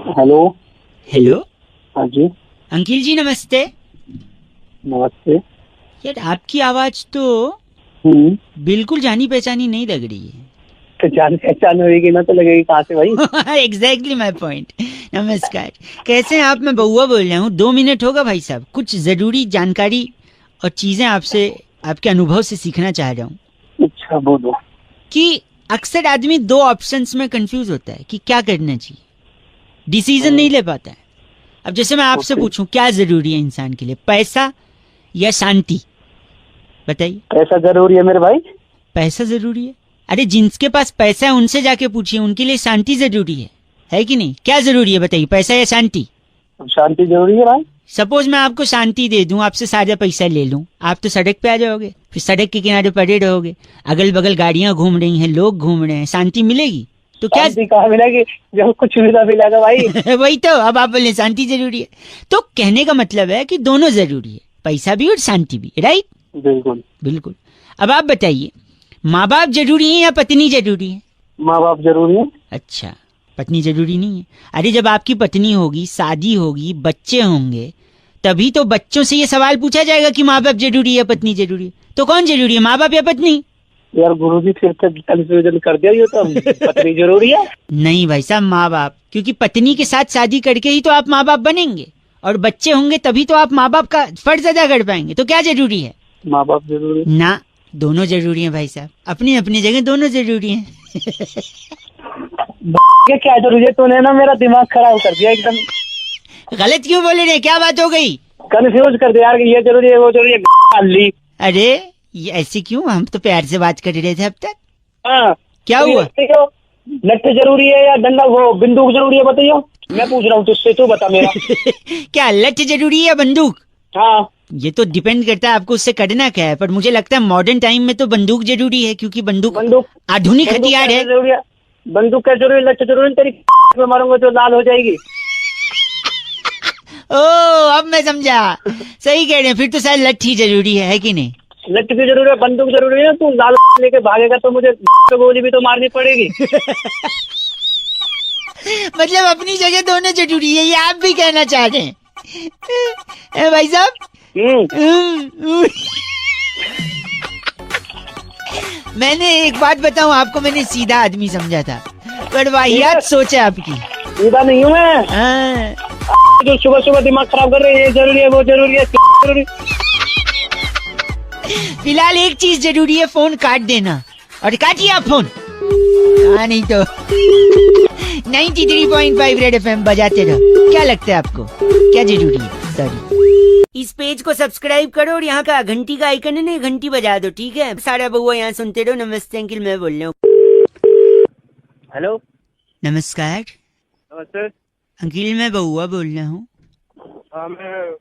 Hello. Hello. हाँ जी। Uncle जी नमस्ते। नमस्ते। यार आपकी आवाज तो बिल्कुल जानी पहचानी नहीं लग रही है। तो जान पहचान होगी ना तो लगेगी कहाँ से भाई। Exactly my point. नमस्कार, कैसे हैं आप? मैं बउआ बोल रहा हूँ। 2 मिनट होगा भाई साहब? कुछ जरूरी जानकारी और चीजें आपसे, आपके अनुभव से सीखना चाह रहा हूँ अच्छा बोलो। कि अक्सर आदमी 2 ऑप्शंस में कंफ्यूज होता है कि क्या करना चाहिए, डिसीजन नहीं ले पाता है। अब जैसे मैं आपसे ओके। पूछूं क्या जरूरी है इंसान के लिए, पैसा या शांति? बताइए। पैसा जरूरी है मेरे भाई। पैसा जरूरी है? अरे जिनके पास पैसा है उनसे जाके पूछिए, उनके लिए शांति जरूरी है कि नहीं? क्या जरूरी है बताइए, पैसा या शांति? शांति जरूरी है भाई। सपोज मैं आपको शांति दे दूं, आपसे सारा पैसा ले लूं, आप तो सड़क पे आ जाओगे, फिर सड़क के किनारे पड़े रहोगे, अगल बगल गाड़ियां घूम रही हैं, लोग घूम रहे हैं, शांति मिलेगी? तो क्या शांति कहाँ मिलेगी जब कुछ भी ना मिलेगा भाई। वही तो, अब आप बोले शांति जरूरी है। तो कहने का मतलब है कि दोनों जरूरी है, पैसा भी और शांति भी, राइट? बिल्कुल बिल्कुल। अब आप बताइए, माँ बाप जरूरी है या पत्नी जरूरी है? माँ बाप जरूरी है। अच्छा, पत्नी जरूरी नहीं है? अरे जब आपकी पत्नी होगी, शादी होगी, बच्चे होंगे, तभी तो बच्चों से ये सवाल पूछा जाएगा कि माँ बाप जरूरी है, पत्नी जरूरी है। तो कौन जरूरी है, माँ बाप या पत्नी? यार गुरुजी फिर तो कंफ्यूजन कर दिया ये तो। पत्नी जरूरी है। नहीं भाई साहब, माँ बाप, क्योंकि पत्नी के साथ शादी करके ही तो आप माँ बाप बनेंगे, और बच्चे होंगे तभी तो आप माँ बाप का फर्ज अदा कर पाएंगे। तो क्या जरूरी है? माँ बाप जरूरी है। ना, दोनों जरूरी है भाई साहब, अपनी अपनी जगह दोनों जरूरी है। ये क्या जरूरी है, तूने ना मेरा दिमाग खराब कर दिया एकदम। गलत क्यों बोले रहे, क्या बात हो गई? कंफ्यूज कर दिया यार कि ये जरूरी है वो जरूरी है। ली। अरे ये ऐसे क्यों, हम तो प्यार से बात कर रहे थे अब तक। हाँ क्या तो हुआ? लट्ठ जरूरी है या डंडा वो बंदूक जरूरी है बताइए। मैं पूछ रहा हूँ तुझसे, तू बता मेरा। क्या लठ जरूरी है या बंदूक? हाँ ये तो डिपेंड करता है आपको उससे करना क्या है, पर मुझे लगता है मॉडर्न टाइम में तो बंदूक जरूरी है, क्योंकि बंदूक आधुनिक हथियार है। जरूरी है। बंदूक क्या जरूरी है, लट्ठ जरूरी है। तेरी में मारूंगा तो लाल हो जाएगी। ओ अब मैं समझा, सही कह रहे हैं, फिर तो शायद लठ ही जरूरी है कि नहीं? लट्ठ भी जरूरी है, बंदूक जरूरी है। तू लाल लेके भागेगा तो मुझे तो गोली भी तो मारनी पड़ेगी। मतलब अपनी जगह दोनों जरूरी है, ये आप भी कहना चाह रहे हैं? भाई साहब। मैंने एक बात बताऊं आपको, मैंने सीधा आदमी समझा था, पर वाहियात सोच है आपकी। सीधा नहीं हूँ मैं। हाँ। जो सुबह सुबह दिमाग खराब कर रहे हैं, ये जरूरी है वो जरूरी है जरूरी। फिलहाल एक चीज जरूरी है, फोन काट देना। और काटिए आप फोन। हाँ नहीं तो 93.5 रेड एफएम बजाते रहो। क्या लगता है आपको क्या जरूरी है? सॉरी, इस पेज को सब्सक्राइब करो और यहाँ का घंटी का आइकन है ना, घंटी बजा दो, ठीक है? सारा बउआ यहाँ सुनते रहो। नमस्ते अंकिल, मैं बोल रहा हूँ। हेलो। नमस्कार नमस्ते। अंकिल, मैं बउआ बोल रहा हूँ। हाँ मैं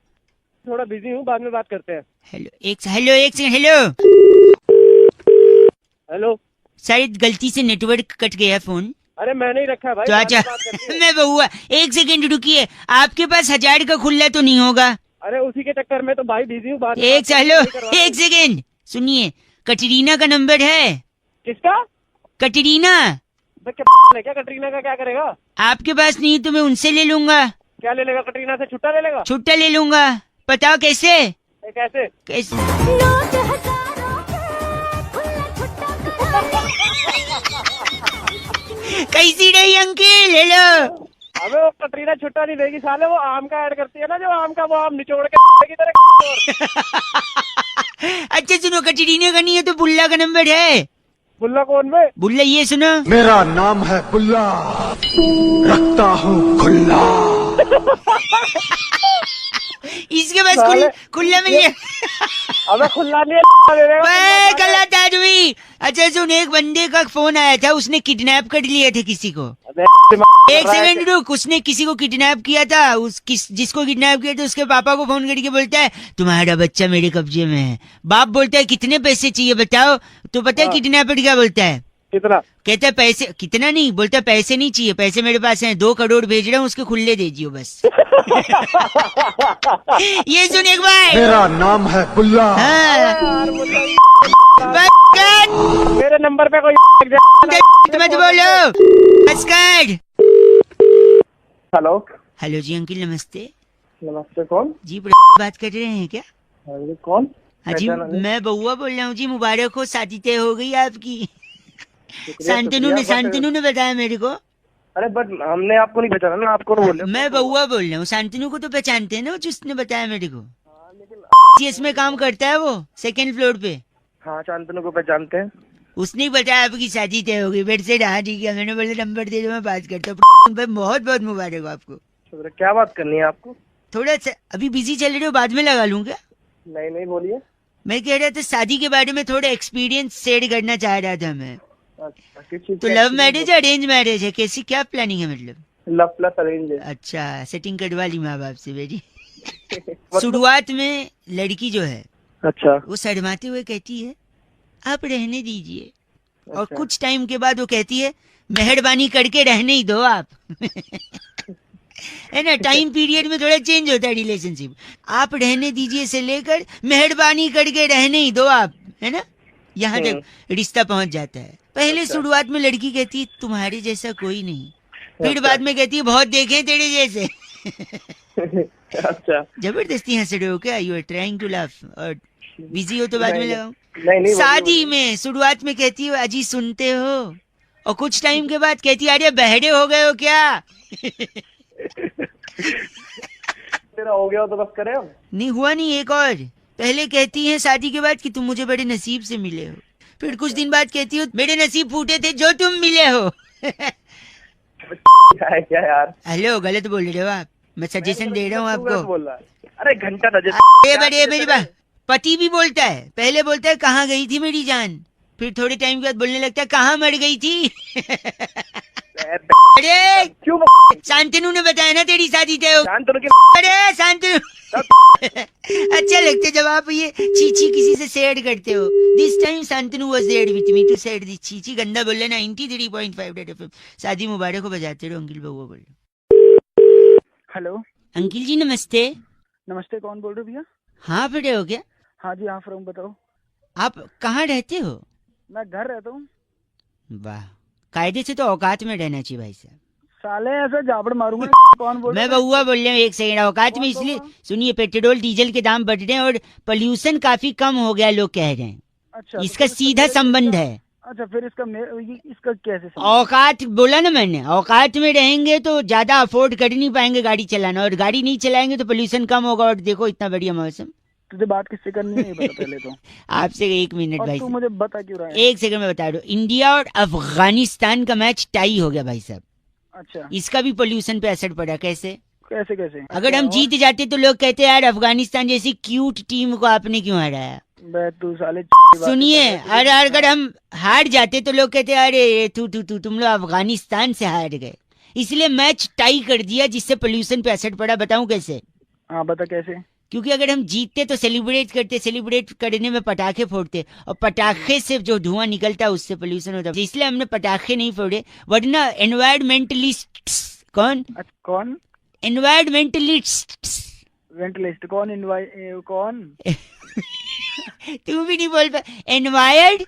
थोड़ा बिजी हूँ, बाद में बात करते हैं। हेलो एक सेकंड। Hello hello. शायद गलती से नेटवर्क कट गया फोन। अरे मैंने ही रखा है भाई। तो अच्छा मैं बउआ, एक सेकंड रुकिए, आपके पास 1000 का खुला तो नहीं होगा? अरे उसी के चक्कर में तो भाई बिजी हूँ। बाद एक सेकंड सुनिए, कटरीना का नंबर है? किसका? कटरीना। क्या कटरीना का क्या करेगा? आपके पास नहीं तो मैं उनसे ले लूंगा। क्या ले लेगा? कटरीना से छुट्टा ले लेगा? छुट्टा ले लूंगा। बताओ कैसे? कैसे? कैसे? कैसी रही अंकिल? हेलो। अबे वो कटरीना छुट्टा नहीं देगी साले, वो आम का ऐड करती है ना, जो आम का वो आम निचोड़ के की तरह। अच्छा सुनो, कटरीना का नहीं है तो बुल्ला का नंबर है। बुल्ला कौन में? बुल्ला ये सुनो, मेरा नाम है बुल्ला, रखता हूँ खुल्ला। इसके पास खुल्ला मिल गया। अबे खुल्ला नहीं है। गलत आदमी। अच्छा सुन, एक बंदे का फोन आया था, उसने किडनैप कर लिया था किसी को। एक सेकंड रुक, उसने किसी को किडनैप किया था। जिसको किडनैप किया था उसके पापा को फोन करके बोलता है तुम्हारा बच्चा मेरे कब्जे में है। बाप बोलता है कितने पैसे चाहिए बताओ? तो पता है किडनैपर क्या बोलता है? कितना? कहता है पैसे कितना नहीं, बोलता है पैसे नहीं चाहिए, पैसे मेरे पास हैं, 2 करोड़ भेज रहा हूँ, उसके खुले दे दियो बस। ये सुन एक बार, मेरा नाम है बुल्ला। हाँ। मेरे नंबर पे कोई मत बोलो। नमस्कार। हेलो। हेलो जी अंकिल, नमस्ते नमस्ते, कौन? जी। बात कर रहे हैं क्या? हाँ जी, कौन? हाँ जी, पहचाना नहीं। मैं बउआ बोल रहा हूँ जी। मुबारक हो, शादी तय हो गई आपकी। शुक्रिया शुक्रिया, शांतनु ने बताया मेरे को। अरे बट हमने आपको नहीं पहचाना ना, आप कौन बोल रहे हो? मैं बउआ बोल रहा हूँ, शांतनु को तो पहचानते हैं ना, जिसने बताया मेरे को। जीएस में काम करता है वो, सेकंड फ्लोर पे। हाँ, शांतनु को पहचानते हैं। उसने ही बताया आपकी शादी तय हो गई। बेट से हाँ ठीक है, मैंने बोला नंबर दे दो, मैं बात करता हूँ। बहुत बहुत मुबारक हो आपको। शुक्रिया। क्या बात करनी है आपको? थोड़ा सा अभी बिजी चल रहे हो, बाद में लगा लूँ क्या? नहीं नहीं, बोलिए। मैं कह रहा था शादी के बारे में थोड़ा एक्सपीरियंस शेयर करना चाह रहा था मैं। अच्छा, किस चीज तो का लव experience मैरिज है, अरेंज मैरिज है, कैसी क्या प्लानिंग है मतलब? है? लव प्लस अरेंज है। अच्छा, सेटिंग करवा ली माँ बाप से मेरी। मतलब- शुरुआत में लड़की जो है अच्छा वो शर्माते हुए कहती है आप रहने दीजिए, और अच्छा। कुछ टाइम के बाद वो कहती है मेहरबानी करके रहने ही दो आप। है ना, टाइम पीरियड में थोड़ा चेंज होता है रिलेशनशिप। आप रहने दीजिए से लेकर मेहरबानी करके रहने ही दो आप, है ना, यहाँ तक रिश्ता पहुंच जाता है। पहले अच्छा। शुरुआत में लड़की कहती है तुम्हारे जैसा कोई नहीं, फिर अच्छा। बाद में कहती है बहुत देखे हैं तेरे जैसे। अच्छा। जबरदस्ती हंस रहे हो क्या? You are trying to laugh, और बिजी हो तो बाद में नहीं, लगाऊं? नहीं नहीं, शादी में शुरुआत में कहती हो अजी सुनते हो, और कुछ टाइम के बाद कहती है अरे बहरे हो गए हो क्या? तेरा हो गया हो तो बस करे हम। नहीं हुआ नहीं, एक और। पहले कहती है शादी के बाद कि तुम मुझे बड़े नसीब से मिले हो, फिर कुछ दिन बाद कहती हो मेरे नसीब फूटे थे जो तुम मिले हो। क्या है क्या यार? हेलो, गलत बोल रहे हो आप, मैं सजेशन दे रहा हूँ तू गलत आपको। बोल रहा है। अरे घंटा था अरे बड़े मेरी बात, पति भी बोलता है, पहले बोलता है कहाँ गई थी मेरी जान, फिर थोड़े टाइम के बाद बोलने लगता है कहाँ मर गई थी। अरे क्यों? शांतनु ने बताया ना तेरी शादी तय हो। शांतनु की अरे शांतनु। अच्छा लगता है जब आप ये चीची किसी से शेयर करते हो। This time Shantanu was there with me to share this चीची। गंदा बोल रहा 93.5 रेड एफएम। शादी मुबारक हो बजाते रहो अंकिल बउआ बोल रहे। हेलो। अंकिल जी नमस्ते। नमस्ते, कौन बोल रहे हो भैया? हाँ पड़े हो क्या? हाँ जी, हाँ फ्रॉम बताओ। आप कहाँ रहते हो? मैं घर रहता हूँ। वाह, कायदे से तो औकात में रहना चाहिए भाई साहब। साले ऐसे जाबड़ मारूंगा। कौन बोल मैं रहा है? बउआ बोल रहा हूँ, एक सेकंड। औकात में कौन इसलिए बउआ? सुनिए, पेट्रोल डीजल के दाम बढ़ रहे हैं और पोल्यूशन काफी कम हो गया, लोग कह रहे हैं। अच्छा, तो इसका फिर सीधा मेरे- संबंध इसका- है। अच्छा, फिर इसका कैसे संबंध? औकात बोला ना मैंने, औकात में रहेंगे तो ज्यादा अफोर्ड कर नहीं पाएंगे गाड़ी चलाना, और गाड़ी नहीं चलाएंगे तो पोल्यूशन कम होगा। और देखो इतना बढ़िया मौसम। तुझे बात किससे करनी है ये बता पहले तो। आपसे 1 मिनट और भाई तू साहब, मुझे बता क्यों रहा है? 1 सेकंड में बता दो। इंडिया और अफगानिस्तान का मैच टाई हो गया भाई साहब। अच्छा, इसका भी पोल्यूशन पे असर पड़ा। कैसे? कैसे कैसे? अगर हम अच्छा, जीत जाते तो लोग कहते यार अफगानिस्तान जैसी क्यूट टीम को आपने क्यों हराया। बे तू साले सुनिए, और अगर हम हार जाते तो लोग कहते अरे तुम लोग अफगानिस्तान से हार गए। इसलिए मैच टाई कर दिया, जिससे पोल्यूशन पे असर पड़ा। बताऊं कैसे? हाँ बता कैसे। क्योंकि अगर हम जीतते तो सेलिब्रेट करते, सेलिब्रेट करने में पटाखे फोड़ते, और पटाखे से जो धुआं निकलता है उससे पोल्यूशन होता है। इसलिए हमने पटाखे नहीं फोड़े, वरना एनवायरमेंटलिस्ट कौन? अच्छा, कौन? एनवायरमेंटलिस्ट वेंटलिस्ट कौन? कौन? तू भी नहीं बोल पा। Environment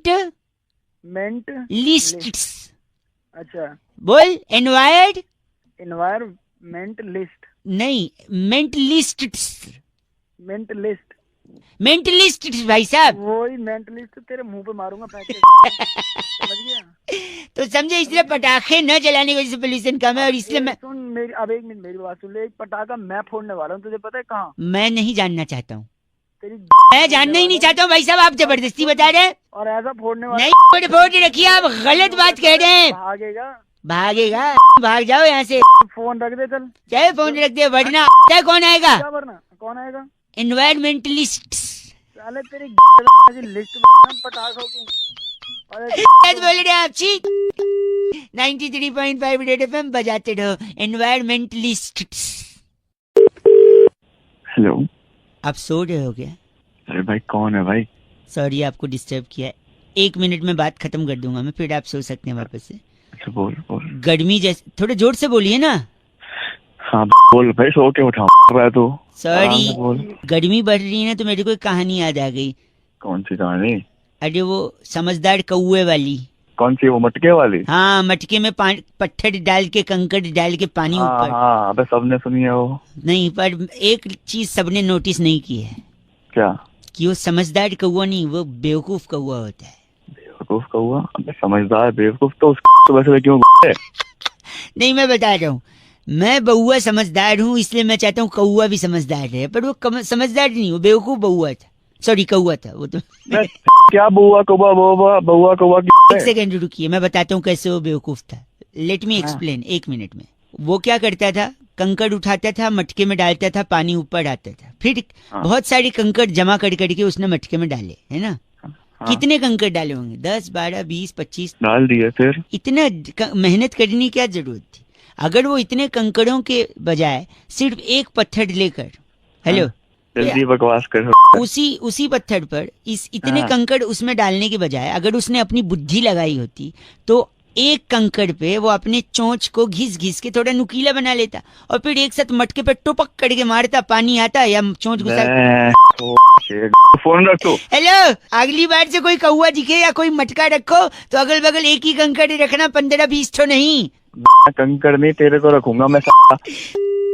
environment list. अच्छा, बोल एनवायर्ड एनवायरमेंटलिस्ट। नहीं, मेंटलिस्ट। मेंटलिस्ट मेंटलिस्ट भाई साहब। वही मेंटलिस्ट तेरे मुंह पे मारूंगा फेंक के। समझ गया? तो समझे, इसलिए पटाखे न जलाने की वजह से पोल्यूशन कम है। और इसलिए मैं सुन मेरी, अब 1 मिनट मेरी बात सुन ले। एक पटाखा मैं फोड़ने वाला हूँ, तुझे पता है कहाँ? मैं नहीं जानना चाहता हूँ। तेरी मैं जानना ही नहीं चाहता हूँ भाई साहब, आप जबरदस्ती बता रहे हैं। और ऐसा फोड़ने वाला नहीं फोड़ रखिए, आप गलत बात कह रहे हैं। भागेगा। भागेगा? भाग जाओ यहाँ से, फोन रख दे चल। चाहे फोन रख दे, वरना कौन आएगा? क्या वरना कौन आएगा? एनवायरमेंटलिस्ट। साले तेरी लिस्ट पटाखों की। अरे बोल रहे हैं आप छी। 93.5 रेड एफएम बजाते रहो। एनवायरमेंटलिस्ट। हेलो। आप सो रहे हो क्या? अरे भाई कौन है भाई? सॉरी आपको डिस्टर्ब किया है। 1 मिनट में बात खत्म कर दूंगा मैं, फिर आप सो सकते हैं वापस से। अच्छा बोल बोल। गर्मी जैसे, थोड़े जोर से बोलिए ना। हाँ बोल भाई, सो के उठाऊं रहा है तू। आराम सॉरी, से बोल। गर्मी बढ़ रही है ना, तो मेरे को एक कहानी याद आ गई। कौन सी कहानी? अरे वो समझदार कौए वाली। कौन सी वो मटके वाली? हाँ, मटके में पत्थर डाल के, कंकड़ डाल के पानी हाँ ऊपर। हाँ, अबे सबने सुनी है वो। नहीं, पर एक चीज सबने नोटिस नहीं की है क्या? कि वो समझदार कौवा नहीं, वो बेवकूफ कौवा होता है। बेवकूफ कौवा? अबे समझदार बेवकूफ तो उस सुबह सुबह क्यों है? नहीं, मैं बता रहा हूँ, मैं बउआ समझदार हूँ, इसलिए मैं चाहता हूँ कौवा भी समझदार रहे, पर वो समझदार नहीं, वो बेवकूफ बउआ था, सॉरी कौवा था वो तो। क्या बउआ कौवा बउआ कौवा एक सेकंड रुकिए, मैं बताता हूँ कैसे वो बेवकूफ था। लेट मी एक्सप्लेन, 1 मिनट में। वो क्या करता था, कंकड़ उठाता था, मटके में डालता था, पानी ऊपर आता था, फिर बहुत सारे कंकड़ जमा कर करके उसने मटके में डाले, है ना? कितने कंकड़ डाले होंगे? 10, 12, 20, 25 डाल दिए। फिर इतना मेहनत करने की क्या जरूरत थी? अगर वो इतने कंकड़ों के बजाय सिर्फ एक पत्थर लेकर, हेलो, जल्दी बकवास कर। उसी पत्थर पर इतने कंकड़ उसमें डालने के बजाय अगर उसने अपनी बुद्धि लगाई होती तो एक कंकड़ पे वो अपने चोंच को घिस घिस के थोड़ा नुकीला बना लेता और फिर एक साथ मटके पे टुपक करके मारता, पानी आता या चोंच घुसा। फोन रख तू। हेलो, अगली बार से कोई कौवा दिखे या कोई मटका रखो तो अगल बगल एक ही कंकड़ रखना, 15-20 तो नहीं। कंकड़ नहीं तेरे को रखूंगा मैं।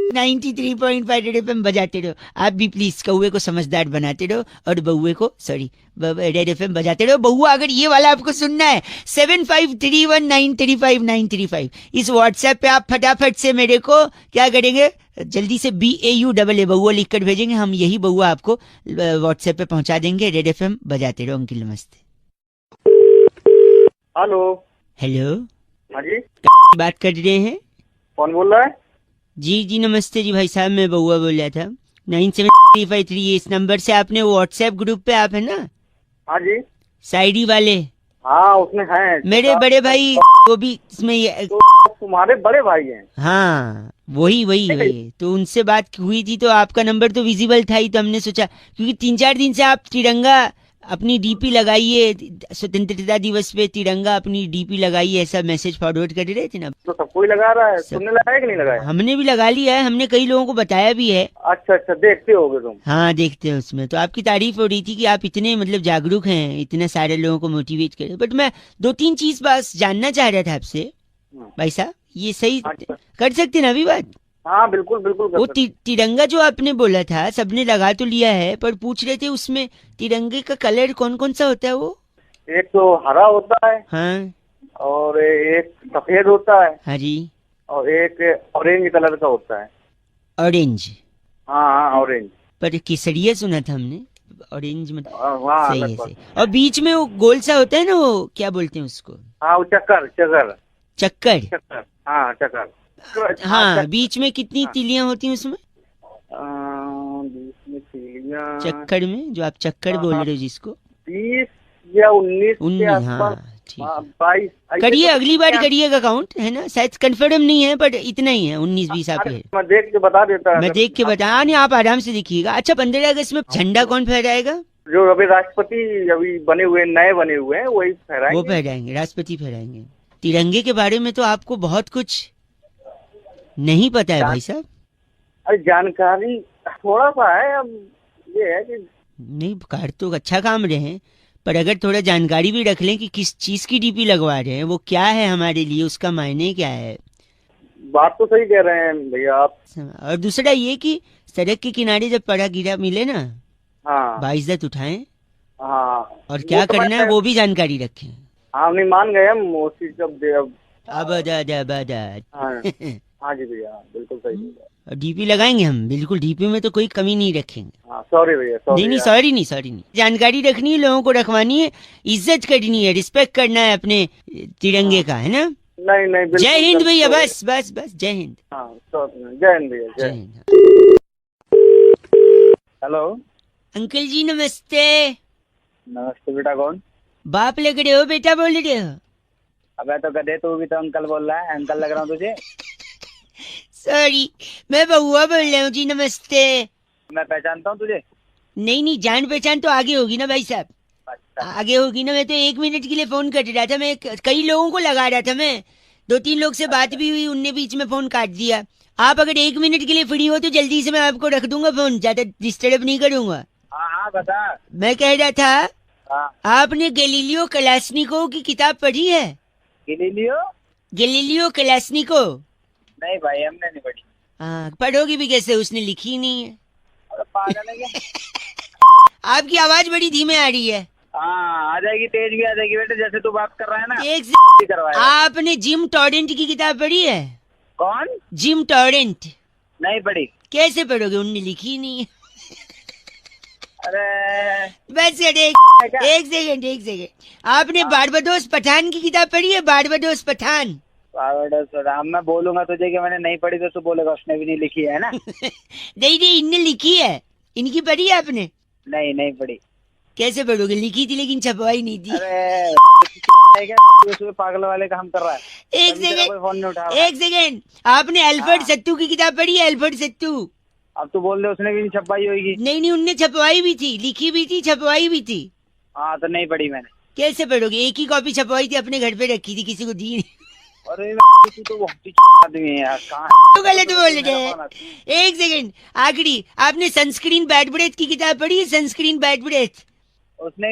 93.5 रेड एफएम बजाते रहो। आप भी प्लीज कौवे को समझदार बनाते रहो और बउए को रेड एफएम बजाते रहो। बउआ, अगर ये वाला आपको सुनना है 7531935935 इस व्हाट्सएप पे आप फटाफट से मेरे को क्या करेंगे, जल्दी से BAUAA बउआ लिख कर भेजेंगे, हम यही बउआ आपको व्हाट्सएप पे पहुंचा देंगे। रेड एफएम बजाते रहो। अंकिल नमस्ते। हेलो। हेलो, हाँ जी, बात कर रहे हैं? कौन बोल रहा है? जी नमस्ते जी भाई साहब, मैं बउआ बोल रहा था। 97353 इस नंबर से आपने व्हाट्सएप ग्रुप पे, आप है ना? हाँ जी। शायरी वाले? हाँ, उसमें है मेरे बड़े भाई वो भी इसमें तुम्हारे बड़े भाई हैं? हाँ, वही तो उनसे बात हुई थी तो आपका नंबर तो विजिबल था ही, तो हमने सोचा क्योंकि 3-4 दिन से आप तिरंगा अपनी डीपी लगाइए, स्वतंत्रता दिवस पे तिरंगा अपनी डीपी लगाइए, ऐसा मैसेज फॉरवर्ड कर रहे थे ना। तो सब कोई लगा रहा है, तुमने लगाया कि नहीं लगाया? हमने भी लगा लिया है, हमने कई लोगों को बताया भी है। अच्छा, देखते होगे तुम? हाँ, देखते हैं उसमें। तो आपकी तारीफ हो रही थी कि आप इतने मतलब जागरूक हैं, इतने सारे लोगों को मोटिवेट करें। बट मैं 2-3 चीज बस जानना चाह रहा था आपसे भाई साहब, ये सही कर सकते ना अभी बात? हाँ बिल्कुल बिल्कुल। वो तिरंगा जो आपने बोला था सबने लगा तो लिया है, पर पूछ रहे थे उसमें तिरंगे का कलर कौन कौन सा होता है? वो एक तो हरा होता है, हाँ, और एक सफेद होता है, हाँ जी, और एक ऑरेंज कलर का होता है। ऑरेंज? हाँ, ऑरेंज। पर केसरिया सुना था हमने, ऑरेंज मतलब सही है सही। और बीच में वो गोल सा होता है ना, वो क्या बोलते हैं उसको? हाँ, वो चक्कर। हाँ, चक्कर। हाँ, बीच में कितनी तिलियां होती हैं उसमें? बीच में तिलियां चक्कर में, जो आप चक्कर बोल रहे हो जिसको, 20 या 19 हाँ ठीक है। 22 करिए, अगली बार करिएगा काउंट, है ना? शायद कंफर्म नहीं है पर इतना ही है, 19-20 आप है। मैं देख के बता देता। मैं देख के बता नहीं, आप आराम से देखिएगा। अच्छा, 15 अगस्त में झंडा कौन फहराएगा? जो अभी राष्ट्रपति अभी बने हुए नए बने हुए हैं वही फहराएंगे। वो फहराएंगे, राष्ट्रपति फहराएंगे। तिरंगे के बारे में तो आपको बहुत कुछ नहीं पता है भाई साहब। अरे जानकारी थोड़ा सा है, अब ये है कि नहीं, कार तो अच्छा काम रहे हैं, पर अगर थोड़ा जानकारी भी रख लें कि किस चीज की डीपी लगवा रहे हैं, वो क्या है हमारे लिए, उसका मायने क्या है। बात तो सही कह रहे हैं भैया आप। और दूसरा ये कि सड़क के किनारे जब पड़ा गिरा मिले ना, हाँ, बाइज्जत उठाएं। हाँ, और क्या करना है वो भी जानकारी रखें। हाँ, नहीं मान गए हम उसी जब हाँ जी भैया, बिल्कुल सही। डीपी लगाएंगे हम, बिल्कुल डीपी में तो कोई कमी नहीं रखेंगे। सॉरी भैया, नहीं, सॉरी नहीं। जानकारी रखनी है, लोगों को रखवानी है, इज्जत करनी है, रिस्पेक्ट करना है अपने तिरंगे का, है ना? नहीं, जय हिंद भैया, बस जय हिंद। जय हिंद भैया, जय हिंद। हेलो अंकल जी नमस्ते। नमस्ते बेटा, कौन बाप लग रहे हो? बेटा बोल रहे हो? अबे तो गधे, तू भी तो अंकल बोल रहा है, अंकल लग रहा हूँ तुझे। सॉरी, मैं बउआ बोल रहा हूँ जी, नमस्ते। मैं पहचानता हूँ तुझे? नहीं, जान पहचान तो आगे होगी ना भाई साहब। अच्छा, आगे होगी ना। मैं तो 1 मिनट के लिए फोन कर रहा था, मैं कई लोगों को लगा रहा था, मैं 2-3 लोग से बात भी हुई, उनने बीच में फोन काट दिया। आप अगर 1 मिनट के लिए फ्री हो तो जल्दी से मैं आपको रख दूंगा फोन, ज्यादा डिस्टर्ब नहीं करूंगा। हाँ बता। मैं कह रहा था हाँ। आपने गैलीलियो कलास्निकोव की किताब पढ़ी है? गिलीलियो? गैलीलियो कलास्निको? नहीं भाई, हमने नहीं पढ़ी। हाँ, पढ़ोगी भी कैसे, उसने लिखी ही नहीं है। अरे पागल है क्या? आपकी आवाज बड़ी धीमे आ रही है। हाँ, आ जाएगी, तेज भी आ जाएगी बेटे, जैसे तू बात कर रहा है ना। एक भी करवाएगा। आपने जिम टॉरेंट की किताब पढ़ी है? कौन? Gym torrent? नहीं पढ़ी। कैसे पढ़ोगे, उनने लिखी ही नहीं है। अरे बस एक सेकंड। आपने बारबाडोस पठान की किताब पढ़ी है? बारबाडोस पठान? राम, मैं बोलूंगा तुझे कि मैंने नहीं पढ़ी तो तू बोलेगा उसने भी नहीं लिखी है ना। नहीं, इनने लिखी है। इनकी पढ़ी है आपने? नहीं पढ़ी। कैसे पढ़ोगे, लिखी थी लेकिन छपवाई नहीं थी। अरे क्या पागल वाले काम कर रहा है? एक कोई फोन नहीं उठा रहा। सेकंड, आपने अल्फ्रेड सत्तू की किताब पढ़ी है? अल्फ्रेड सत्तू? अब तू बोल दे उसने भी नहीं छपाई होगी। नहीं, उनने छपवाई भी थी, लिखी भी थी, छपवाई भी थी। हाँ तो नहीं पढ़ी मैंने। कैसे पढ़ोगे, एक ही कॉपी छपवाई थी, अपने घर पे रखी थी, किसी को दी नहीं। अरे तू तो बहुत ही आदमी है यार, कहाँ तो गलत बोल रहे हैं। एक सेकंड, आखिरी, आपने सनस्क्रीन बैड ब्रेथ की किताब पढ़ी है? Sunscreen bad breath? उसने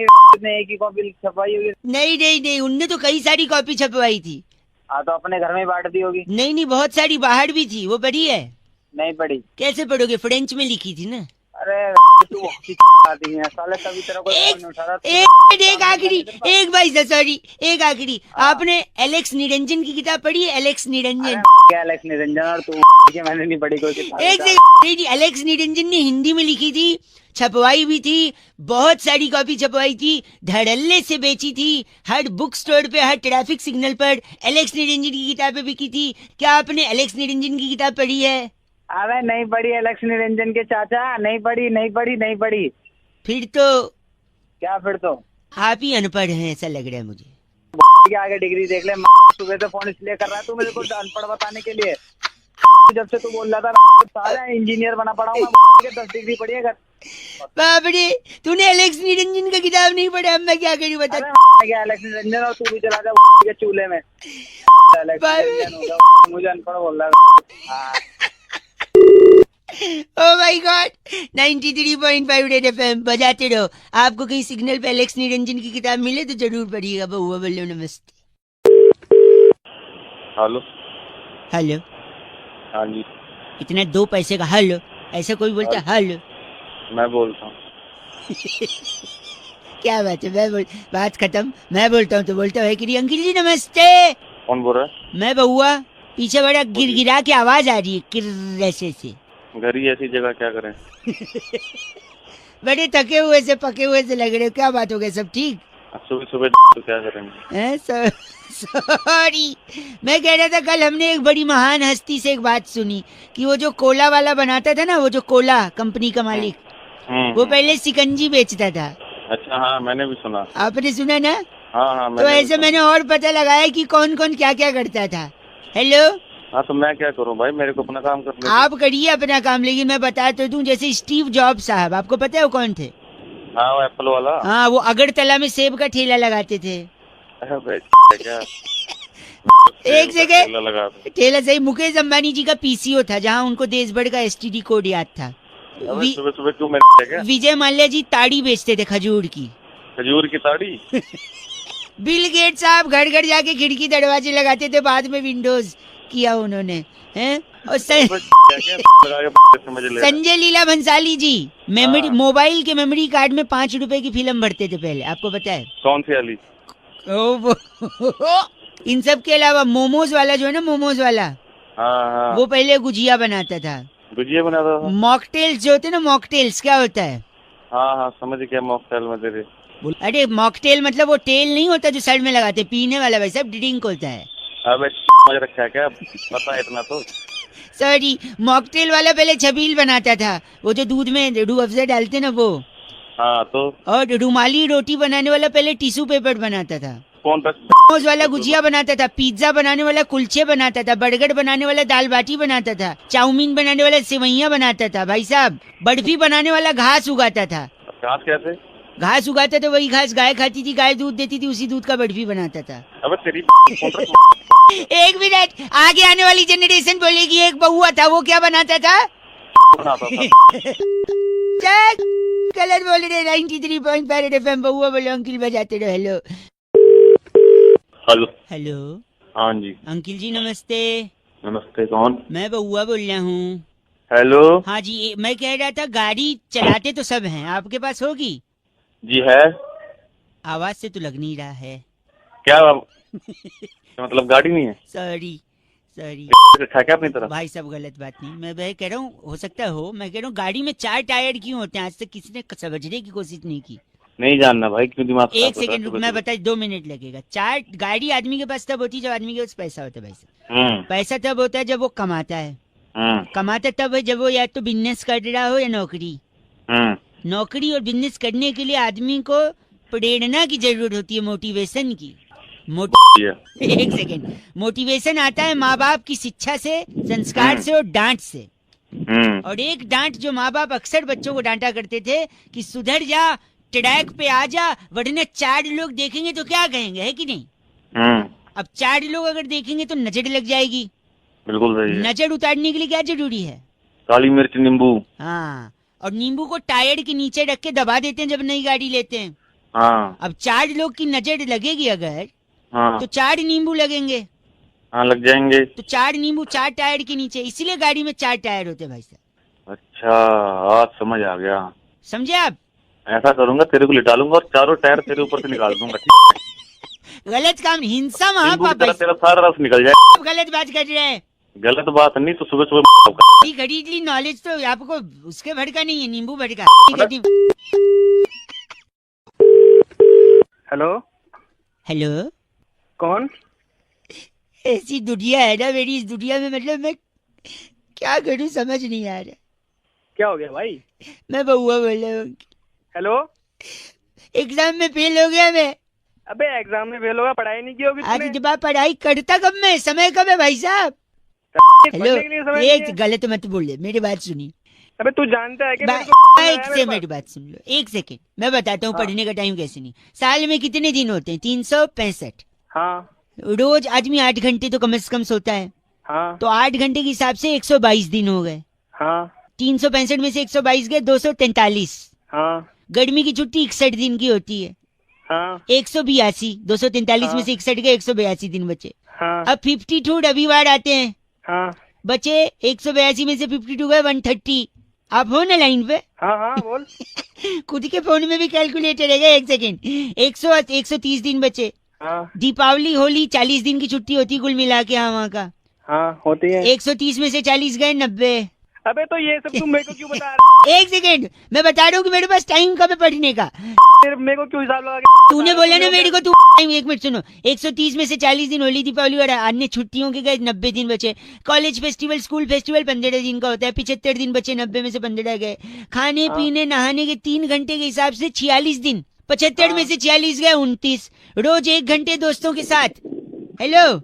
एक ही कॉपी छपाई होगी। नहीं, उनने तो कई सारी कॉपी छपवाई थी। हाँ तो अपने घर में बांट दी होगी। नहीं, बहुत सारी बाहर भी थी, वो पढ़ी है? नहीं पढ़ी। कैसे पढ़ोगे, फ्रेंच में लिखी थी ना। अरे तू बहुत ही आदमी है साले, तभी तेरा कोई फोन नहीं उठा रहा। एक आखिरी, एक भाई सॉरी, एक आखिरी, आपने एलेक्स निरंजन की किताब पढ़ी है? एलेक्स निरंजन? क्या एलेक्स निरंजन और तू? मैंने नहीं पढ़ी कोई किताब। एक सेकंड, एलेक्स निरंजन ने हिंदी में लिखी थी, छपवाई भी थी, बहुत सारी कॉपी छपवाई थी, धड़ल्ले से बेची थी, हर बुक स्टोर पे, हर ट्रैफिक सिग्नल पर एलेक्स निरंजन की किताबें बिकी थी। क्या आपने एलेक्स निरंजन की किताब पढ़ी है? अरे नहीं पढ़ी एलेक्स निरंजन के चाचा, नहीं पढ़ी। फिर तो क्या फिर तो? आप ही अनपढ़ हैं, ऐसा लग रहा है मुझे। के आगे डिग्री देख ले। सुबह से फोन इसलिए कर रहा है तू मेरे को अनपढ़ बताने के लिए। जब से तू बोल रहा था सारा इंजीनियर बना पड़ा हूँ, 10 डिग्री पढ़ी है घर। बाप रे, तूने एलेक्स निरंजन का किताब नहीं पढ़ा? अब मैं क्या करूँ बता। क्या एलेक्स निरंजन, और तू भी चला जा चूल्हे में। मुझे अनपढ़ बोल रहा है। Oh my God, 93.5 red FM बजाते रहो। आपको कहीं सिग्नल पे एलेक्स निरंजन की किताब मिले तो जरूर पढ़िएगा। बहुआ बोलो नमस्ते। हेलो। हेलो? हाँ जी। इतना 2 पैसे का हेलो, ऐसा कोई बोलता है हेलो? मैं बोलता हूँ। क्या बात है, बात खत्म। मैं बोलता हूँ तो बोलता है कि अंकिल जी नमस्ते। कौन बोल रहा है? मैं बहुआ। पीछे बड़ा गिरगिरा के आवाज आ रही है, किर ऐसे से। घर ही ऐसी जगह क्या करें? बड़े थके हुए से, पके हुए से लग रहे हो। क्या बात हो गई, सब ठीक? सुबह तो क्या करेंगे? सॉरी, मैं कह रहा था कल हमने एक बड़ी महान हस्ती से एक बात सुनी कि वो जो कोला वाला बनाता था ना, वो जो कोला कंपनी का मालिक, वो पहले सिकंजी बेचता था। अच्छा, हाँ मैंने भी सुना। आपने सुना ना? हाँ तो ऐसे मैंने और पता लगाया कि कौन कौन क्या क्या करता था। हेलो? हाँ तो मैं क्या करूँ भाई, मेरे को अपना काम करने। आप करिए अपना काम, लेकिन मैं बता तो दूं, जैसे स्टीव जॉब साहब, आपको पता है वो कौन थे? हाँ वो एप्पल वाला। हाँ, वो अगरतला में सेब का ठेला लगाते थे। क्या? एक जगह ठेला सही, मुकेश अंबानी जी का पीसीओ था, जहाँ उनको देश भर का एसटीडी कोड याद था। सुबह सुबह क्यों मैं? विजय माल्या जी ताड़ी बेचते थे, खजूर की ताड़ी। बिल गेट साहब घर घर जाके खिड़की दरवाजे लगाते थे, बाद में विंडोज किया उन्होंने, हैं? और संजय लीला भंसाली जी मेमोरी, मोबाइल के मेमोरी कार्ड में 5 रुपए की फिल्म भरते थे पहले, आपको पता है? कौन सी वाली? इन सब के अलावा मोमोज वाला जो है ना, मोमोज वाला, हाँ। वो पहले गुजिया बनाता था। गुजिया बनाता था? मॉकटेल्स जो होते ना, मॉकटेल्स क्या होता है? हाँ समझ गया, मॉकटेल में तेरे। अरे मॉकटेल मतलब वो टेल नहीं होता जो सर में लगाते, पीने वाला, वैसा ड्रिंक होता है। अबे समझ रखा है क्या, पता है इतना तो। सॉरी, मॉकटेल वाला पहले छबील बनाता था, वो जो दूध में रूह अफ़ज़ा डालते ना वो। हाँ तो। और रुमाली रोटी बनाने वाला पहले टिश्यू पेपर बनाता था। कौन था? मोमोज वाला गुजिया बनाता था, पिज्जा बनाने वाला कुलचे बनाता था, बर्गर बनाने वाला दाल बाटी बनाता था, चाउमीन बनाने वाला सेवैया बनाता था, भाई साहब बर्फी बनाने वाला घास उगाता था। घास कैसे? घास उगाता था, वही घास गाय खाती थी, गाय दूध देती थी, उसी दूध का बर्फी बनाता था। अबे तेरी एक मिनट, आगे आने वाली जनरेशन बोलेगी एक बहुआ था, वो क्या बनाता था? बनाता था। गलत बोल रहे 93.5 FM बउआ बोलो अंकिल बजाते रहो। Hello hello. हेलो हाँ जी अंकिल जी नमस्ते। नमस्ते, कौन? मैं बउआ बोल रहा हूँ। हेलो हाँ जी मैं कह रहा था गाड़ी चलाते तो सब हैं, आपके पास होगी? जी है। आवाज से तो लग नहीं रहा है। क्या मतलब गाड़ी नहीं है? सॉरी सॉरी रखा क्या अपनी तरफ? भाई सब गलत बात नहीं, मैं कह रहा हूँ हो सकता हो, मैं कह रहा हूँ गाड़ी में 4 टायर क्यों होते हैं, आज तक किसी ने समझने की कोशिश नहीं की। नहीं जानना भाई, क्यों दिमाग खराब एक कर रहा है सेकंड रुक, सुबह मैं सुबह? बता 2 मिनट लगेगा। 4 गाड़ी आदमी के पास तब होती है जब आदमी के पास पैसा होता है भाई साहब। पैसा तब होता है जब वो कमाता है। कमाता तब है जब वो या तो बिजनेस कर रहा हो या नौकरी। नौकरी और बिजनेस करने के लिए आदमी को प्रेरणा की जरूरत होती है, मोटिवेशन की। एक सेकेंड, मोटिवेशन आता है माँ बाप की शिक्षा से, संस्कार से और डांट से। और एक डांट जो माँ बाप अक्सर बच्चों को डांटा करते थे कि सुधर जा, ट्रैक पे आ जा, वरना 4 लोग देखेंगे तो क्या कहेंगे, है कि नहीं? अब 4 लोग अगर देखेंगे तो नजर लग जाएगी। बिल्कुल सही है। नजर उतारने के लिए क्या जरूरी है? काली मिर्च, नींबू। हाँ, और नींबू को टायर के नीचे रख के दबा देते हैं जब नई गाड़ी लेते हैं। हाँ अब 4 लोग की नजर लगेगी अगर, हाँ तो 4 नींबू लगेंगे। हाँ लग जाएंगे। तो 4 नींबू 4 टायर के नीचे, इसीलिए गाड़ी में 4 टायर होते हैं भाई साहब। अच्छा, आज समझ आ गया। समझे आप? ऐसा करूंगा, तेरे को लिटा लूंगा और चारों टायर तेरे ऊपर से निकाल दूंगा। गलत काम, हिंसा नींबू की महापाप तरह भाई तेरा सारा रस निकल जाए। साहब, गलत बात कर रहे हैं। गलत बात नहीं तो सुबह सुबह खरीद ली नॉलेज तो आपको उसके भड़का नहीं है, नींबू भड़का। हेलो हेलो कौन? ऐसी दुनिया है ना मेरी, इस दुनिया में मतलब मैं क्या करूं समझ नहीं आ रहा। क्या हो गया भाई? मैं बउआ बोल रहा हूँ। हेलो, एग्जाम में फेल हो गया मैं। अबे एग्जाम में फेल होगा, पढ़ाई नहीं की होगी आज तूने? जब आप पढ़ाई करता कब मैं, समय कब है भाई साहब? हेलो पढ़ने के लिए समय नहीं एक है? गलत मत बोलिए, मेरी बात सुनिए। अबे तू जानता है कि मेरे को एक है से मेरे मेरी पास? बात सुन लो, एक सेकेंड मैं बताता हूँ हाँ। पढ़ने का टाइम कैसे नहीं। साल में कितने दिन होते हैं? 365। हाँ रोज आदमी 8 घंटे तो कम से कम सोता है, हाँ तो 8 घंटे के हिसाब से 122 दिन हो गए। हाँ 365 में से 122 गए 243। हाँ गर्मी की छुट्टी 61 दिन की होती है। हाँ 182, 243 में से 61 गए, 182 दिन बचे। हाँ अब 52 रविवार आते हैं, हाँ बचे 182 में से 52 गए 130। आप हो ना लाइन पे? हाँ हाँ बोल। खुद के फोन में भी कैलकुलेटर है, एक सेकेंड। 130 दिन बचे। हाँ दीपावली होली 40 दिन की छुट्टी होती कुल मिला के यहाँ वहाँ का। हाँ होती है। 130 में से 40 गए 90। अबे तो ये सब तुम मेरे को क्यों बता रहा एक सेकेंड मैं बता रहा हूँ कि मेरे पास टाइम कब है पढ़ने का। है? मेरे को क्यों हिसाब लगा के तूने बोला ना मेरे को, तू एक मिनट सुनो। 130 में से 40 दिन होली दीपावली और अन्य छुट्टियों के गए, 90 दिन बचे। कॉलेज फेस्टिवल स्कूल फेस्टिवल 15 दिन का होता है, 75 दिन बचे, 90 में से 15 गए। खाने पीने नहाने के 3 घंटे के हिसाब से 46 दिन, 75 में से 46 गए 29। रोज 1 घंटे दोस्तों के साथ, हेलो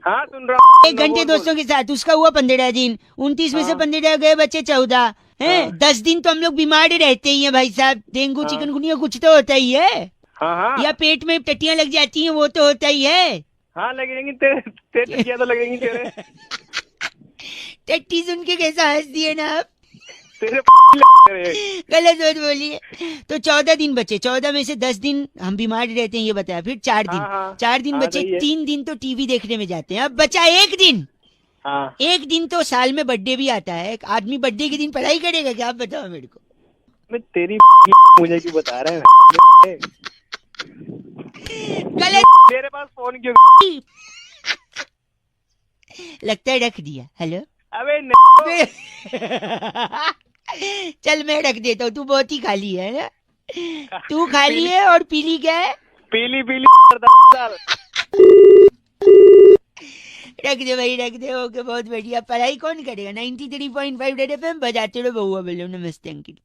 हाँ सुन रहा हूँ। 1 घंटे दोस्तों के साथ, उसका हुआ 15 दिन। 29 में से 15 गए, बचे 14 है। 10 दिन तो हम लोग बीमार रहते ही हैं भाई साहब, डेंगू चिकनगुनिया कुछ तो होता ही है, हाँ हाँ या पेट में टट्टियां लग जाती हैं वो तो होता ही है। हाँ लगेंगी तेरे क्या तो लगेंगी तेरे टट्टी सुन के कैसा हंस दिए ना आप, तेरे गलत मत बोलिए। तो 14 दिन बचे, 14 में से 10 दिन हम बीमार रहते हैं ये बताया, फिर 4 दिन, हाँ, हाँ। 4 दिन हाँ, बचे, सही है। 3 दिन तो टीवी देखने में जाते हैं। अब बचा 1 दिन। हाँ 1 दिन तो साल में बर्थडे भी आता है, एक आदमी बर्थडे के दिन पढ़ाई करेगा क्या, आप बताओ मेरे को। मैं तेरी मुझे क्यों बता रहे हैं? गलत तेरे पास फोन क्यों? लगता है रख दिया। हेलो अबे नहीं। चल मैं रख देता हूँ, तू बहुत ही खाली है ना, तू खाली है और पीली क्या है? पीली पीली रख दे भाई रख दे, ओके बहुत बढ़िया। पढ़ाई कौन करेगा? 93.5 रेड एफएम बजाते रहो बउआ बोलो। नमस्ते अंकिल।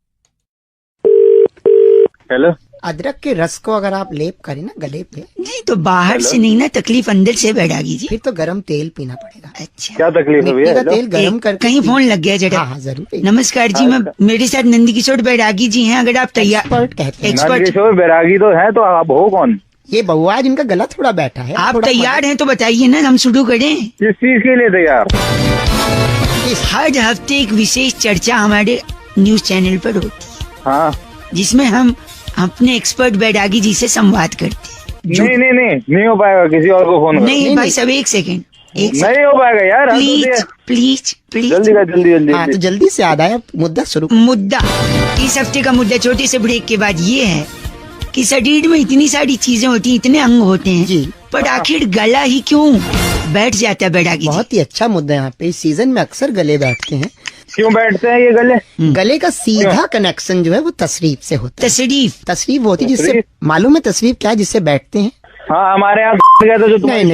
हेलो। अदरक के रस को अगर आप लेप करें ना गले पे, नहीं तो बाहर से नहीं ना, तकलीफ अंदर से बैठागी जी। फिर तो गरम तेल पीना पड़ेगा। अच्छा क्या तकलीफ है मिट्टी का भैया? तेल गरम करके कहीं फोन लग गया जरा। हाँ हाँ जरूर। नमस्कार जी, मैं मेरे साथ नंदी किशोर बैरागी जी हैं, अगर आप तैयार। एक्सपर्ट कहते हैं। एक्सपर्ट किशोर बैरागी तो है, तो आप हो कौन? ये बउआ जिनका गला थोड़ा बैठा है। आप थोड़ा तैयार हैं तो बताइए ना, हम शुरू करें। किस चीज के लिए तैयार? हर हफ्ते एक विशेष चर्चा हमारे न्यूज चैनल पर होती है। हाँ जिसमें हम अपने एक्सपर्ट बैरागी जी से संवाद करते हैं। नहीं हो पाएगा, किसी और को फोन नहीं भाई साहब, एक सेकेंड, नहीं हो पाएगा यार, प्लीज प्लीज प्लीज, जल्दी हाँ तो जल्दी से याद आया मुद्दा शुरू। मुद्दा, इस हफ्ते का मुद्दा छोटे से ब्रेक के बाद ये है कि शरीर में इतनी सारी चीजें होती हैं, इतने अंग होते हैं जी। पर आखिर गला ही क्यों बैठ जाता है बैरागी जी? बहुत ही अच्छा मुद्दा है। यहाँ पे इस सीजन में अक्सर गले बैठते हैं। क्यों बैठते हैं ये गले? गले का सीधा कनेक्शन जो है वो तशरीफ से होता है। तशरीफ होती है, जिससे मालूम है तशरीफ क्या है, जिससे बैठते हैं। हाँ, हमारे यहाँ गया तो जो नहीं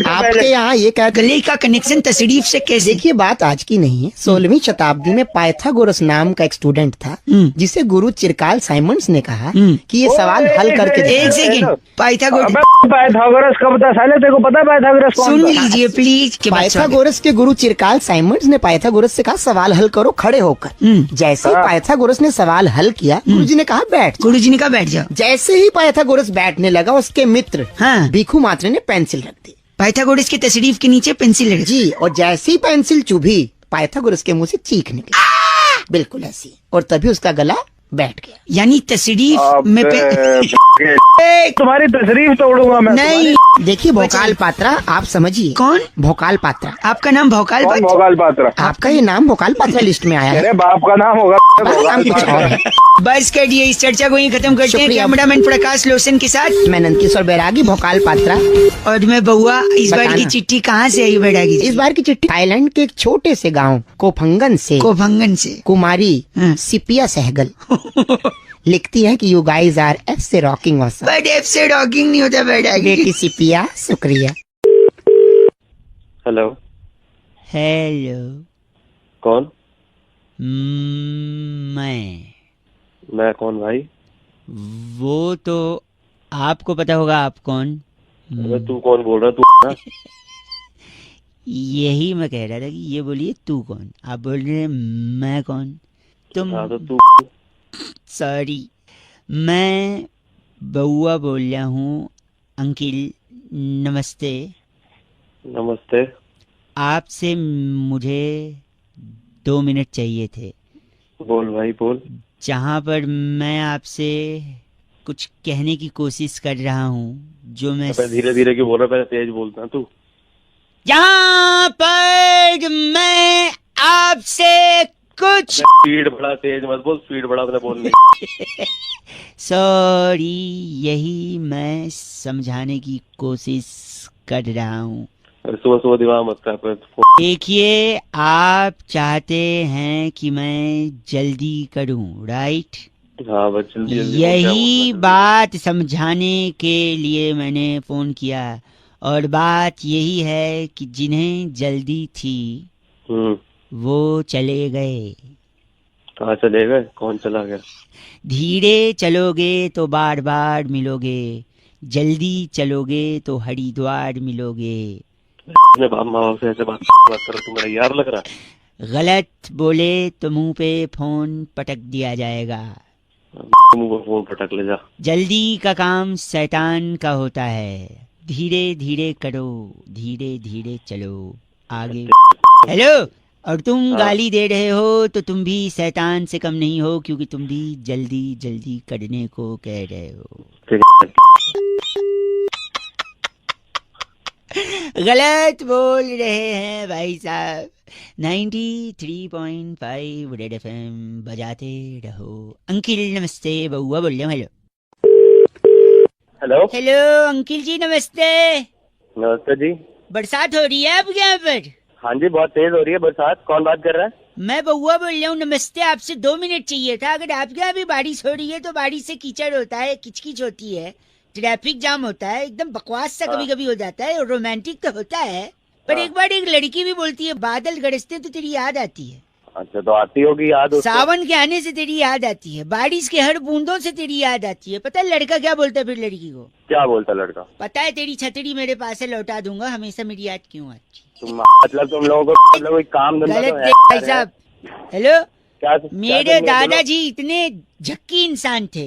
आपके यहाँ ये क्या गले का कनेक्शन तशरीफ से कैसे? देखिए बात आज की नहीं है। 16वीं शताब्दी में पाइथागोरस नाम का एक स्टूडेंट था, जिसे गुरु चिरकाल साइमंड्स ने कहा कि ये सवाल हल करके एक सेकेंड, पाइथागोरस कब था साले? तेरे को पता है पाइथागोरस कौन सुन था? लीजिए प्लीज। पाइथागोरस के गुरु चिरकाल साइमंड्स ने पाइथागोरस से कहा सवाल हल करो खड़े होकर। जैसे ही पाइथागोरस ने सवाल हल किया, गुरुजी ने कहा बैठ। गुरुजी ने कहा बैठ जाओ। जैसे ही पाइथागोरस बैठने लगा, उसके मित्र हाँ, भिखू मात्रे ने पेंसिल रख दी। पाइथागोरस की तशरीफ के नीचे पेंसिल रख दी। जी, और जैसे ही पेंसिल चुभी, पाइथागोरस के मुंह से चीख निकली, बिल्कुल ऐसी, और तभी उसका गला बैठ गया। यानी तशरीफ में तुम्हारी तशरीफ तोड़ूंगा मैं। नहीं, देखिए भोकाल पात्रा, आप समझिए। कौन? भोकाल पात्रा। आपका नाम भोकाल कौन पात्रा? भोकाल पात्रा? आपका ये नाम भोकाल पात्रा लिस्ट में आया है। तेरे बाप का नाम होगा नाम कुछ और है। बस कर दिए, इस चर्चा को यहीं खत्म करते हैं। शुक्रिया। कैमरामैन प्रकाश लोसन के साथ मैं नंदकिशोर बैरागी, भोकाल पात्रा। और मैं बउआ। इस बार की बताना। चिट्ठी कहाँ से आई बैरागी जी? इस बार की चिट्ठी थाईलैंड के एक छोटे से गांव कोफंगन से कोफंगन से कुमारी हाँ। सिपिया सहगल लिखती है कि यू गाइज आर एफ से रॉकिंग ऑसम। बट एफ से रॉकिंग नहीं होता बैरागी। बेटी सिपिया, शुक्रिया। हेलो, हेलो, कौन? मैं कौन भाई? वो तो आपको पता होगा आप कौन। अबे तू कौन बोल रहा है? तू ना? यही मैं कह रहा था कि ये बोलिए तू कौन। आप बोल रहे हैं मैं कौन? तुम हाँ तो तू। सॉरी, मैं बउआ बोल रहा हूँ। अंकिल नमस्ते। नमस्ते। आपसे मुझे 2 मिनट चाहिए थे। बोल भाई बोल। जहाँ पर मैं आपसे कुछ कहने की कोशिश कर रहा हूँ, जो मैं धीरे धीरे क्यों बोल रहा है? पहले तेज बोलता है तू। यहाँ पर मैं आपसे कुछ स्पीड बढ़ा, तेज मत बोल, स्पीड बढ़ा अपने बोलने। सॉरी, यही मैं समझाने की कोशिश कर रहा हूँ। सुबह सुबह दिमाग मत कर। देखिए, आप चाहते हैं कि मैं जल्दी करूँ, राइट? हाँ बस जल्दी जल्दी। यही बात समझाने के लिए मैंने फोन किया। और बात यही है कि जिन्हें जल्दी थी वो चले गए। कहाँ चले गए? कौन चला गया? धीरे चलोगे तो बार बार मिलोगे, जल्दी चलोगे तो हरिद्वार मिलोगे। अपने बाप माँ बाप से ऐसे बात करो, तू मेरा यार लग रहा है। गलत बोले तो मुंह पे फोन पटक दिया जाएगा। मुंह पर फोन पटक ले जा। जल्दी का काम शैतान का होता है। धीरे धीरे करो, धीरे धीरे चलो आगे। हेलो, और तुम गाली दे रहे हो तो तुम भी शैतान से कम नहीं हो, क्योंकि तुम भी जल्दी जल्दी करने को कह रहे हो। गलत बोल रहे हैं भाई साहब। 93.5 रेड FM बजाते रहो। अंकिल नमस्ते, बउआ बोल रहा हूँ। Hello hello. हेलो अंकिल जी, नमस्ते। नमस्ते जी। बरसात हो रही है आपके यहाँ पर? हाँ जी, बहुत तेज हो रही है बरसात। कौन बात कर रहा है? मैं बउआ बोल रहा हूँ। नमस्ते, आपसे 2 मिनट चाहिए था। अगर आपके यहाँ भी बारिश हो रही है तो बारिश से कीचड़ होता है, किचकिच होती है, ट्रैफिक जाम होता है, एकदम बकवास सा कभी कभी हो जाता है। और रोमांटिक तो होता है, पर एक बार एक लड़की भी बोलती है बादल गरजते तो तेरी याद आती है। अच्छा, तो आती होगी याद उसको। सावन के आने से तेरी याद आती है, बारिश के हर बूंदों से तेरी याद आती है। पता है लड़का क्या बोलता है फिर लड़की को? क्या बोलता लड़का? पता है, तेरी छतरी मेरे पास है, लौटा दूंगा, हमेशा मेरी याद क्यों आती? मतलब तुम लोगों को मतलब कोई काम धंधा गलत तो है भाई साहब। हेलो, क्या? मेरे दादाजी इतने झक्की इंसान थे।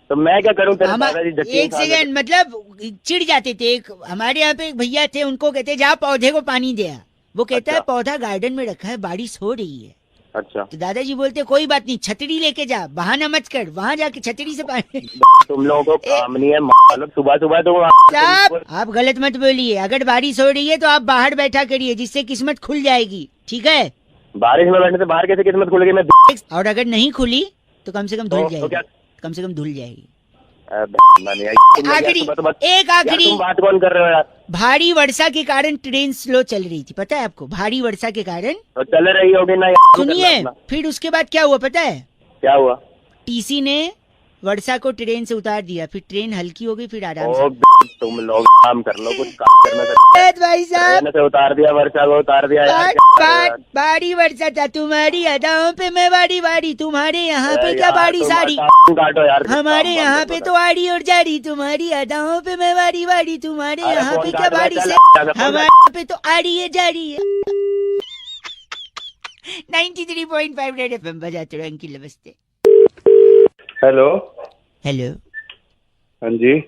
तो मैं क्या करूं? तेरे हम दादाजी झक्की एक इंसान है। सेकंड, मतलब चिढ़ जाते थे। एक हमारे यहाँ पे एक भैया थे, उनको कहते जा पौधे को पानी दे आ। वो कहता है अच्छा। पौधा गार्डन में रखा है, बारिश हो रही है। अच्छा तो दादाजी बोलते कोई बात नहीं, छतरी लेके जा, बहाना मत कर, वहाँ जाके छतरी से पानी। तुम लोगों को काम नहीं है मालूम, सुबह सुबह तो साहब आप गलत मत बोलिए, अगर बारिश हो रही है तो आप बाहर बैठा करिए, जिससे किस्मत खुल जाएगी, ठीक है? बारिश में बैठने से बाहर कैसे किस्मत खुलेगी? मैं और अगर नहीं खुली तो कम से कम धुल तो जाएगी, क्या? कम से कम धुल जाएगी। आखिरी एक आखिरी तुम बात कौन कर रहे हो यार? भारी वर्षा के कारण ट्रेन स्लो चल रही थी, पता है आपको? भारी वर्षा के कारण। तो चल रही होगी ना यार, सुनिए, फिर उसके बाद क्या हुआ पता है? क्या हुआ? टीसी ने वर्षा को ट्रेन से उतार दिया, फिर ट्रेन हल्की हो गई, फिर आराम से। तुम लोग काम कर लो, कुछ काम करना था। भाई साहब ट्रेन से उतार दिया, वर्षा को उतार दिया यार। बारी वर्षा था, तुम्हारी अदाओं पे मैं वारी वारी, तुम्हारे यहाँ पे क्या बारी सारी, काटो यार, हमारे यहाँ पे तो आड़ी और जारी, तुम्हारी अदाओं पे मैं वारी वारी, तुम्हारे यहाँ पे क्या बारी से, हमारे यहाँ पे तो आड़ी है जारी है। 93.5 रेड एफएम बजाते रहो अंकिल, नमस्ते। हेलो। हेलो हाँ जी।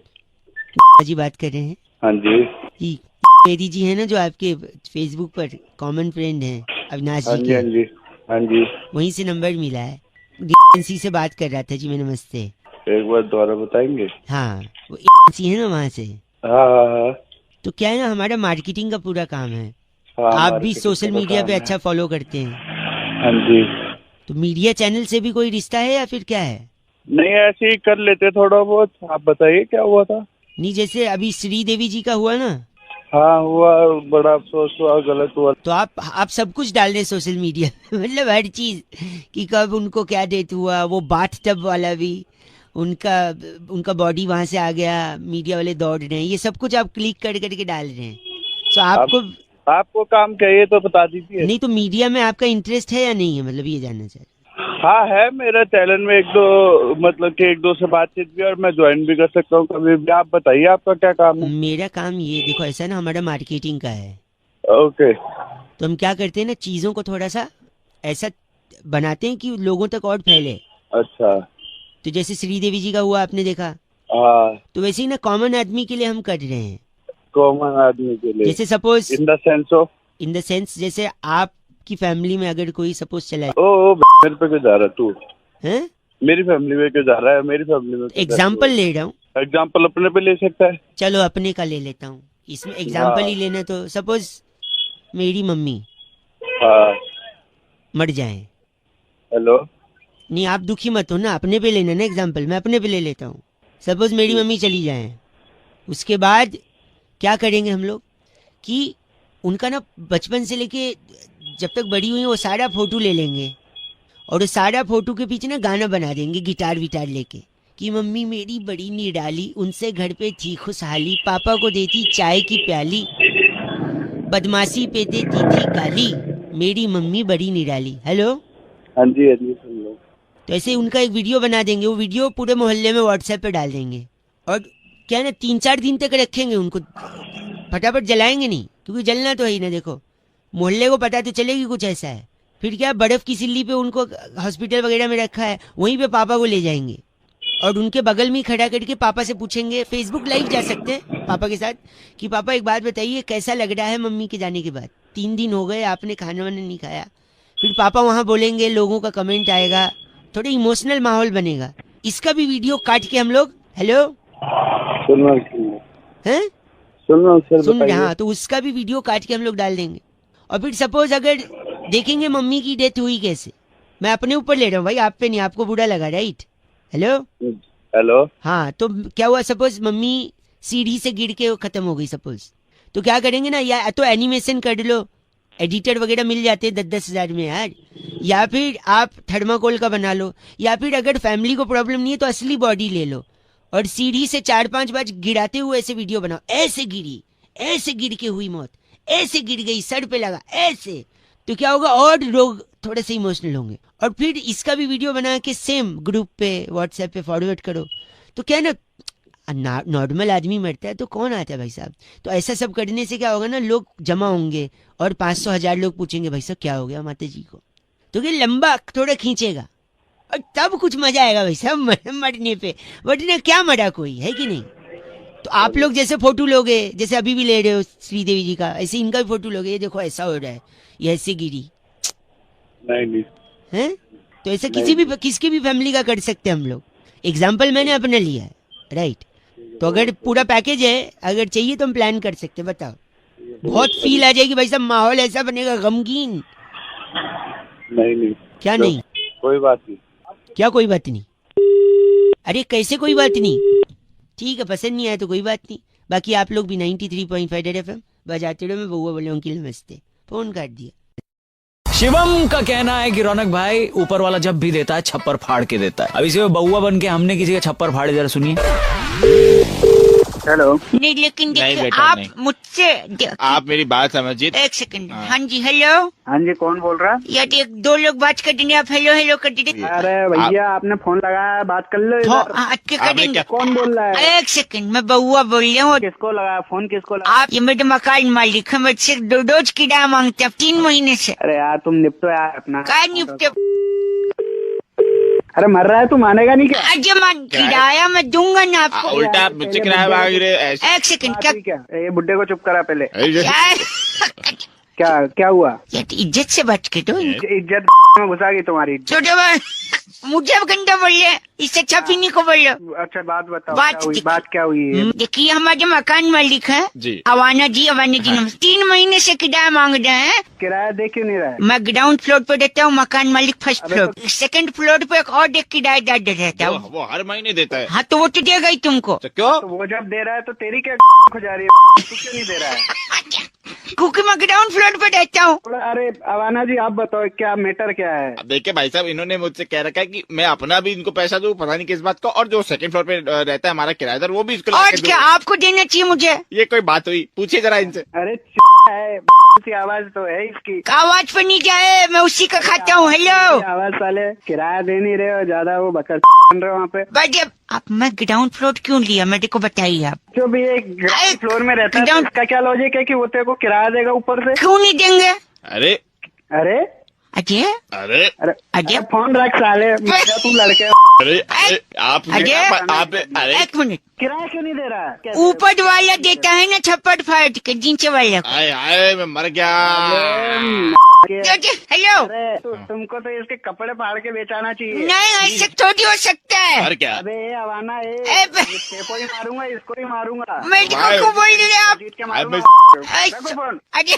जी बात कर रहे हैं? हाँ जी। जी मेरी जी है ना, जो आपके फेसबुक पर कॉमन फ्रेंड हैं अविनाश हाँ जी जी। के, हाँ जी। हाँ जी। वहीं से नंबर मिला है, एजेंसी से बात कर रहा था जी मैं, नमस्ते। एक बार दोबारा बताएंगे? हाँ वो एजेंसी है ना वहाँ से। हाँ हाँ हाँ। तो क्या है ना, हमारा मार्केटिंग का पूरा काम है, हाँ, आप भी मार्केटिंग सोशल का मीडिया काम पे है। अच्छा फॉलो करते हैं, हाँ जी। तो मीडिया चैनल से भी कोई रिश्ता है या फिर क्या है? नहीं, ऐसे ही कर लेते थोड़ा बहुत। आप बताइए क्या हुआ था? नहीं जैसे अभी श्रीदेवी जी का हुआ ना, हाँ हुआ, बड़ा अफसोस हुआ, गलत हुआ। तो आप सब कुछ डाल रहे सोशल मीडिया मतलब हर चीज, कि कब उनको क्या डेथ हुआ, वो बाथ टब वाला भी, उनका बॉडी वहां से आ गया, मीडिया वाले दौड़ रहे हैं, ये सब कुछ आप क्लिक कर करके डाल रहे हैं। तो आपको काम चाहिए तो बता दीजिए। नहीं तो मीडिया में आपका इंटरेस्ट है या नहीं है, मतलब ये जानना चाहिए। हाँ है, मेरा चैनल में एक दो, मतलब कि एक दो से बातचीत भी, और मैं ज्वाइन भी कर सकता हूँ कभी भी। आप बताइए आपका क्या काम है? मेरा काम ये देखो, ऐसा ना, हमारा मार्केटिंग का है। ओके। तो हम क्या करते हैं ना, चीजों को थोड़ा सा ऐसा बनाते हैं कि लोगों तक और फैले। अच्छा। तो जैसे श्रीदेवी जी का हुआ आपने देखा, हाँ। तो वैसे ही ना कॉमन आदमी के लिए हम कर रहे हैं। कॉमन आदमी के लिए जैसे सपोज इन द सेंस जैसे आपकी फैमिली में अगर कोई सपोज चला ओ मेरे पे क्यों जा रहा है तू? है, मेरी फैमिली में क्यों जा रहा है? मेरी फैमिली में एग्जाम्पल ले रहा हूँ। एग्जाम्पल अपने पे ले सकता है। चलो अपने का ले लेता हूँ, इसमें एग्जाम्पल ही लेना। तो सपोज मेरी मम्मी हाँ। मर जाए। हेलो। नहीं आप दुखी मत हो ना, अपने पे लेना ना एग्जाम्पल, मैं अपने पे ले लेता हूँ। सपोज मेरी मम्मी चली जाए, उसके बाद क्या करेंगे हम लोग कि उनका ना बचपन से लेके जब तक बड़ी हुई वो सारा फोटो ले लेंगे, और उस सारा फोटो के पीछे ना गाना बना देंगे गिटार विटार लेके, कि मम्मी मेरी बड़ी निराली, उनसे घर पे थी खुशहाली, पापा को देती चाय की प्याली, बदमाशी पे देती थी गाली, मेरी मम्मी बड़ी निराली। हेलो। हाँ जी। हाँ जी सुन लो। तो ऐसे उनका एक वीडियो बना देंगे, वो वीडियो पूरे मोहल्ले में व्हाट्सएप पे डाल देंगे, और क्या ना 3-4 दिन तक रखेंगे उनको, फटाफट जलाएंगे नहीं, क्योंकि जलना तो है ही ना। देखो मोहल्ले को पता तो चलेगी कुछ ऐसा है। फिर क्या, बर्फ की सिल्ली पे उनको हॉस्पिटल वगैरह में रखा है, वहीं पे पापा को ले जाएंगे और उनके बगल में खड़ा करके पापा से पूछेंगे, फेसबुक लाइव जा सकते हैं पापा के साथ, कि पापा एक बात बताइए कैसा लग रहा है मम्मी के जाने के बाद, 3 दिन हो गए आपने खाना वाना नहीं खाया। फिर पापा वहाँ बोलेंगे, लोगों का कमेंट आएगा, थोड़ा इमोशनल माहौल बनेगा। इसका भी वीडियो काट के हम लोग, हेलो सुन रहे, हाँ, तो उसका भी वीडियो काट के हम लोग डाल देंगे। और फिर सपोज अगर देखेंगे मम्मी की डेथ हुई कैसे, मैं अपने ऊपर ले रहा हूँ भाई, आप पे नहीं, आपको बुरा लगा, राइट? हेलो। हाँ, तो क्या हुआ, सपोज मम्मी सीढ़ी से गिर के खत्म हो गई सपोज, तो क्या करेंगे ना, या तो एनिमेशन कर लो, एडिटर वगैरह मिल जाते हैं 10-10 हज़ार में यार, या फिर आप थर्माकोल का बना लो, या फिर अगर फैमिली को प्रॉब्लम नहीं है तो असली बॉडी ले लो और सीढ़ी से 4-5 बार गिराते हुए ऐसे वीडियो बनाओ, ऐसे गिरी, ऐसे गिर के हुई मौत, ऐसे गिर गई, सर पे लगा, ऐसे। तो क्या होगा, और लोग थोड़े से इमोशनल होंगे। और फिर इसका भी वीडियो बना के सेम ग्रुप पे व्हाट्सएप पे फॉरवर्ड करो। तो क्या है ना, नॉर्मल आदमी मरता है तो कौन आता है भाई साहब। तो ऐसा सब करने से क्या होगा ना, लोग जमा होंगे और 500-1000 लोग पूछेंगे भाई साहब क्या हो गया माता जी को। तो क्या लंबा थोड़ा खींचेगा और तब कुछ मजा आएगा भाई साहब मरने पे, वरना क्या मरा कोई, है कि नहीं। तो आप लोग जैसे फोटो लोगे, जैसे अभी भी ले रहे हो श्रीदेवी जी का, ऐसे इनका भी फोटो लोगे, ये देखो ऐसा हो रहा है, ये ऐसे गिरी। नहीं हैं? तो ऐसा किसकी भी फैमिली का कर सकते हैं हम लोग। एग्जाम्पल मैंने अपने लिया है, राइट। तो अगर पूरा पैकेज है, अगर चाहिए तो हम प्लान कर सकते हैं। बताओ, बहुत फील आ जाएगी भाई साहब, माहौल ऐसा बनेगा गमगीन। नहीं क्या नहीं? कोई बात नहीं। क्या कोई बात नहीं? अरे कैसे कोई बात नहीं? ठीक है, पसंद नहीं आया तो कोई बात नहीं। बाकी आप लोग भी 93.5 रेड FM बजाते रहो। मैं बउआ बोले अंकिल नमस्ते, फोन काट दिया। शिवम का कहना है कि रौनक भाई ऊपर वाला जब भी देता है छप्पर फाड़ के देता है। अब इसे बउआ बन के हमने किसी का छप्पर फाड़े, जरा सुनिए। हेलो। नहीं लेकिन नहीं देखिए बेटा, आप नहीं। मुझसे आप मेरी बात समझिए। एक सेकंड। हाँ जी, हेलो। हाँ जी, कौन बोल रहा है? यार एक दो लोग बात कर देंगे, आप हेलो हेलो कर दीजिए। अरे भैया, आपने फोन लगाया, बात कर लो इधर। आपके कर देंगे। कौन बोल रहा है? एक सेकंड, मैं बउआ बोल रही हूँ। किसको लगाया फोन? किसको लगाया? आप ये मेरे मकान मालिक है, मुझसे रोज किराया मांगते हैं 3 महीने से। अरे यार, तुम निपटो यार अपना। क्या निपटे? अरे मर रहा है, तू मानेगा नहीं क्या? अजय मान किराया मैं दूंगा ना आपको। उल्टा आप मुझसे किराया मांग रहे हो ऐसे। एक सेकंड, क्या क्या? ये बुड्ढे को चुप करा पहले। क्या क्या हुआ? यार इज्जत से बात कर दो। इज्जत में घुसा गई तुम्हारी। छोटे भाई मुझे अब गंदा बोल रहे, इससे अच्छा पीने को बोल रहे। अच्छा बात बताओ, बात बात क्या हुई है? देखिए हमारे मकान मालिक है जी। अवाना जी नमस्ते। 3 महीने से किराया मांग रहे हैं। किराया दे क्यों नहीं रहा है? मैं ग्राउंड फ्लोर पे रहता हूँ, मकान मालिक फर्स्ट फ्लोर। सेकंड फ्लोर पे एक और देख किराएदार रहता हूँ। वो हर महीने देता है। हाँ तो वो तो देगा ही तुमको। तो क्यों? तो वो जब दे रहा है तो तेरी क्या हो जा रही है? तू क्यों नहीं दे रहा है? क्योंकि मैं ग्राउंड फ्लोर पे रहता हूँ। अरे अवाना जी, आप बताओ क्या मैटर क्या है? अब देखिए भाई साहब, इन्होंने मुझसे कह रखा है कि मैं अपना भी इनको पैसा दूं, पता नहीं किस बात का, और जो सेकंड फ्लोर पे रहता है हमारा किराएदार, वो भी इसको ला और के दूं। क्या आपको देना चाहिए मुझे? ये कोई बात हुई? पूछिए जरा इनसे। अरे है सी आवाज तो है इसकी। आवाज पर नहीं जाए, मैं उसी का खाता हूँ। हेलो आवाज साले किराया दे नहीं रहे हो, ज्यादा वो बकर बन रहे हो वहाँ पे। भाई आप मैं ग्राउंड फ्लोर क्यों लिया मेरे को बताइए आप। जो भी एक ग्राउंड फ्लोर में रहता है, तो इसका क्या लॉजिक है कि वो तेरे को किराया देगा ऊपर से? क्यों नहीं देंगे? अरे अरे अजय अरे अरे अजय फोन रख साले, मेरा तू लड़के। अरे अरे आप अजय अरे एक मिनट, किराया क्यों नहीं दे रहा है? ऊपर वाला देता है ना छप्पर फाड़ के, नीचे वाला को। आए आए मैं मर गया। हेलो अरे तुमको तो इसके कपड़े फाड़ के बेचाना चाहिए। नहीं ऐसे थोड़ी हो सकता है। और क्या? अबे अवाना, इसको ही मारूंगा, इसको ही मारूंगा। मेरे को बोल रहे आप। जीत के मारूंगा। अच्छा, रखो phone. Ajay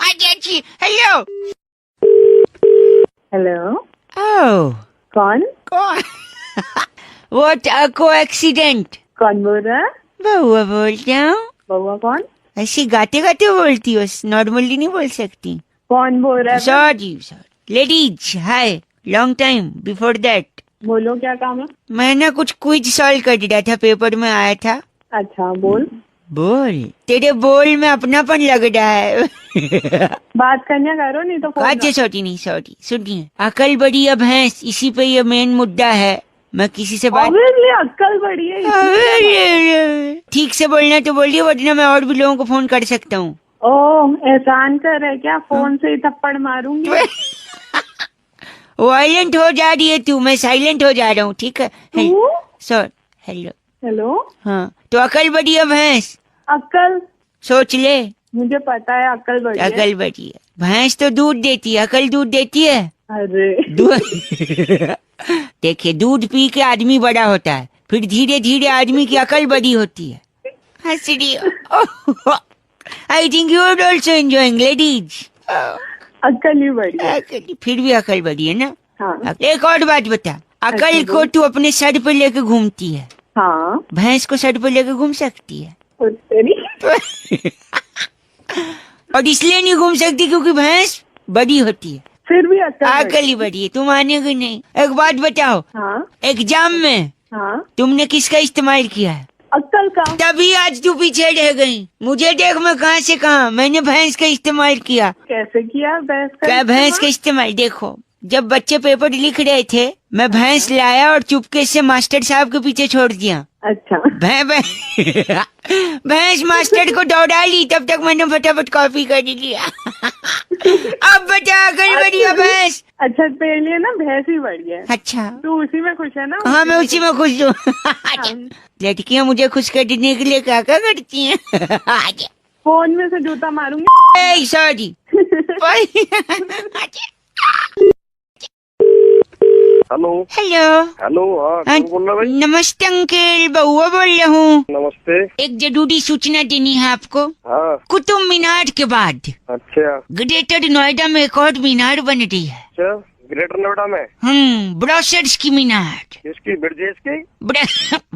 Ajay ji hello. Hello, ओह कौन व्हाट अ कोएक्सीडेंट। कौन बोल रहा है? बउआ बोलती हूँ। बउआ कौन? ऐसी गाते गाते बोलती हो, नॉर्मली नहीं बोल सकती। कौन बोल रहा है? Sorry ladies, hi, long time before that. बोलो क्या काम है? मैं ना कुछ क्विज सॉल्व कर रहा था, पेपर में आया था। अच्छा बोल। बोल, तेरे बोल में अपनापन लग रहा है। बात करने करो, नहीं तो फोन काजे सॉरी नहीं, सॉरी सुनिए, अकल बड़ी अब भैंस, इसी पे ये मेन मुद्दा है। मैं किसी से बात Obviously, अक्कल बड़ी है। ठीक से बोलना तो बोलिए, वरना मैं और भी लोगों को फोन कर सकता हूँ। ओह, एहसान कर रहे क्या? फोन से ही थप्पड़ मारूंगी। वायलेंट हो जा रही है तू, मैं साइलेंट हो जा रहा हूँ, ठीक है? तू? Sorry, hello. हेलो, हाँ तो अकल बड़ी है भैंस, अक्कल? सोच ले। मुझे पता है अक्कल बड़ी है। अकल बड़ी है, भैंस तो दूध देती है, अकल दूध देती है? अरे दूध देखिए, दूध पी के आदमी बड़ा होता है, फिर धीरे धीरे आदमी की अकल बड़ी होती है। हंस रही हो। I think you are also enjoying ladies. अक्कल ही बड़ी है। फिर भी अकल बड़ी है ना? हाँ। एक और बात बता, अकल को तू अपने सर पे लेके घूमती है, हाँ। भैंस को सर पे लेके घूम सकती है? तेरी और इसलिए नहीं घूम सकती क्योंकि भैंस बड़ी होती है। फिर भी अक्कल ही बड़ी है, तुम मानेगी नहीं। एक बात बताओ, हाँ एग्जाम में हाँ, तुमने किसका इस्तेमाल किया है? अक्कल का। तभी आज तू पीछे रह गई। मुझे देख, मैं कहाँ से कहाँ, मैंने भैंस का इस्तेमाल किया। कैसे किया भैंस का? क्या भैंस का इस्तेमाल? देखो, जब बच्चे पेपर लिख रहे थे, मैं भैंस लाया और चुपके से मास्टर साहब के पीछे छोड़ दिया। अच्छा। भैंस मास्टर को दौड़ा ली, तब तक मैंने फटाफट कॉपी कर लिया। अब बता, अकल बड़ी है भैंस? अच्छा, तेरे लिए ना भैंस ही बड़ी है। अच्छा, तू उसी में खुश है ना? हाँ मैं उसी में खुश हूँ। लड़कियाँ मुझे खुश करने के लिए क्या क्या करती हैं? फोन में से जूता मारूंगी। सॉरी। हेलो हेलो हेलो, हाँ हाँ, कौन बोल रहा भाई? नमस्ते अंकल, बउआ बोल रहा हूँ। नमस्ते। एक जरूरी सूचना देनी है आपको। हाँ कुतुब मीनार के बाद अच्छा ग्रेटर नोएडा में एक और मीनार बन रही है। अच्छा, ग्रेटर नोएडा में ब्रोशर्स की मीनार। किसकी? ब्रिजेश की?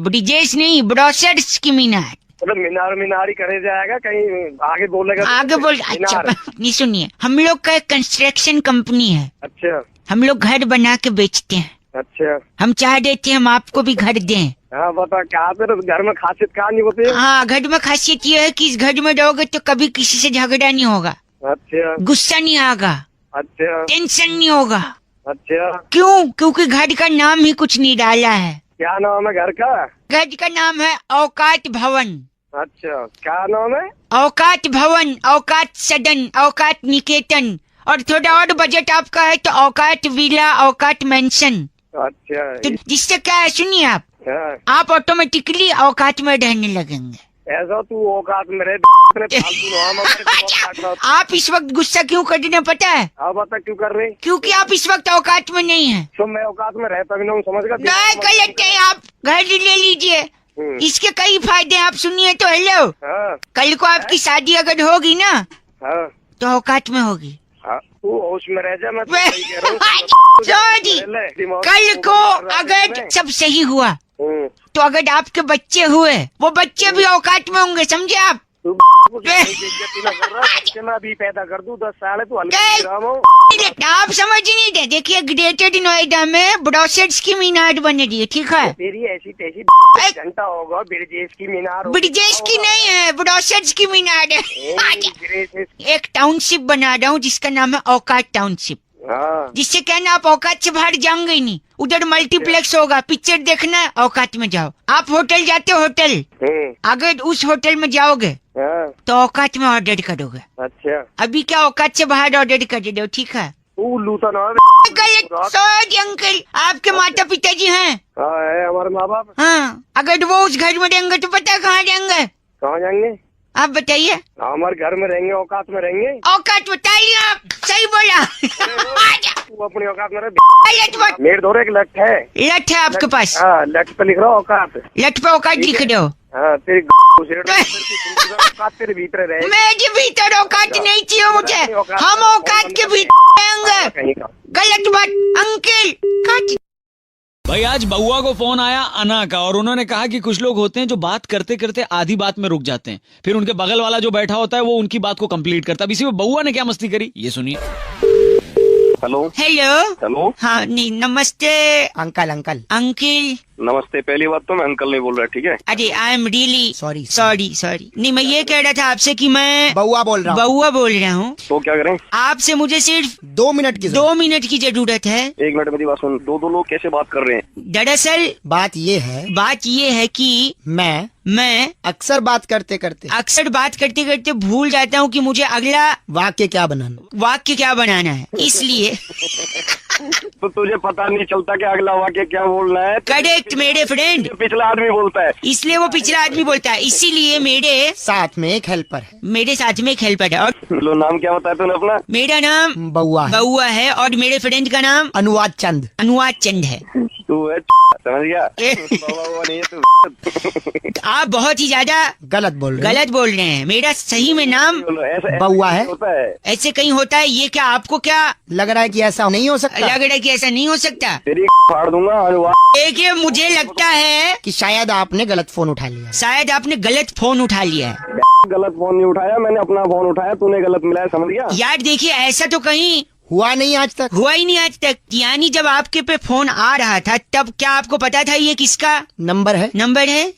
ब्रिजेश नहीं, ब्रोशर्स की मीनार। मतलब मीनार ही करे जाएगा, कहीं आगे बोलेगा? आगे बोल। अच्छा नहीं, सुनिए, हम लोग का एक कंस्ट्रक्शन कंपनी है। अच्छा हम लोग घर बना के बेचते हैं। अच्छा, हम चाह देते हैं हम आपको भी घर दें। हाँ बता, क्या तेरे घर में खासियत कहाँ नहीं होती? हाँ, घर में खासियत ये है कि इस घर में रहोगे तो कभी किसी से झगड़ा नहीं होगा, अच्छा गुस्सा नहीं आएगा, अच्छा टेंशन नहीं होगा। अच्छा, क्यों? क्योंकि घर का नाम ही कुछ निराला है। क्या नाम है घर का? घर का नाम है औकात भवन। अच्छा, क्या नाम है? औकात भवन, औकात सदन, औकात निकेतन, और थोड़ा और बजट आपका है तो औकात विला, औकात मेंशन। अच्छा तो जिससे क्या है, सुनिए हाँ। आप ऑटोमेटिकली औकात में रहने लगेंगे। ऐसा तू औकात में रहे आप इस वक्त गुस्सा क्यों कर रहे हैं पता है? हाँ बता, क्यों कर रहे? क्योंकि आप इस वक्त औकात में नहीं है। तो मैं औकात में रहता भी नहीं, समझ गया? नहीं गलत है, आप घर ले लीजिए, इसके कई फायदे आप सुनिए तो। हेलो, हाँ कल को आपकी शादी अगर होगी ना हाँ तो औकात में होगी। हाँ, तू होश में रह जा, मैं तो सही कह रहा हूँ। सॉरी, कल को अगर सब सही हुआ तो अगर आपके बच्चे हुए, वो बच्चे भी औकात में होंगे, समझे आप? तू बेइज्जती ना कर रहा, बच्चे मैं अभी पैदा कर दूं 10 साल है, तू हल्का आप समझ नहीं रहे। देखिए, ग्रेटर नोएडा में ब्रोशर्स की मीनार बन रही है, ठीक है? तेरी ऐसी तैसी घंटा होगा, ब्रिजेश की मीनार ब्रिजेश की नहीं है, ब्रोशर्स की मीनार है। एक टाउनशिप बना रहा हूँ जिसका नाम है औकात टाउनशिप। हाँ जिससे कहना आप औकात से बाहर जाओगे ही नहीं। उधर मल्टीप्लेक्स होगा, पिक्चर देखना है औकात में जाओ। आप होटल जाते हो, होटल, अगर उस होटल में जाओगे हाँ। तो औकात में ऑर्डर करोगे। अच्छा, अभी क्या औकात से बाहर ऑर्डर कर रहे हो, ठीक है? तू लूटा ना गलत। सॉरी अंकल, आपके माता पिताजी हैं? हाँ है, हमारे माँ बाप। हाँ, अगर वो उस घर में रहेंगे तो पता है कहाँ जाएंगे? कहाँ जाएंगे? आप बताइए। हमारे घर में रहेंगे, औकात में रहेंगे। औकात बताइए, आप सही बोला। तू अपनी औकात में रह। गलत बात। मेरे दौरे एक लठ है। लठ है आपके पास? हाँ, लठ पे लिख रहा हूँ औकात। लठ पे औकात लिख दो। हाँ, तेरी औकात तेरे भीतर रहे। मेरे भीतर औकात नहीं चाहिए मुझे, हम औकात के भीतर रहेंगे। कहीं का गलत बात अंकल। काट। भाई आज बउआ को फोन आया अना का, और उन्होंने कहा कि कुछ लोग होते हैं जो बात करते करते आधी बात में रुक जाते हैं, फिर उनके बगल वाला जो बैठा होता है वो उनकी बात को कंप्लीट करता है। अब इसी में बउआ ने क्या मस्ती करी, ये सुनिए। Hello hello. हेलो, हाँ नहीं, नमस्ते अंकल अंकल अंकल। नमस्ते। पहली बात तो मैं अंकल नहीं बोल रहा, ठीक है? अरे I am really sorry sorry. नहीं, मैं ये कह रहा था आपसे कि मैं बउआ बोल रहा हूँ। बउआ बोल रहा हूँ। तो क्या करें? आपसे मुझे सिर्फ 2 मिनट की 2 मिनट की जरूरत है। 1 मिनट मेरी बात सुन। दो लोग कैसे बात कर रहे हैं? दरअसल बात ये है कि मैं अक्सर बात करते करते भूल जाता हूँ कि मुझे अगला वाक्य क्या बनाना है, इसलिए तो तुझे पता नहीं चलता कि अगला वाक्य क्या बोलना है? करेक्ट मेरे फ्रेंड, पिछला आदमी बोलता है, इसलिए वो पिछला आदमी बोलता है। इसीलिए मेरे साथ में एक हेल्पर है। और लो, नाम क्या बताया तूने अपना? मेरा नाम बउआ है और मेरे फ्रेंड का नाम अनुवाद चंद है। तू है समझ गया? बाबा नहीं है तू। आप बहुत ही ज्यादा गलत बोल रहे हैं। मेरा सही में नाम बउआ है। होता है ऐसे कहीं होता है? ये क्या आपको क्या लग रहा है कि ऐसा नहीं हो सकता? लग रहा है कि ऐसा नहीं हो सकता? तेरी फाड़ दूंगा अनुवाद। देखिए, मुझे लगता है कि शायद आपने गलत फोन उठा लिया है। गलत फोन नहीं उठाया मैंने, अपना फोन उठाया, तूने गलत मिलाया, समझ गया? यार देखिए, ऐसा तो कहीं हुआ ही नहीं आज तक। यानी जब आपके पे फोन आ रहा था तब क्या आपको पता था ये किसका नंबर है?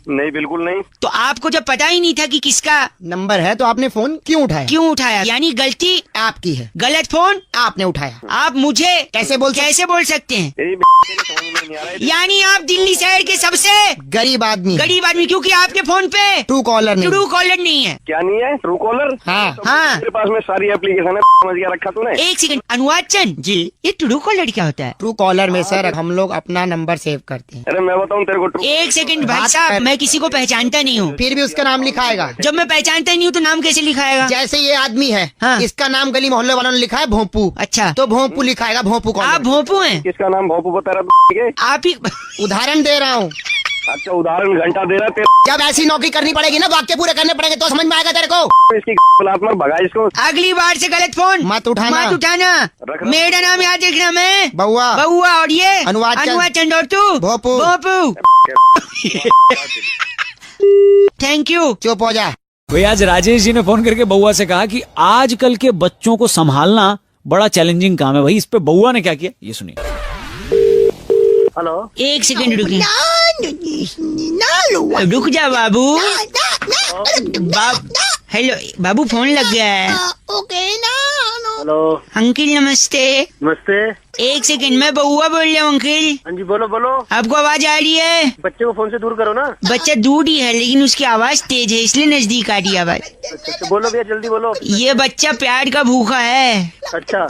नहीं, बिल्कुल नहीं। तो आपको जब पता ही नहीं था कि किसका नंबर है तो आपने फोन क्यों उठाया? यानी गलती आपकी है, गलत फोन आपने उठाया। आप मुझे कैसे बोल सकते हैं? तेरी समझ में नहीं आ रहा है। यानी आप दिल्ली शहर के सबसे गरीब आदमी, क्योंकि आपके फोन पे ट्रू कॉलर नहीं है। क्या नहीं है? True collar? हाँ। मेरे पास में सारी एप्लीकेशन है, समझ गया रखा तूने? एक सेकंड अनुवाद चंद जी। ये ट्रू कॉलर क्या होता है? ट्रू कॉलर में सर हम लोग अपना नंबर सेव करते हैं। अरे मैं बताऊं तेरे को एक सेकंड भाई साहब, मैं किसी को पहचानता नहीं हूँ। फिर भी उसका नाम लिखाएगा। जब मैं पहचानता नहीं हूँ तो नाम कैसे लिखाएगा? जैसे ये आदमी है, हाँ। इसका नाम गली मोहल्ले वालों ने लिखा है भोंपू। अच्छा, तो भोंपू लिखाएगा, भोंपू कॉलर। आप भोंपू हैं? किसका नाम भोंपू बता रहा है? आप ही उदाहरण दे रहा हूँ। अच्छा उदाहरण घंटा दे रहा है जब ऐसी नौकरी करनी पड़ेगी ना, वाक्य पूरे करने पड़ेंगे तो समझ में आएगा तेरे को। इसकी में भगा इसको। अगली बार से गलत फोन मत उठाना। मत उठाना। रख रहा। मेरा नाम याद रखना, मैं बउआ। बउआ, और ये अनुवाद चंद, और तू भोंपू। भोंपू। Thank you. चुप हो जा। भाई आज राजेश जी ने फोन करके बउआ से कहा कि आजकल के बच्चों को संभालना बड़ा चैलेंजिंग काम है। भाई इस पे बउआ ने क्या किया ये सुनिए। हेलो, एक सेकंड रुकिए। रुक जा बाबू। हेलो बाबू, फोन लग गया है। हेलो, अंकिल नमस्ते। नमस्ते। एक सेकंड, मैं बउआ बोल रहा हूँ अंकिल। हाँ जी, बोलो बोलो। आपको आवाज आ रही है? बच्चे को फोन से दूर करो ना। बच्चा दूर ही है लेकिन उसकी आवाज तेज है, इसलिए नजदीक आ रही है आवाज। अच्छा, बोलो भैया, जल्दी बोलो। ये बच्चा प्यार का भूखा है। अच्छा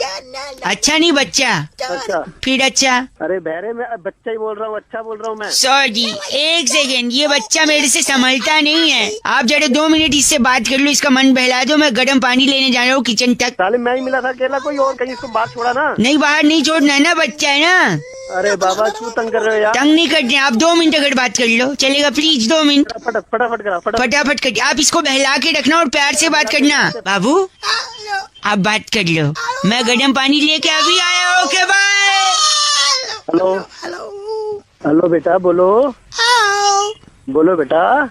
अच्छा नहीं बच्चा, अच्छा। फिर अच्छा। अरे बहरे, मैं बच्चा ही बोल रहा हूँ, अच्छा बोल रहा हूँ मैं। सॉरी, एक सेकंड, ये बच्चा मेरे से संभलता नहीं है। आप जरा 2 मिनट इससे बात कर लो, इसका मन बहला दो। मैं गर्म पानी लेने जा रहा हूँ किचन तक। साले मैं ही मिला था अकेला, कोई और कहीं इसको बात छोड़ा ना। नहीं, बाहर नहीं छोड़ना है ना, बच्चा है ना। अरे बाबा, क्यों तंग कर रहे हो यार? तंग नहीं करते, आप 2 मिनट अगर बात कर लो चलेगा, प्लीज 2 मिनट। फटाफट करा, फटाफट कर। आप इसको बहला के रखना और प्यार से बात करना। बाबू आप बात कर लो, मैं गर्म पानी लेके अभी आया। Okay bye. हेलो हेलो बेटा, बोलो बोलो बेटा।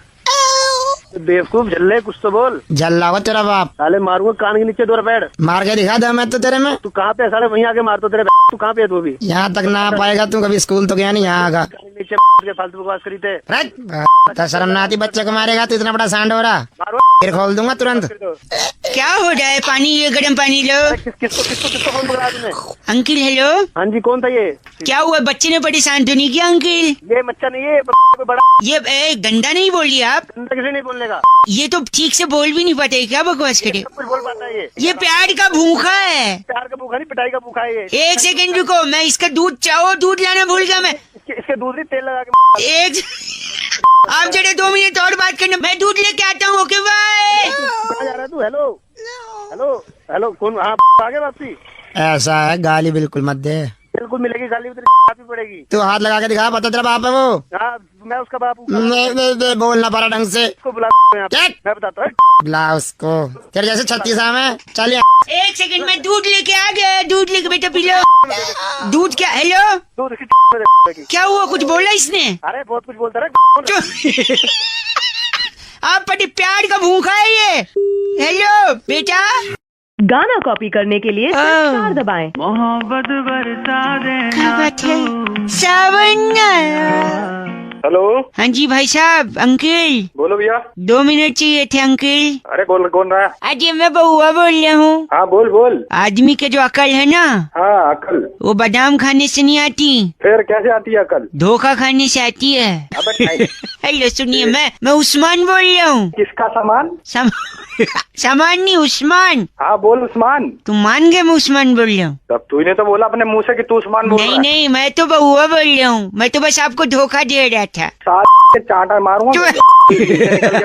बेवकूफ झल्ले, कुछ तो बोल। झल्ला हो तेरा बाप। साले मारूंगा कान के नीचे 2 रपेड़। मार के दिखा दे मैं तो तेरे में। तू कहाँ पे है साले? वहीं आके मार तो तेरे। तू कहाँ पे है? तू भी यहाँ तक ना आ पाएगा तू, कभी स्कूल तो गया नहीं, यहाँ आगा। नीचे के फालतू बकवास करी थे। तो शर्म ना आती बच्चे को मारेगा तो? इतना बड़ा सांड हो रहा, मारो, फिर खोल दूंगा तुरंत। क्या हो रहा है? पानी, ये गर्म पानी लो। किसको फोन पकड़ा तूने? अंकिल हेलो, हाँ जी, कौन था ये? क्या हुआ? बच्चे ने परेशान तो नहीं किया अंकिल? ये बच्चा नहीं है, कोई बड़ा। ये गंदा नहीं बोलिए आप। गंदा किसे नहीं बोलने का? ये तो ठीक से बोल भी नहीं पाते, क्या बकवास करे? कुछ बोल पाता है ये प्यार का भूखा है। प्यार का भूखा नहीं, पिटाई का भूखा है ये। एक सेकंड रुको, मैं इसका दूध चाहो, दूध लाना भूल गया मैं। इसके दूध ही तेल लगा के। एक आप जरा 2 मिनट और बात करना, मैं दूध लेके आता हूँ। Okay bye. कहाँ जा रहा है तू? हेलो हेलो हेलो, कौन? हाँ, आगे वापसी। ऐसा है, गाली बिल्कुल मत दे। बिल्कुल मिलेगी गाली, भी पड़ेगी। तू हाथ लगा के दिखा, पता तेरा बाप है वो? हाँ, मैं उसका बाप हूँ। बोलना पड़ा ढंग से। उसको बुला, मैं बताता हूँ। बुला उसको, तेरे जैसे 36 में। चल एक सेकंड, मैं दूध लेके आ गया। दूध लेके बेटा पी लो। दूध क्या? हेलो, दूध इसकी क्या हुआ? कुछ बोला इसने? अरे बहुत कुछ बोलता रहा। आप पति प्यार का भूखा है ये। हेलो बेटा, गाना कॉपी करने के लिए स्टार दबाएं। मोहब्बत बरसा क्या बात है? सावन आया। हेलो, हाँ जी भाई साहब। अंकल बोलो भैया। 2 मिनट चाहिए थे अंकल। अरे कौन रहा है? अजय मैं बउआ बोल रहा हूँ। हाँ बोल। आदमी के जो अकल है ना, हाँ अकल। वो बादाम खाने से नहीं आती, फिर कैसे आती है अकल? धोखा खाने से आती है। हेलो सुनिए, मैं उस्मान बोल रहा हूँ। किसका सामान? सामान नहीं, उस्मान। हाँ बोल उस्मान। तुम मान गए मैं उस्मान बोल रहा हूँ? तब तूने तो बोला अपने मुंह से कि तू उस्मान बोल रहा है। नहीं, मैं तो बउआ बोल रहा हूँ। मैं तो बस आपको धोखा दे रहा था। चांटा मारूंगा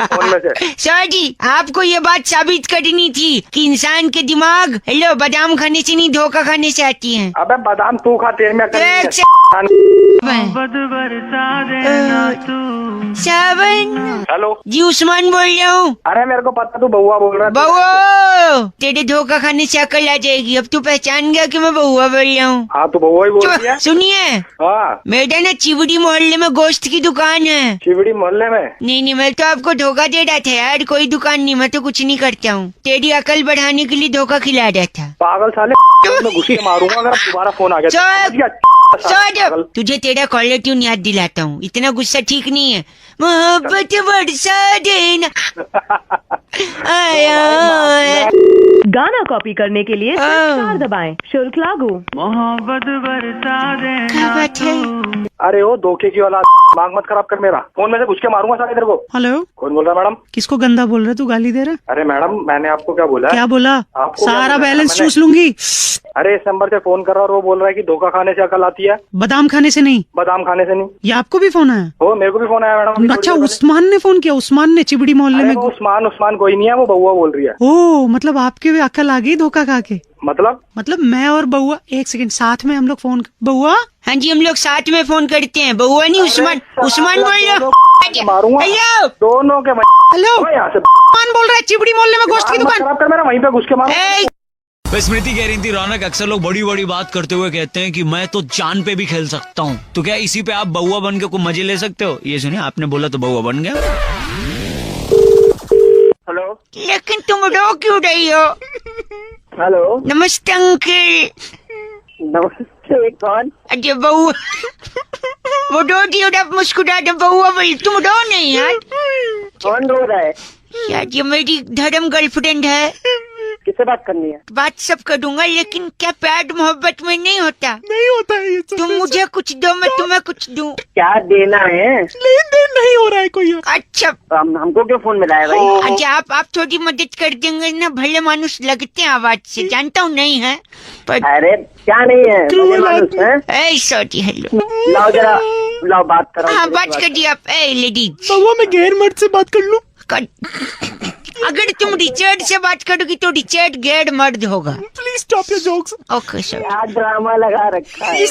फोन में से। सर जी, आपको ये बात साबित करनी थी कि इंसान के दिमाग बादाम खाने से नहीं, धोखा खाने से आती है। अबे बादाम तू खा, तेरे में सावन। हेलो जी, उस्मान बोल रहा हूँ। अरे मेरे को पता तू बउआ बोल रहा है। बउआ, तेरे धोखा खाने से अकल आ जाएगी। अब तू पहचान गया कि मैं बउआ बोल रहा हूँ। हाँ तू बउआ ही बोल रही है। सुनिए, हाँ मेरा ना चिवड़ी मोहल्ले में गोश्त की दुकान है। चिवड़ी मोहल्ले में? नहीं, मैं तो आपको धोखा दे रहा था यार। कोई दुकान नहीं, मैं तो कुछ नहीं करता हूँ। तेरी अकल बढ़ाने के लिए धोखा खिला रहा था। पागल साले, मैं घुस के मारूंगा अगर दोबारा फोन आ गया। तुझे तेरा कॉलर ट्यून याद दिलाता हूँ, इतना गुस्सा ठीक नहीं है। मोहब्बत बरसा देना आया। गाना कॉपी करने के लिए स्टार दबाएं। शुल्क लागू। मोहब्बत बरसा देना। क्या बात है? अरे वो धोखे की औलाद, दिमाग मत खराब कर मेरा, फोन में से घुस के मारूंगा साले तेरे को। हेलो, कौन बोल रहा है मैडम? किसको गंदा बोल रहे तू, गाली दे रहा? अरे मैडम मैंने आपको क्या बोला? क्या बोला? आपको सारा क्या बोला? बैलेंस मैंने- चूस लूंगी। अरे इस नंबर से फोन कर रहा और वो बोल रहा है कि धोखा खाने से अकल आती है। बादाम खाने से नहीं, बादाम खाने से नहीं। ये आपको भी फोन आया? वो मेरे को भी फोन आया मैडम अभी अच्छा, थोड़ी देर उस्मान ने फोन किया? उस्मान ने चिबड़ी मोहल्ले पहले। में? अरे वो उस्मान कोई नहीं है, वो बउआ बोल रही है। ओ, मतलब आपके भी अकल आ गई धोखा खा के? मतलब मैं और बउआ एक सेकंड साथ में हम लोग फोन, बउआ हाँ जी, हम लोग साथ में फोन करते हैं। बउआ नहीं, उस्मान बोल रहे हो? मारूंगा हेलो दोनों के। हेलो, यहाँ से उस्मान बोल रहा है, चिबड़ी मोहल्ले में गोश्त की दुकान। खराब कर मेरा, वहीं पे घुस के मारो। तो स्मृति कह रही थी रौनक अक्सर लोग बड़ी बड़ी बात करते हुए कहते हैं कि मैं तो जान पे भी खेल सकता हूँ, तो क्या इसी पे आप बउआ बन के कोई मजे ले सकते हो? ये सुनिए, आपने बोला तो बउआ बन गया। हेलो, लेकिन तुम रो क्यों रही हो? हेलो, नमस्ते अंकल। नमस्ते, कौन? अरे बउआ, वो रो रही हो, आप मुस्कुरा दो। बउआ बोली, तुम रो नहीं यार। कौन रो रहा है? यार ये मेरी धर्म गर्लफ्रेंड है। किससे बात करनी है? बात सब करूंगा, लेकिन क्या प्यार मोहब्बत में नहीं होता? नहीं होता है ये सब। तुम मुझे कुछ दो, मैं तुम्हें कुछ दूं। क्या देना है? लेन देन नहीं हो रहा है कोई। अच्छा, हमको क्यों फोन मिलाया भाई? अच्छा आप थोड़ी मदद कर देंगे ना? भले मानुस लगते हैं आवाज से, जानता हूँ नहीं है पर। अरे क्या नहीं है, भले मानुस है। सॉरी, हेलो, लाओ जरा, लाओ बात करो। हाँ बात करिए आप। लेडीज, बउआ मैं गैर मर्द से बात कर लूं? अगर तुम रिचर्ड से बात करोगी तो रिचर्ड गैर मर्द होगा। Please stop your jokes. Okay sir. क्या ड्रामा लगा रखा है?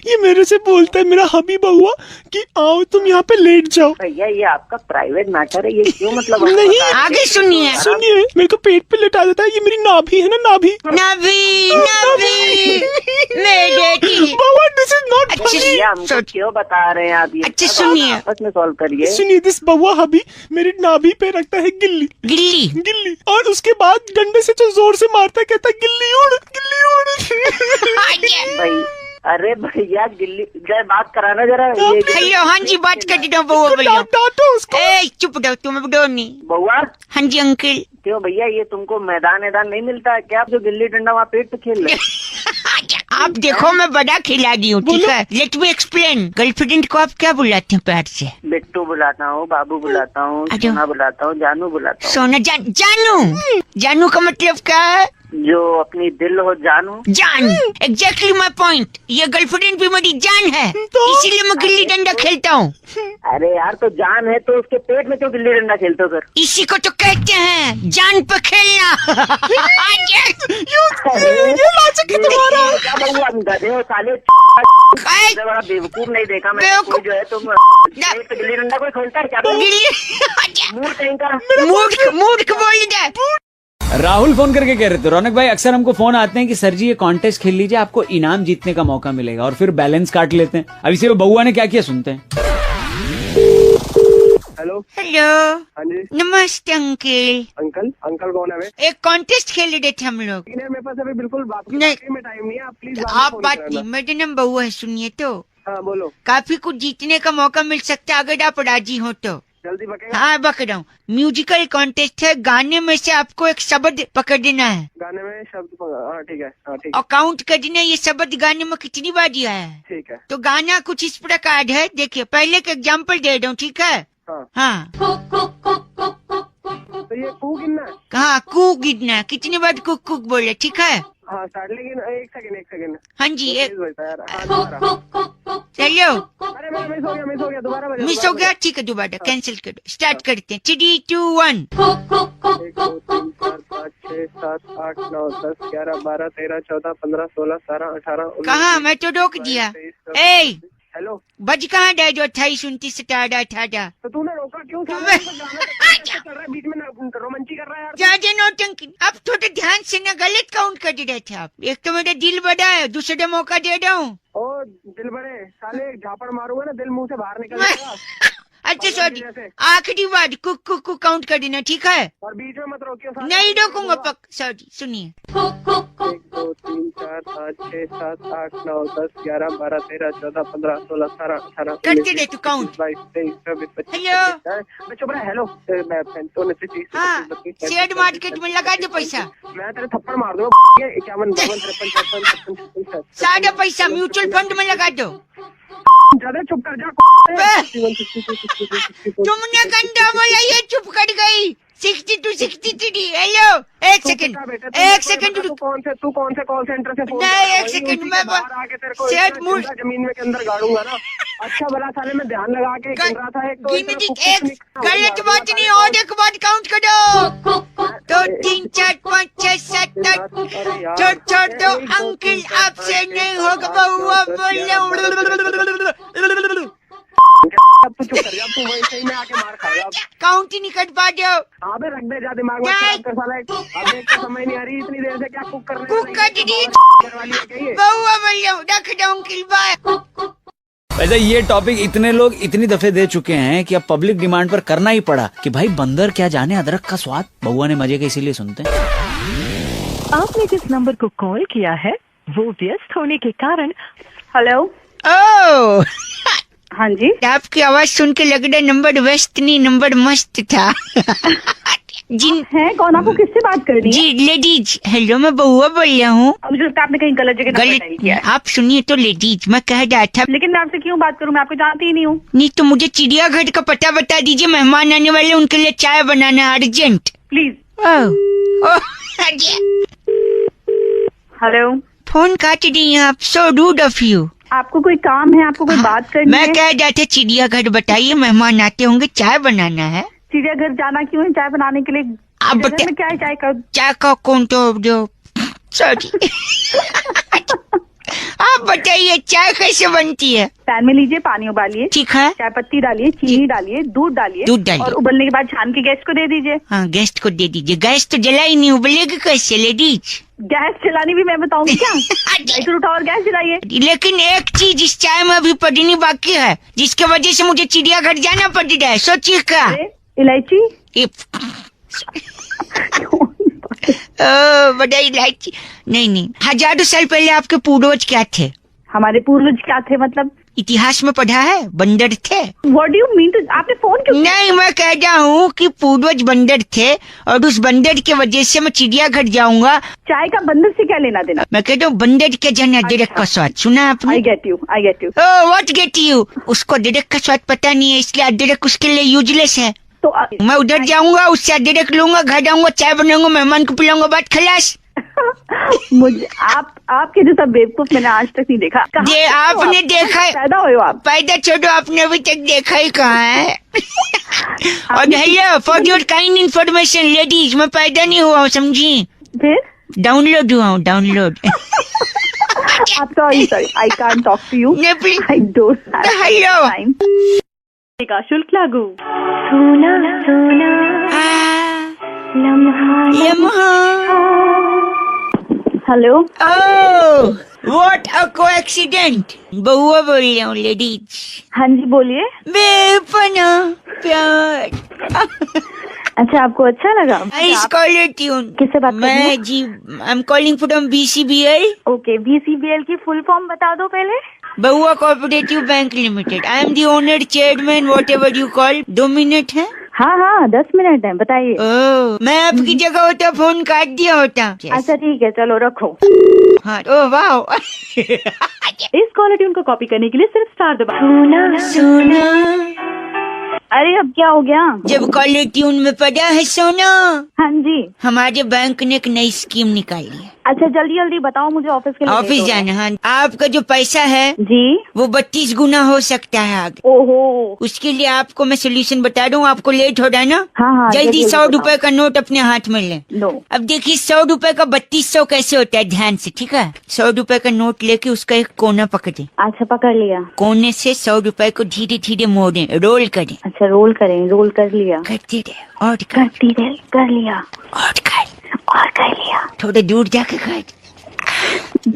ये मेरे से बोलता है मेरा हबी बउआ कि आओ तुम यहाँ पे लेट जाओ। भैया ये आपका प्राइवेट मैटर है, ये क्यों मतलब? नहीं, आगे सुनिए। सुनिए, मेरे को पेट पे लेटा देता है। ये मेरी नाभि है ना, नाभि। मेरे की बउआ दिस इज नॉट अच्छे ये हमको क्यों बता रहे हैं आप? ये अच्छे सुनिए। आपस में सॉल्व करिए। सुनिए, दिस बउआ हबी मेरी नाभि पे रखता है गिल्ली गिल्ली। और उसके बाद डंडे से जो जोर से मारता है, कहता है गिल्ली उड़, गिल्ली उड़। भाई अरे भैया गिल्ली जय बात कराना जरा। ये हेलो, हाँ जी बात कर दो। बउआ बोलो। डांटो उसको। चुप रहो, तुम डो नहीं। बउआ हाँ जी अंकल। क्यों भैया, ये तुमको मैदान नहीं मिलता है क्या? आप जो गिल्ली डंडा वहाँ पेट पे खेल रहे? आप देखो मैं बड़ा खिलाड़ी हूँ, ठीक है? Let me explain. गर्लफ्रेंड को आप क्या बुलाते हैं प्यार से? बिट्टू बुलाता हूँ, बाबू बुलाता हूँ, सोना बुलाता हूँ, जानू बुलाता हूँ। सोना, जानू का मतलब क्या है? जो अपनी दिल हो जानू। जान, एग्जैक्टली माय पॉइंट। ये गर्लफ्रेंड भी मेरी जान है, इसीलिए मैं गिल्ली डंडा खेलता हूँ। अरे यार तो जान है तो उसके पेट में क्यों गिल्ली डंडा खेलते हो फिर? इसी को तो कहते हैं जान पे खेलना। गधे हो साले, बड़ा बेवकूफ नहीं देखा मैं। जो है तुम गिल्ली डंडा कोई खेलता है क्या? मूर्ख बोल दे। राहुल फोन करके कह रहे थे रौनक भाई अक्सर हमको फोन आते हैं कि सर जी ये कॉन्टेस्ट खेल लीजिए, आपको इनाम जीतने का मौका मिलेगा, और फिर बैलेंस काट लेते हैं। अब इसे बउआ ने क्या किया सुनते हैं। हेलो। हाँ जी। नमस्ते अंकल। अंकल कौन है? एक कॉन्टेस्ट खेल रहे थे हम लोग। मेरे पास अभी बिल्कुल बात नहीं में टाइम नहीं है, आप प्लीज आप बात नहीं, मेरा नाम बउआ है, सुनिए तो। हाँ बोलो। काफी कुछ जीतने का मौका मिल सकता है अगर आप राजी हो तो। जल्दी बकेगा। हाँ बक रहा हूँ। म्यूजिकल कॉन्टेस्ट है, गाने में से आपको एक शब्द पकड़ना है। गाने में शब्द। हाँ ठीक है, हाँ ठीक और काउंट करना ये शब्द गाने में कितनी बार दिया है। ठीक है। तो गाना कुछ इस प्रकार है, देखिए पहले का एग्जाम्पल दे रहा हूँ, ठीक है? हाँ। तो ये कू गिनना है? कहाँ कू गिनना, कितनी बार कुक कुक बोले, ठीक है? हाँ स्टार्ट, लेकिन एक सेकंड। हाँ जी, एक चलो। अरे मिस हो गया दोबारा। मिस हो गया, ठीक है दोबारा कैंसिल कर दो। स्टार्ट करते हैं, 3, 2, 1। 1 2 3 4 5 6 7 8 9 10 11 12 13 14 15 16 17 18 19। कहाँ, मैं तो रोक दिया। ए हेलो, बज कहाँ गए जो 28 29 17 18? तो तूने रोका क्यों? बीच में रोमांची कर रहा है यार। ज्यादा नौटंकी। अब थोड़ा ध्यान से ना, गलत काउंट कर रहे थे आप। एक तो मेरा दिल बड़ा है, दूसरे मौका दे रहा हूँ। ओ दिल बड़े साले, झापड़ मारूंगा ना दिल मुंह से बाहर निकल जाएगा। अच्छा सॉरी, आखिरी बार कुक कुक कुक काउंट कर देना, ठीक है? और बीच में मत रोकियो। नहीं रोकूंगा पक। सॉरी, सुनिए। 1 2 3 4 5 6 7 8 9 10 11 12 13 14 15 16 17 18 करते रहे तू काउंट। 22 23 24 25। हेलो। चुप रहा। हेलो, मैं 29 30 हाँ, शेयर मार्केट में लगा दो पैसा। मैं तेरे थप्पड़ मार दूंगा। 51 52 53 54 55 56 सारा पैसा म्यूचुअल फंड में लगा दो। ज्यादा चुप कर जा। तुमने घंटा बोला ये चुप कर गई। 62 63। हेलो एक सेकंड तू कौन से कॉल सेंटर से फोन नहीं, एक सेकंड मैं आके तेरे को सेट मूड जमीन में के अंदर गाड़ूंगा ना। अच्छा भला साले में ध्यान लगा के गिन रहा था। एक गलत बात नहीं, और एक बात काउंट करो। 2 3 4 5 6 7 8 छोड़ दो अंकल, आपसे नहीं होगा बउआ बोल। अब तू चुप कर जा। तू वैसे ही में आके मार खाएगा। काउंट ही नहीं कर पा रहे हो। हाँ बे, रख दे जा दिमाग में खराब कर साला। अब एक तो समझ नहीं आ रही इतनी देर से क्या कुक कर रहे कुक कर दी वाली है क्या ये? बउआ बोल रख दो अंकल बाय। वैसे ये टॉपिक इतने लोग इतनी दफे दे चुके हैं कि अब पब्लिक डिमांड पर करना ही पड़ा कि भाई बंदर क्या जाने अदरक का स्वाद। बउआ ने मजे के इसीलिए सुनते हैं। आपने जिस नंबर को कॉल किया है वो व्यस्त होने के कारण। हेलो। ओ हाँ जी। आपकी आवाज सुन के लग रहा है नंबर वेस्ट नहीं, नंबर मस्त था। जिन है कौन? आपको किससे बात कर रही है? जी लेडीज। हेलो मैं बउआ बोल रहा हूँ। मुझे लगता है आपने कहीं गलत जगह नंबर डायल किया है। आप सुनिए तो लेडीज, मैं कह रहा था। लेकिन मैं आपसे क्यों बात करूं? मैं आपको जानती ही नहीं हूँ। नहीं तो मुझे चिड़ियाघर का पता बता दीजिए, मेहमान आने वाले उनके लिए चाय बनाना है अर्जेंट प्लीज। हेलो। फोन काट दी आप, सो रूड ऑफ यू। आपको कोई काम है? आपको कोई बात करनी है? मैं कह रहा था चिड़ियाघर बताइए, मेहमान आते होंगे, चाय बनाना है। चिड़ियाघर जाना क्यों है? चाय बनाने के लिए? आप में क्या है? चाय का कौन तो जो सॉरी आप बताइए चाय कैसे बनती है? पैन में लीजिए, पानी उबालिए, ठीक है, चाय पत्ती डालिए, चीनी डालिए, दूध डालिए और उबलने के बाद छान के गेस्ट को दे दीजिए। हाँ गेस्ट को दे दीजिए। गैस तो जला ही नहीं, उबलेगी कैसे लेडीज? गैस जलानी भी मैं बताऊंगी क्या? गैस उठाओ और गैस जलाइए। लेकिन एक चीज इस चाय में अभी पड़नी बाकी है, जिसके वजह से मुझे चिड़ियाघर जाना पड़ रहा है। सोचिए क्या? इलायची। बड़ा इलायची नहीं। हजारों साल पहले आपके पूर्वज क्या थे? हमारे पूर्वज क्या थे मतलब? इतिहास में पढ़ा है, बंदर थे। What do you mean? आपने फोन क्यों? नहीं, मैं कह रहा हूँ कि पूर्वज बंदर थे और उस बंदर की वजह से मैं चिड़ियाघर जाऊंगा। चाय का बंदर से क्या लेना देना? मैं कहता हूँ बंदर के जाने अदरक का स्वाद सुना आपने? I get you. What get you? उसको अदरक का स्वाद पता नहीं है, इसलिए अदरक उसके लिए यूजलेस है। तो मैं उधर जाऊंगा, उससे अदरक लूंगा, घर आऊंगा, चाय बनाऊंगा, मेहमान को पिलाऊंगा, बात खलास। मुझे आपके जैसा बेवकूफ मैंने आज तक नहीं देखा। आपने देखा है? पैदा हुए हो आप? पैदा छोड़ो, आपने अभी तक देखा ही कहाँ है? और hello, for your kind information ladies, मैं पैदा नहीं हुआ हूँ, समझी? फिर डाउनलोड हुआ हूँ, download. I'm sorry, I can't talk to you. I don't have time. का शुल्क लागू। सोना सोना लम्हा। Hello. What a coincidence. Baua बोल रही हूँ लेडीज। हाँ जी बोलिए। बेपना प्यार। अच्छा आपको अच्छा लगा? Caller tune. किससे बात कर रही हैं? मैं जी, I am calling from BCBL। Okay, BCBL की फुल फॉर्म बता दो पहले। Bahua cooperative bank limited. I am the owner, chairman, whatever you call. 2 minute है? हाँ 10 मिनट है, बताइए। मैं आपकी जगह होता फोन काट दिया होता। अच्छा ठीक है, चलो रखो। हाँ, ओह वाह। इस कॉलर ट्यून को कॉपी करने के लिए सिर्फ स्टार दबाओ। सोना। अरे अब क्या हो गया? जब कॉलर ट्यून में पड़ा है सोना। हाँ जी। हमारे बैंक ने एक नई स्कीम निकाली है। अच्छा जल्दी बताओ, मुझे ऑफिस के लिए ऑफिस जाना। हाँ, आपका जो पैसा है जी वो 32 गुना हो सकता है आगे। ओहो। उसके लिए आपको मैं सोल्यूशन बता दूं। आपको लेट हो रहा है ना? हाँ, जल्दी 100 रुपए का नोट अपने हाथ में लें। नो। अब देखिए 100 रुपए का 3200 कैसे होता है, ध्यान से, ठीक है? 100 रुपए का नोट लेके उसका एक कोना पकड़े। अच्छा पकड़ लिया। कोने से 100 रुपए को धीरे धीरे मोड़े, रोल करें। अच्छा रोल कर लिया। करती रहे और करती रहे, कर लिया और कर लिया। थोड़े दूर जाके कर।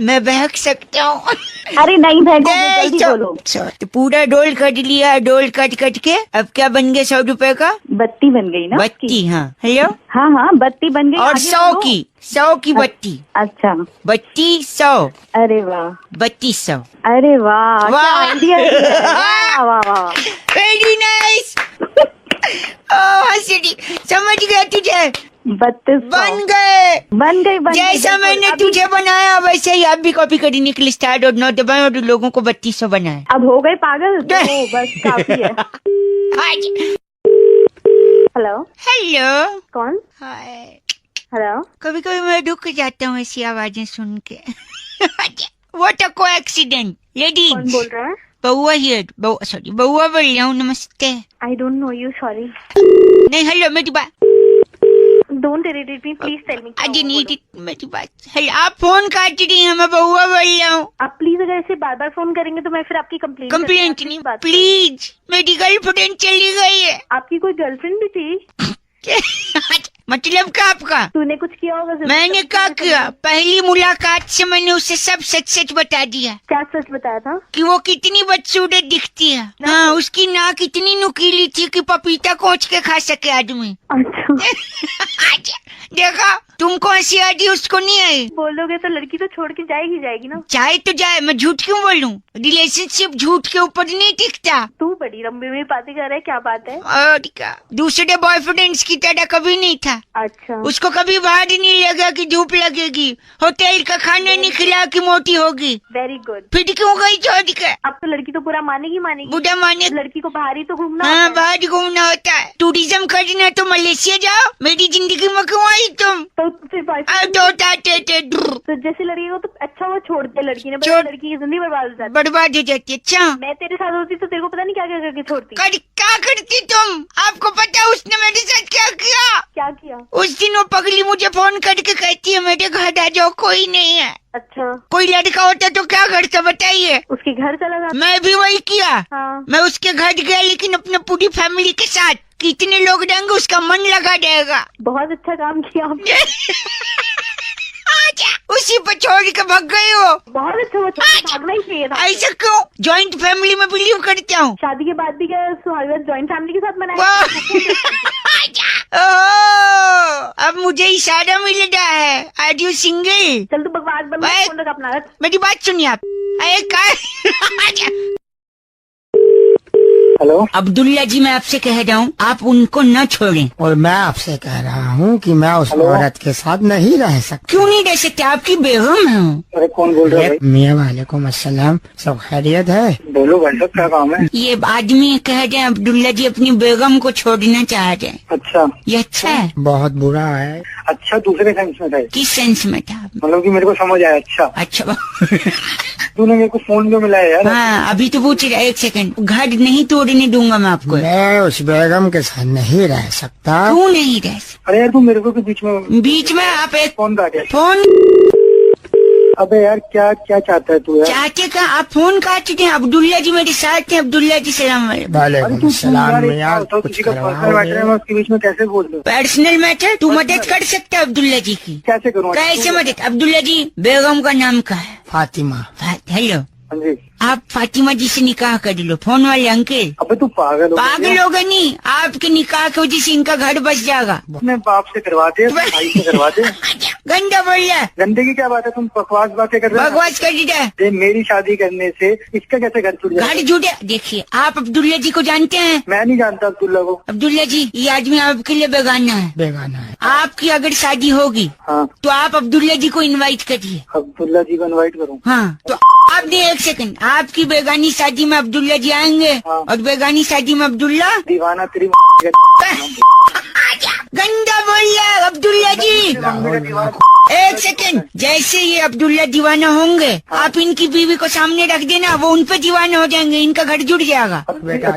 मैं बहक सकता हूँ। अरे नहीं बहको, जल्दी बोलो। तो पूरा रोल कट लिया, रोल कट के अब क्या बन गया 100 रुपए का? बत्ती बन गई ना? बत्ती। हाँ हेलो। हाँ बत्ती बन गई। और 100 की बत्ती। अच्छा बत्ती 100। अरे वाह। 3200। अरे वाह, वाह। वाह वेरी नाइस। समझ गया तुझे? 32 बन गए। बन गई जैसा मैंने तुझे बनाया वैसे ही आप भी कॉपी करने के लिए स्टार्ट और नोट दबाएं और लोगों को 3200 बनाए। अब हो गए पागल तो बस काफी है। हेलो हेलो कौन? हाय। हेलो कभी कभी मैं रुक जाता हूँ ऐसी आवाजें सुन के। व्हाट अ कोएक्सीडेंट कौन लेडीज। बोल रहा है? बउआ हियर, सॉरी बउआ बोल रहा हूँ। नमस्ते। I don't know you, sorry. नहीं हेलो मेरी बात। Don't irritate me, please tell me. I need it मेरी बात। हेलो आप फोन काट रही हैं, मैं बउआ बोल रहा हूँ। आप प्लीज अगर ऐसे बार बार फोन करेंगे तो मैं फिर आपकी कंप्लेंट नहीं, प्लीज मेरी गर्लफ्रेंड चली गई है। आपकी कोई गर्लफ्रेंड भी थी? मतलब क्या आपका? तूने कुछ किया होगा? मैंने क्या किया? पहली मुलाकात से मैंने उसे सब सच सच बता दिया। क्या सच बताया था? कि वो कितनी बदसूरत दिखती है। हाँ उसकी नाक इतनी नुकीली थी कि पपीता कोच के खा सके आदमी। अच्छा देखा तुमको हंसी आ रही, उसको नहीं आई। बोलोगे तो लड़की तो छोड़ के जाएगी ना। चाहे तो जाए, मैं झूठ क्यों बोलूं? रिलेशनशिप झूठ के ऊपर नहीं टिकता। तू बड़ी लंबी में बातें कर रहा है, क्या बात है? और क्या, दूसरे बॉयफ्रेंड्स की तरह कभी नहीं था। अच्छा उसको कभी बाहर नहीं लगा कि धूप लगेगी, होटल का खाना नहीं खिला कि मोटी होगी। Very good. फिर क्यों गई छोड़ के? अब तो लड़की तो पूरा मानेगी। बुढ़ा माने। लड़की को बाहर ही तो घूमना हाँ होता है। बाहर घूमना होता है। टूरिज्म करना तो मलेशिया जाओ, मेरी जिंदगी में क्यों आई तुम? तो फिर तो जैसी लड़की को तो अच्छा वो छोड़ दे लड़की ने, लड़की की जिंदगी बर्बाद हो जाती है। अच्छा मैं तेरे साथ होती तो तेरे को पता नहीं क्या क्या करके छोड़ती। क्या करती तुम? आपको पता उसने मेरे साथ क्या किया? उस दिन वो पगली मुझे फोन करके कहती है मेरे घर आ जाओ, कोई नहीं है। अच्छा कोई लड़का होता तो क्या करता बताइए? उसके घर चला जाता। मैं भी वही किया। हाँ। मैं उसके घर गया लेकिन अपने पूरी फैमिली के साथ। कितने लोग रहेंगे उसका मन लगा जाएगा। बहुत अच्छा काम किया आपने। उसी पर छोड़ के भाग गई हो। बहुत अच्छा, भागना ही चाहिए था। ऐसा क्यों? जॉइंट फैमिली में बिलीव करता हूँ। शादी के बाद भी क्या जॉइंट फैमिली के साथ मनाया? अब मुझे इशारा मिल रहा है। Are you single? चल तू बकवास बंद कर, फोन रख अपना। मेरी बात सुनिए आप। हेलो अब्दुल्ला जी, मैं आपसे कह रहा हूँ आप उनको न छोड़ें। और मैं आपसे कह रहा हूँ कि मैं उस औरत के साथ नहीं रह सकता। क्यों नहीं रह सकते? आपकी बेगम है। अरे कौन बोल रहा है? मियाँ वालेकुम अस्सलाम, सब खैरियत है? बोलो भाई साहब क्या काम है? ये आदमी कह रहे हैं अब्दुल्ला जी अपनी बेगम को छोड़ना चाह रहे हैं। अच्छा ये अच्छा है? बहुत बुरा है। अच्छा दूसरे सेंस में था? किस सेंस में था? मतलब कि मेरे को समझ आया। अच्छा तूने मेरे को फोन क्यों मिलाया यार? हाँ अभी तो पूछ रहा। एक सेकंड, घर नहीं तोड़ने दूंगा मैं आपको। मैं उस बेगम के साथ नहीं रह सकता। क्यों नहीं रह सकता? अरे यार तू मेरे को बीच में आप एक फोन काटे। फोन अबे यार क्या क्या चाहता है तू यार? चाहते का आप फोन काटते हैं। अब्दुल्ला जी मेरे साथ हैं। अब्दुल्ला जी सलाम वालेकुम सलाम। यार किसी का पर्सनल मैटर है, मैं उसके बीच में कैसे बोल दूं? Personal matter? तू मदद कर सकता है अब्दुल्ला जी की? कैसे करूँ? कैसे मदद? अब्दुल्ला जी बेगम का नाम क्या है? फातिमा। हेलो हाँ जी। आप फातिमा जी से निकाह कर लो। फोन वाले अंकल। अबे तू पागल होगा नहीं, आपके निकाह की वजह से इनका घर बस जाएगा। अपने बाप से करवा दे, भाई से करवा दे। गंदा बोल रहा है। गंदे की क्या बात है? तुम बकवास बातें कर रहे हो। बकवास कर दीजिए। मेरी शादी करने से इसका कैसे घर छूट जाएगा? घर जुड़े। देखिए आप अब्दुल्ला जी को जानते हैं? मैं नहीं जानता अब्दुल्ला को। अब्दुल्ला जी ये आदमी आपके लिए बेगाना है। बेगाना है। आपकी अगर शादी होगी हाँ तो आप अब्दुल्ला जी को इनवाइट करिए। अब्दुल्ला जी को इनवाइट करूँ? हाँ तो आपने एक सेकंड, आपकी बेगानी शादी में अब्दुल्ला जी आएंगे। हाँ। और बेगानी शादी में अब्दुल्ला। दीवाना तेरी गंदा बोल रहा है अब्दुल्ला जी। एक सेकंड, जैसे ये अब्दुल्ला दीवाना होंगे आप इनकी बीवी को सामने रख देना, वो उन पे दीवाना हो जाएंगे, इनका घर जुड़ जाएगा। बेटा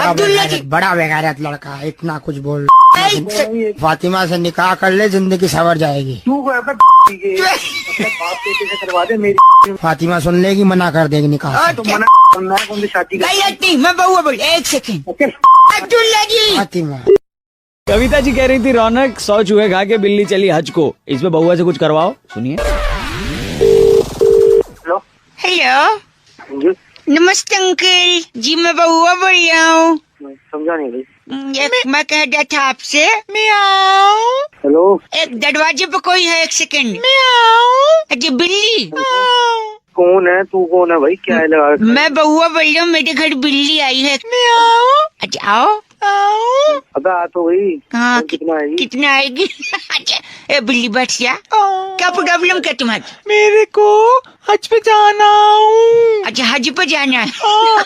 अब्दुल्ला जी बड़ा बेगारत लड़का, इतना कुछ बोल। फातिमा से निकाह कर ले, जिंदगी सवर जाएगी। करवा दे मेरी। फातिमा सुन लेगी, मना कर देगी निकाह। तो मना कौन सी शादी नहीं, मैं बउआ बोल। एक सेकंड अब्दुल्ला जी। फातिमा कविता जी कह रही थी रौनक 100 चूहे खा के बिल्ली चली हज को, इसमें बउआ से कुछ करवाओ। सुनिए। हेलो नमस्ते अंकल जी, मैं बउआ बोल रहा हूँ। समझा नहीं भाई। मैं कह रहा था आपसे। हेलो एक दरवाजे पे कोई है। एक सेकंड। अरे बिल्ली। कौन है तू? कौन है भाई? क्या है लगा? मैं बउआ बोल रहा हूँ, मेरे घर बिल्ली आई है। अच्छा आओ। अबे आ तो गई। हाँ, और कितना आएगी? कितना आएगी? अच्छा, ए बिल्ली बच्चिया, क्या प्रॉब्लम क्या तुम्हारी? मेरे को हज पे जाना हूँ। अच्छा, हज पे जाना है।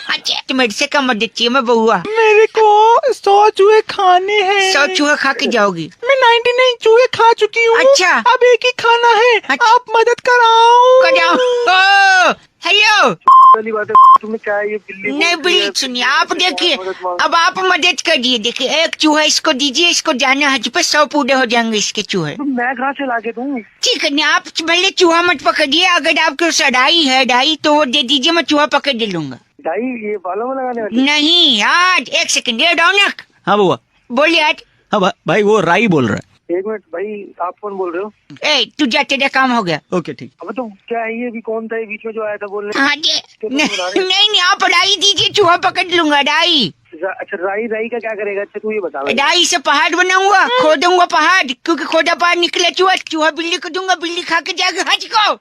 अच्छा, तो मेरे से क्या मदद चाहिए? मैं बउआ, मेरे को 100 चूहे खाने हैं। 100 चूहा खा के जाओगी? मैं 99 चूहे खा चुकी हूँ। अच्छा। अब एक ही खाना है। अच्छा। आप मदद कराओ। हेलो। पहली बात है, तुम्हें क्या है ये बिल्ली? नहीं बिल्ली, सुनिए आप, देखिए अब आप मदद करिए। देखिए, एक चूहा इसको दीजिए, इसको जाना हज पे, 100 पूरे हो जाएंगे इसके चूहे। मैं कहाँ से लाके दूँ? ठीक है, नहीं आप पहले चूहा मत पकड़िए। अगर आपके सड़ाई है डाई तो वो दे दीजिए, मैं चूहा पकड़ दे लूंगा। डाई ये बालों में लगाने वाली? नहीं यार, एक सेकंड, ये रौनक हाँ बुआ। बोलिए यार। हाँ भाई वो राई बोल रहा है। एक मिनट भाई, आप कौन बोल रहे हो? ए तू जा, तेरा काम हो गया। ओके ठीक। अब तो क्या है ये? भी कौन था ये बीच में जो आया था बोलने? हाँ जी, नहीं आप राई दीजिए, चूहा पकड़ लूंगा। राई? अच्छा, राई राई का क्या करेगा? अच्छा तू ये बता। राई से पहाड़ बनाऊंगा, खोदूंगा पहाड़, क्योंकि खोदा पहाड़ निकले चूहा, चूहा बिल्ली को दूंगा, बिल्ली खा के जाएगा हज को।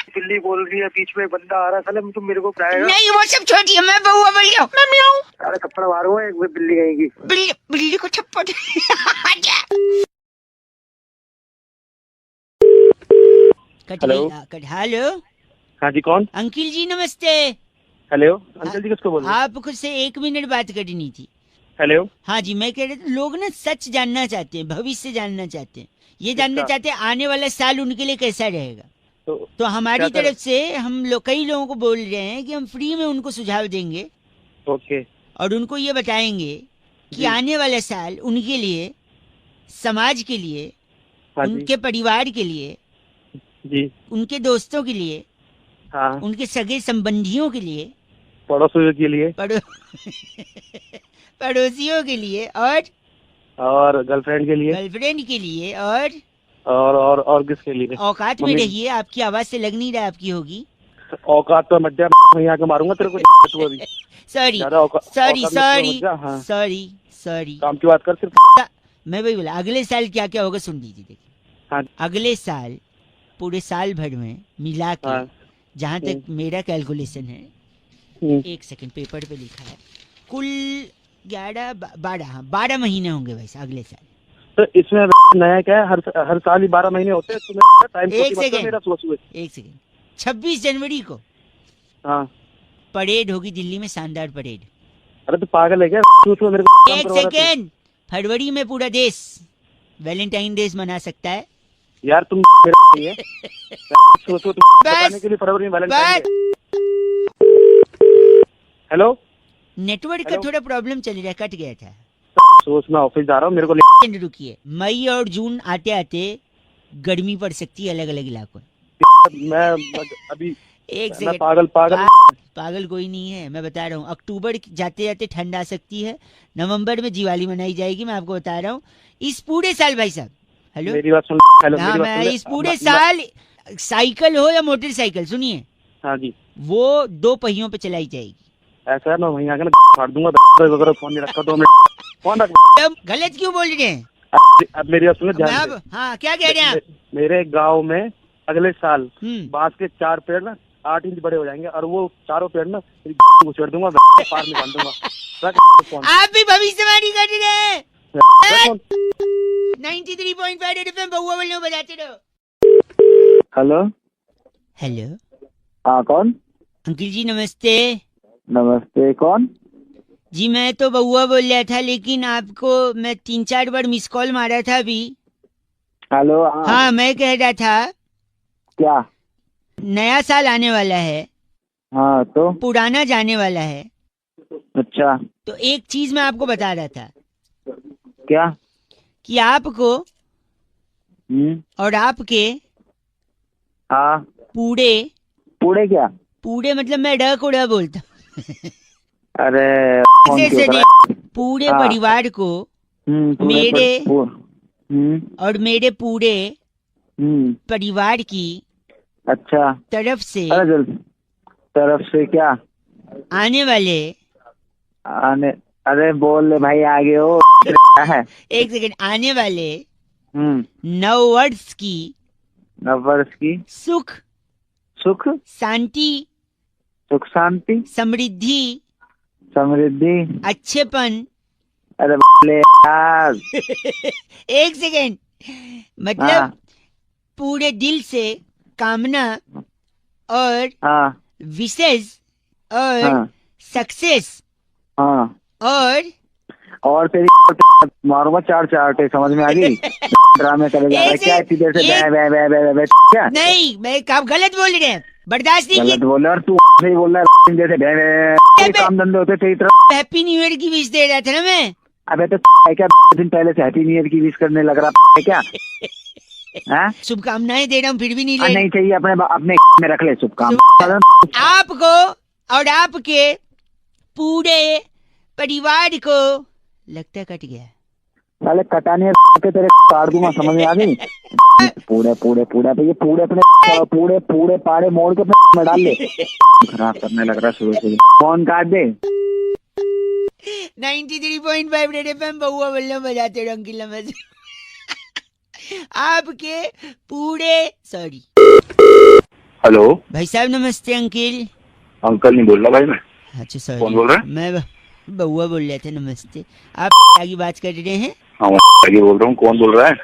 बिल्ली बोल रही है, बीच में बंदा आ रहा है, तुम मेरे को बताएगा? नहीं वो सब छोड़िए, मैं बउआ बोल रहा हूँ। अरे थप्पड़ मारूंगा एक बिल्ली कहेगी। बिल्ली को थप्पड़। हेलो। हाँ जी, कौन? अंकिल जी नमस्ते। हेलो अंकल जी, किसको बोल रहे हैं? आपको से 1 मिनट बात करनी थी। हेलो। हाँ जी, मैं कह रहा था, लोग ना सच जानना चाहते हैं, भविष्य जानना चाहते हैं, ये जानना चाहते हैं आने वाला साल उनके लिए कैसा रहेगा। तो हमारी तरफ से हम लोग कई लोगों को बोल रहे हैं कि हम फ्री में उनको सुझाव देंगे। ओके। और उनको ये बताएंगे कि आने वाला साल उनके लिए, समाज के लिए, उनके परिवार के लिए जी, उनके दोस्तों के लिए, हाँ, उनके सगे संबंधियों के लिए, पड़ोसियों के लिए, पड़ोसियों के लिए, और गर्लफ्रेंड के लिए, के लिए, और किसके लिए? औकात में रहिए, आपकी आवाज से लग नहीं रहा आपकी होगी। औकात तो मत यहाँ के मारूंगा तेरे को। तू अभी सॉरी काम की बात कर सिर्फ। मैं वही बोला, अगले साल क्या क्या होगा सुन लीजिए। देखिए, हाँ। अगले साल पूरे साल भर में मिला के, जहाँ तक मेरा कैलकुलेशन है, 1 सेकंड पेपर पे लिखा है, कुल 12 महीने होंगे वैसे अगले साल। तो इसमें नया क्या है? हर साल ही 12 महीने होते हैं। एक सेकंड, 26 जनवरी को परेड होगी दिल्ली में, शानदार परेड। अरे तो पागल है क्या? मेरे को 1 सेकंड, फरवरी में पूरा देश वैलेंटाइन डे मना सकता है। यार तुम नहीं है। बताने के लिए फरवरी में वैलेंटाइन डे। हेलो, नेटवर्क का थोड़ा प्रॉब्लम चल रहा है, कट गया था। मैं ऑफिस जा रहा हूँ, मेरे को रुकिए। मई और जून आते आते गर्मी पड़ सकती है अलग अलग इलाकों। मैं अभी 1 सेकंड, पागल कोई नहीं है, मैं बता रहा हूँ। अक्टूबर जाते जाते ठंड आ सकती है, नवंबर में दिवाली मनाई जाएगी, मैं आपको बता रहा हूँ। इस पूरे साल भाई साहब, हेलो मेरी बात सुन। हाँ, मैं इस पूरे साल साइकिल हो या मोटरसाइकिल, सुनिए, हाँ जी, वो 2 पहियों पे चलाई जाएगी। ऐसा है, मैं वहीं आके फाड़ दूंगा। फोन नहीं रखा 2 मिनट। फोन रख। गलत क्यों बोल रहे हैं? अब मेरी बात सुनो ध्यान से। हाँ, क्या कह रहे हैं आप? मेरे गांव में अगले साल बांस के 4 पेड़ ना 8 इंच बड़े हो जाएंगे, और वो चारों पेड़ ना छेड़ दूंगा, पार में बांध दूंगा। आप भी भविष्यवाणी कर रहे हैं। 93.5 एफएम बउआ बोल रहे, बजाते रहो। हेलो। हाँ कौन? अंकिल जी नमस्ते। नमस्ते, कौन? जी मैं तो बउआ बोल रहा था, लेकिन आपको मैं 3-4 बार मिस कॉल मारा था अभी। हेलो। हाँ, मैं कह रहा था, क्या? नया साल आने वाला है। हाँ तो पुराना जाने वाला है। अच्छा, तो एक चीज मैं आपको बता रहा था। क्या? कि आपको और आपके पूरे क्या? पूरे मतलब मैं ड को ड बोलता। अरे पूरे परिवार को और मेरे पूरे परिवार की अच्छा तरफ से क्या अरे बोल ले भाई, आगे हो। है 1 सेकंड, आने वाले 9 वर्ष की सुख सुख शांति, सुख शांति, समृद्धि, समृद्धि, अच्छेपन। अरे बोले यार। एक सेकेंड, मतलब हाँ। पूरे दिल से कामना और हाँ विशेष और हाँ सक्सेस हाँ। और तेरी मारूंगा चार चाटे, समझ में आ गई? ड्रामे करे जा रहा है क्या इतनी देर से? क्या नहीं, मैं आप गलत बोल रहे हैं, बर्दाश्त नहीं गलत बोल रहा है? और तू सही बोल रहा है जैसे काम धंधे होते तेरी तरफ। हैप्पी न्यू ईयर की विश दे रहा था ना मैं। अबे तो क्या दिन पहले से हैप्पी न्यू ईयर की विश करने लग रहा है क्या? हाँ? शुभकामनाएं दे रहा हूँ फिर भी नहीं ले। नहीं चाहिए, अपने अपने में रख ले शुभकामनाएं। आपको और आपके पूरे परिवार को लगता कट गया। साले कटाने के तेरे काट दूंगा, समझ में आ गई? पूरे पूरे पूरे पे ये पूरे अपने पूरे पूरे पाड़े मोड़ के अपने में डाल ले। खराब करने लग रहा शुरू से। फोन काट दे। 93.5 रेड एफएम बहुआ बल्लम बजाते रहो अंकिल नमस्ते। आपके पूरे सॉरी। हेलो भाई साहब नमस्ते अंकिल। अंकल नहीं बोल रहा भाई मैं। अच्छा सॉरी, कौन बोल रहा है? मैं बहुआ बोल रहे थे। नमस्ते, आप आगे बात कर रहे हैं? हाँ आगे बोल रहा हूँ। कौन बोल रहा है?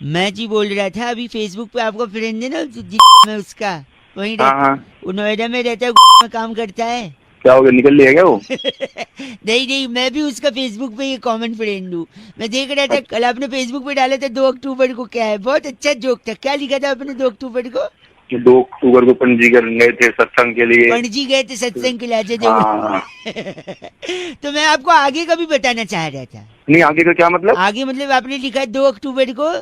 मैं जी बोल रहा था, अभी फेसबुक पे आपका फ्रेंड है ना जी, मैं उसका वही हाँ। वो नोएडा में रहता है, में काम करता है। क्या हो गया, निकल लिया क्या वो? नहीं, मैं भी उसका फेसबुक पे ये कॉमन फ्रेंड हूँ। मैं देख रहा था कल आपने फेसबुक पे डाला था 2 अक्टूबर को, क्या है बहुत अच्छा जोक था। क्या लिखा था आपने 2 अक्टूबर को? 2 अक्टूबर को पणजी गए थे सत्संग के लिए। पणजी गए थे सत्संग के लिए। हाँ। तो मैं आपको आगे का भी बताना चाह रहा था। नहीं आगे का क्या मतलब? आगे मतलब आपने लिखा है 2 अक्टूबर को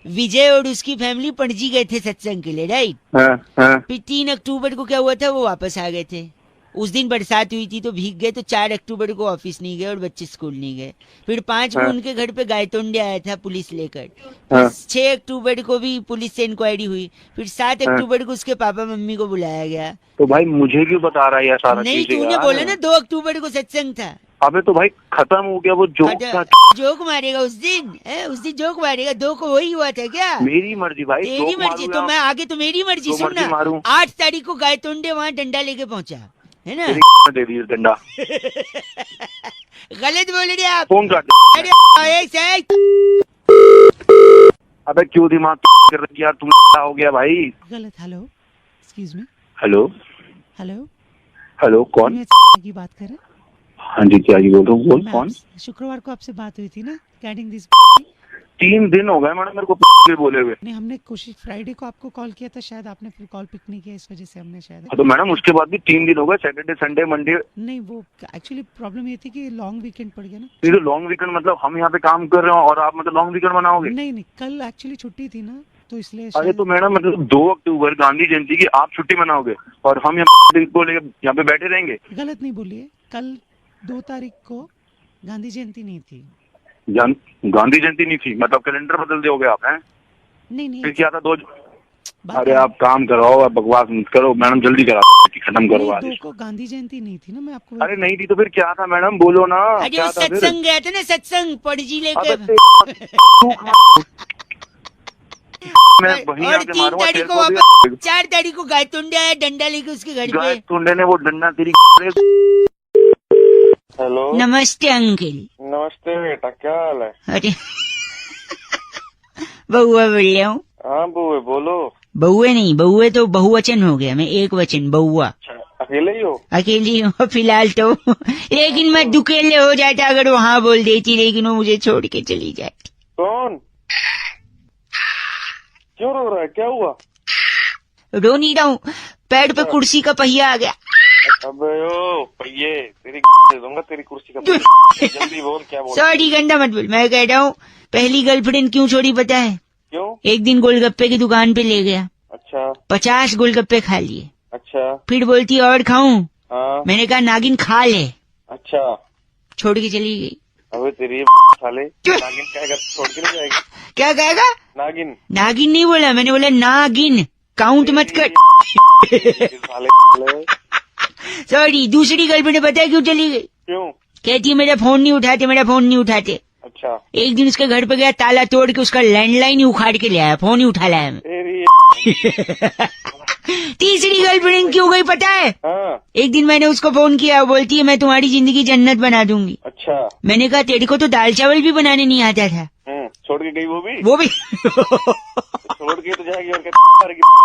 विजय और उसकी फैमिली पणजी गए थे सत्संग के लिए, राइट? हाँ। फिर 3 अक्टूबर को क्या हुआ था, वो वापस आ गए थे। उस दिन बरसात हुई थी तो भीग गए, तो 4 अक्टूबर को ऑफिस नहीं गए और बच्चे स्कूल नहीं गए। फिर 5 को उनके घर पे गायतोंडे आया था पुलिस लेकर। 6 अक्टूबर को भी पुलिस से इंक्वायरी हुई। फिर 7 अक्टूबर को उसके पापा मम्मी को बुलाया गया। तो भाई मुझे क्यों बता रहा है यार सारा? नहीं, तूने बोला ना 2 अक्टूबर को सत्संग था। अबे तो भाई खत्म हो गया वो जोक था। जोक मारेगा उस दिन जोक मारेगा। 2 को वही हुआ था क्या? मेरी मर्जी भाई, तेरी मर्जी तो मैं आगे तो मेरी मर्जी। सुन ना, 8 तारीख को गायतोंडे वहाँ डंडा लेके पहुंचा है ना? दे दी डंडा। गलत बोल रहे आप। फोन काट। अबे क्यों दिमाग कर रही यार तुम? हो गया भाई गलत। Hello excuse me. हेलो कौन की बात कर रहे हैं? हाँ जी क्या जी बोल रहा हूँ। कौन? शुक्रवार को आपसे बात हुई थी ना रिगार्डिंग दिस। 3 दिन हो गए मैडम मेरे को बोले हुए। नहीं, हमने कोशिश फ्राइडे को आपको कॉल किया था, शायद आपने फिर कॉल पिक नहीं किया, इस वजह से हमने शायद। तो मैडम उसके बाद भी 3 दिन हो गए, सैटरडे संडे मंडे। नहीं, वो एक्चुअली प्रॉब्लम ये थी कि लॉन्ग वीकेंड पड़ गया ना। ये तो लॉन्ग वीकेंड मतलब हम यहाँ पे काम कर रहे हो और आप मतलब लॉन्ग वीकेंड मनाओगे? नहीं, कल एक्चुअली छुट्टी थी ना, तो इसलिए। अरे तो मैडम मतलब 2 अक्टूबर गांधी जयंती की आप छुट्टी मनाओगे और हम यहाँ को लेकर यहाँ पे बैठे रहेंगे? गलत नहीं बोलिए, कल 2 तारीख को गांधी जयंती नहीं थी। गांधी जयंती नहीं थी मतलब कैलेंडर बदल दोगे आप? हैं नहीं फिर क्या था? 2 अरे आप काम कराओ, आप बकवास मत करो मैडम, जल्दी कराओ, खत्म करो। 2 को गांधी जयंती नहीं थी ना, मैं आपको। अरे नहीं थी तो फिर क्या था मैडम, बोलो ना। क्या था? सत्संग गया था ना, सत्संग पणजी लेकर। मैं वहीं आके मारूंगा तेरे को। 4 तारीख को गायतोंडे आया डंडा लेके उसके घर पे। गायतोंडे ने वो डंडा तेरी। हेलो नमस्ते अंकल। नमस्ते बेटा, क्या हाल है? अरे बहुआ बोल रहा हूँ। हाँ बुए बोलो। बहुए नहीं, बहुए तो बहुवचन हो गया, मैं एक वचन बहुआ। अकेले ही हो? अकेली हूँ फिलहाल तो, लेकिन मैं दुकेले हो जाता अगर वो हाँ बोल देती, लेकिन वो मुझे छोड़ के चली जाती। कौन? क्यों रो रहा है, क्या हुआ? रो नहीं रहा हूँ, पैर पे कुर्सी का पहिया आ गया। अबे ओ पहिए, तेरी दे दूंगा तेरी कुर्सी का पहिया। जल्दी बोल क्या बोल। सॉरी गंदा मत बोल। मैं कह रहा हूँ पहली गर्लफ्रेंड क्यों छोड़ी पता है? क्यों? एक दिन गोलगप्पे की दुकान पे ले गया। अच्छा। 50 गोलगप्पे खा लिए। अच्छा। फिर बोलती और खाऊं? हाँ। मैंने कहा नागिन खा ले। अच्छा। छोड़ के चली गई। अबे तेरी साले, नागिन कहेगा छोड़ के नहीं जाएगी? क्या कहेगा? नागिन। नागिन नहीं बोला मैंने, बोला नागिन, काउंट मत कर। सॉरी। दूसरी गर्लफ्रेंड पता है क्यों चली गई? क्यों? कहती है मेरा फोन नहीं उठाते। अच्छा। एक दिन उसके घर पे गया, ताला तोड़ के उसका लैंडलाइन ही उखाड़ के ले आया, फोन ही उठा लाया मैं। तीसरी गर्लफ्रेंड क्यों गई पता है? हाँ। एक दिन मैंने उसको फोन किया, वो बोलती है मैं तुम्हारी जिंदगी जन्नत बना दूंगी। अच्छा। मैंने कहा तेरे को तो दाल चावल भी बनाने नहीं आता था। छोड़ के गई वो भी छोड़ के तो जाएगी और क्या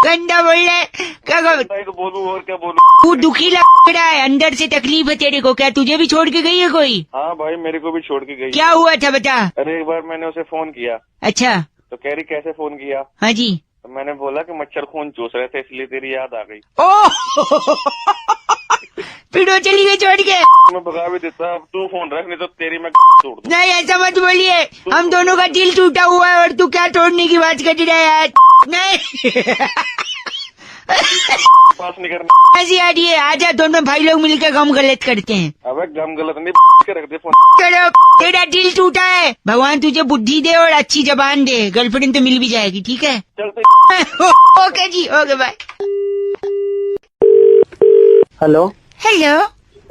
गंदा बोल रहा है। क्या तो बोलूं और क्या बोलूं? तू दुखी लग रहा है, अंदर से तकलीफ है तेरे को। क्या तुझे भी छोड़ के गई है कोई? हाँ भाई मेरे को भी छोड़ के गई। क्या हुआ था बता। अरे एक बार मैंने उसे फोन किया। अच्छा। तो कह रही कैसे फोन किया? हाँ जी। तो मैंने बोला कि मच्छर खून चूस रहे थे इसलिए तेरी याद आ गई। फिर वो चली गई छोड़ के। मैं भगा भी देता, अब तू फोन रख नहीं तो तेरी मैं तोड़ दूं। नहीं ऐसा मत बोलिए, हम दोनों का दिल टूटा हुआ है और तू क्या तोड़ने की बात कर रहा है यार। नहीं पास नहीं करना। ऐसी आ रही है, आजा दोनों भाई लोग मिलकर गम गलत करते हैं। अबे गम गलत नहीं के रख दे फोन। चलो तेरा दिल टूटा है, भगवान तुझे बुद्धि दे और अच्छी जबान दे, गर्लफ्रेंड तो मिल भी जाएगी। ठीक है चलते। ओके जी, ओके बाय। हेलो। हेलो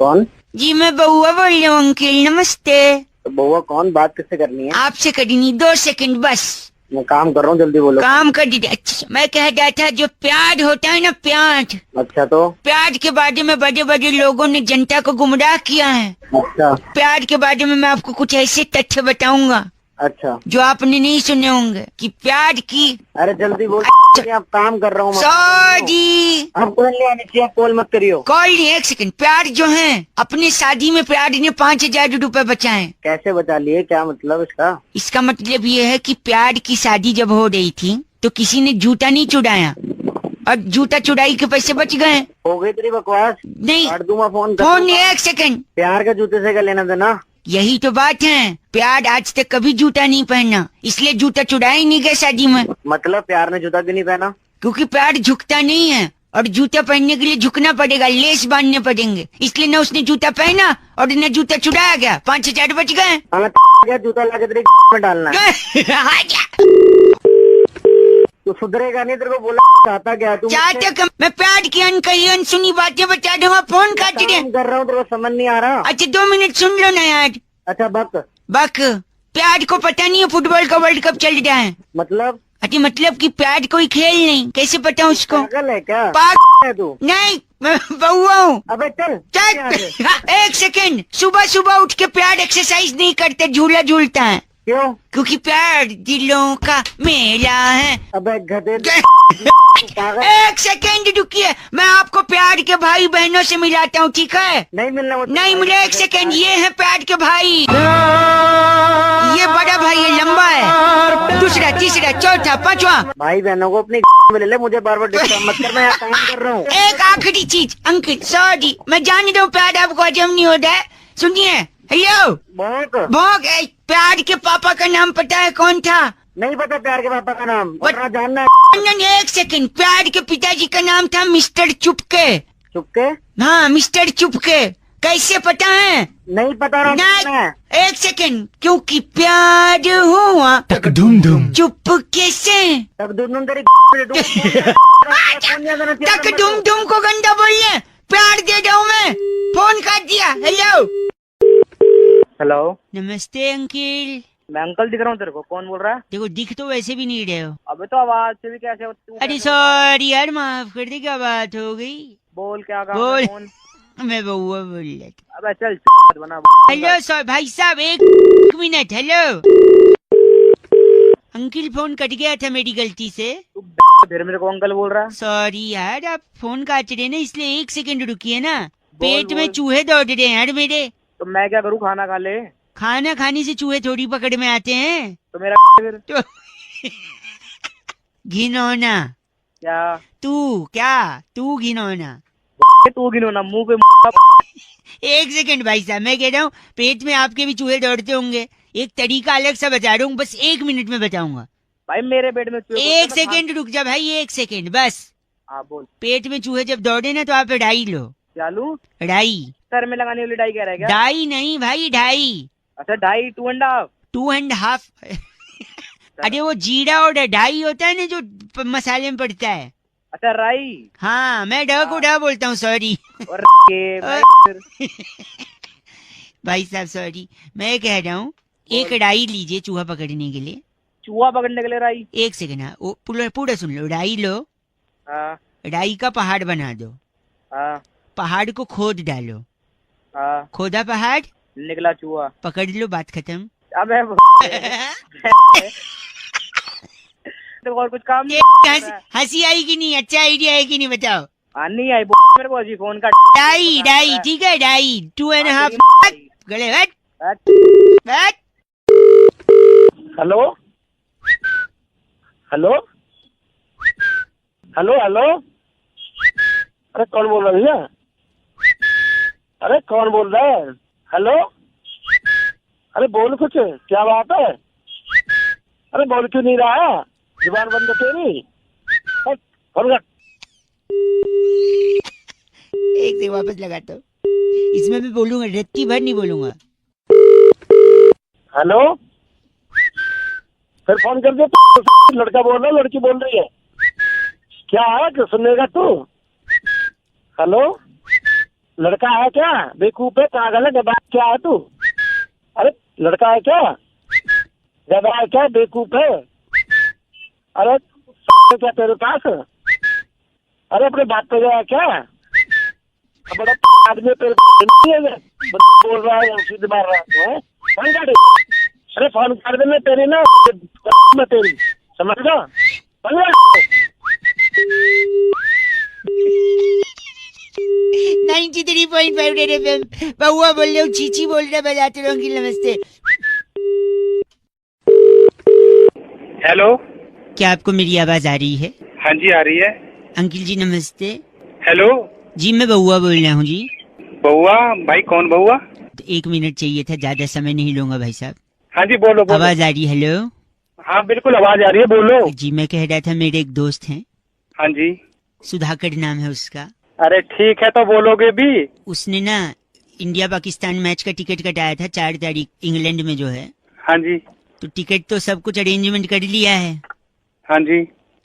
कौन? जी मैं बउआ बोल रही हूँ अंकिल, नमस्ते। तो बउआ कौन? बात किससे करनी है? आपसे करनी, 2 सेकंड बस। मैं काम कर रहा हूँ, जल्दी बोलो। काम कर दीजिए। अच्छा मैं कह रहा था जो प्याज होता है ना, प्याज। अच्छा तो प्याज के बारे में बड़े बड़े लोगों ने जनता को गुमराह किया है। अच्छा। प्याज के बारे में मैं आपको कुछ ऐसे तथ्य बताऊंगा अच्छा जो आपने नहीं सुने होंगे कि प्याज की। अरे जल्दी बोल। आप काम कर रहा हूँ। सॉरी आप कॉल नहीं आनी चाहिए, कॉल मत करियो। कॉल नहीं, 1 सेकंड। प्याज जो है अपनी शादी में प्याज ने 5000 रुपए बचाए। कैसे बचा लिए? क्या मतलब इसका? इसका मतलब ये है कि प्याज की शादी जब हो रही थी तो किसी ने जूता नहीं चुराया और जूता चुराई के पैसे बच गए। हो गई तेरी बकवास। नहीं काट दूंगा फोन। फोन नहीं, 1 सेकंड। प्यार का जूते से क्या लेना देना? यही तो बात है, प्यार आज तक कभी जूता नहीं पहना, इसलिए जूता चुराया ही नहीं गया शादी में। मतलब प्यार ने जूता भी नहीं पहना? क्योंकि प्यार झुकता नहीं है और जूता पहनने के लिए झुकना पड़ेगा, लेस बांधने पड़ेंगे, इसलिए न उसने जूता पहना और न जूता चुराया गया। 5000 बच गए। क्या जूता लाके तेरे में डालना है? तू सुधरेगा नहीं, तेरे को बोला चाहता क्या तू? चाहता मैं प्यार की अनकही अनसुनी बातें बता दूंगा। फोन काट दे। कर रहा हूँ, तेरे को समझ नहीं आ रहा। अच्छा 2 मिनट सुन लो ना यार। अच्छा बक प्यार को पता नहीं है फुटबॉल का वर्ल्ड कप चल रहा है। मतलब? अच्छा मतलब कि प्यार कोई खेल नहीं, कैसे पता उसको? पागल है क्या? पागल है तू? नहीं मैं बउआ हूँ। अबे चल 1 सेकंड। सुबह सुबह उठ के प्यार एक्सरसाइज नहीं करते, झूला झूलता है। क्यों? क्योंकि प्यार दिलों का मेला है। अबे गधे। 1 सेकंड रुकिए, मैं आपको प्यार के भाई बहनों से मिलाता हूँ, ठीक है? नहीं मिलना। नहीं मिले। 1 सेकंड। ये है प्यार के भाई, ये बड़ा भाई है, लंबा है, दूसरा तीसरा चौथा पांचवा। भाई बहनों को अपनी में ले ले, मुझे बार बार डिस्टर्ब मत कर, मैं यहाँ काम कर रहा हूँ। एक आखिरी चीज अंकिल, सॉरी मैं जान रहा हूँ प्यार आपको हजम नहीं होता है, सुनिए। हेलो भोग, प्यार के पापा का नाम पता है कौन था? नहीं पता प्यार के पापा का नाम, जानना है। 1 सेकंड। प्यार के पिताजी का नाम था मिस्टर चुपके। चुपके? हाँ मिस्टर चुपके। कैसे पता है? नहीं पता रहा। 1 सेकंड। क्योंकि प्यार हुआ तक धूम धूम चुपके से। तक धूम तेरी तक धूम को गंदा बोलिए, प्यार दे दो मैं। फोन काट दिया। हेलो नमस्ते अंकिल। मैं अंकल दिख रहा हूँ तेरे को, कौन बोल रहा है? देखो दिख तो वैसे भी नहीं रहे हो। अबे तो आवाज से भी कैसे? अरे सॉरी यार, माफ कर दे, क्या बात हो गई? बोल क्या काम बोल। है? कौन? मैं बउआ बोल रहा था। अबे चल बना। हेलो सर भाई साहब 1 minute. Hello uncle, phone cut गया था मेरी गलती से। फिर मेरे को अंकल बोल रहा है? सॉरी यार, आप फोन काट रहे ना, इसलिए 1 सेकंड रुकिए ना। पेट में चूहे दौड़ रहे हैं यार मेरे। तो मैं क्या करूँ? खाना खा ले। खाना खाने से चूहे थोड़ी पकड़ में आते हैं। तो मेरा फिर तो घिनौना। क्या तू घिनौना। तू घिनौना मुंह पे। 1 सेकंड भाई साहब, मैं कह रहा हूँ पेट में आपके भी चूहे दौड़ते होंगे, एक तरीका अलग सा बता रहा हूँ, बस 1 मिनट में बताऊंगा। भाई मेरे पेट में चूहे। 1 सेकंड रुक जा भाई, 1 सेकंड बस। हाँ बोल। पेट में चूहे जब दौड़े ना तो आप डाई लो। क्या लूं? डाई। सर में लगाने वाली डाई कह रहा है क्या? डाई नहीं भाई, ढाई। अच्छा ढाई, 2.5। 2.5 अरे वो जीरा और ढाई होता है ना जो मसाले में पड़ता है। अच्छा राई। हाँ मैं ढ को ढ बोलता हूँ, सॉरी। भाई साहब सॉरी, मैं कह रहा हूँ 1 डाई लीजिए चूहा पकड़ने के लिए। चूहा पकड़ने के लिए राई? 1 सेकंड। हाँ पूरा सुन लो। डाई लो, राई का पहाड़ बना दो। हाँ पहाड़ को खोद डालो। हाँ खोदा पहाड़, निकला चूहा। पकड़ लो, बात खत्म। अबे तो और कुछ काम नहीं। हंसी आई कि नहीं? अच्छा आइडिया है कि नहीं बताओ? नहीं आई मेरे को अजी फोन का। डाई डाई, ठीक है डाई, 2.5 गले बैठ। हेलो हेलो हेलो हेलो, अरे कौन बोल रहा है भैया? अरे कौन बोल रहा है? हेलो, अरे बोल कुछ, क्या बात है? अरे बोल क्यों नहीं रहा है? जुबान बंद है तेरी। एक से वापस लगाता हूँ, इसमें मैं बोलूंगा, रत्ती भर नहीं बोलूंगा। हेलो, फिर फोन कर दे। लड़का बोल रहा है, लड़की बोल रही है, क्या है? क्या सुनेगा तू? हेलो, लड़का है क्या? बेवकूफ है, पागल है, गधा क्या है तू? अरे लड़का है क्या? गधा है क्या? बेवकूफ है? अरे क्या तेरे पास? अरे अपने बात पे गया क्या? बड़ा आदमी तेरे बोल रहा है, सीधे मार रहा है। फोन काट, अरे फोन कर देना तेरी ना, मैं तेरी, समझ लो। 93.5 रेड एफएम। बहुआ बोल रहे हो, चीची बोल रहे, बजाते रहो। अंकिल नमस्ते। हेलो, क्या आपको मेरी आवाज आ रही है? हाँ जी आ रही है। अंकिल जी नमस्ते। हेलो जी, मैं बहुआ बोल रहा हूँ जी। बउआ भाई, कौन बउआ? तो 1 मिनट चाहिए था, ज्यादा समय नहीं लूंगा भाई साहब। हाँ जी बोलो बोलो। आवाज आ रही? हेलो। हाँ बिल्कुल आवाज आ रही है, बोलो। जी मैं कह रहा था, मेरे एक दोस्त हैं, हाँ जी। सुधाकर नाम है उसका। अरे ठीक है, तो बोलोगे भी। उसने ना इंडिया पाकिस्तान मैच का टिकट कटाया था 4 तारीख, इंग्लैंड में जो है। हाँ जी। तो टिकट तो सब कुछ अरेंजमेंट कर लिया है। हाँ जी।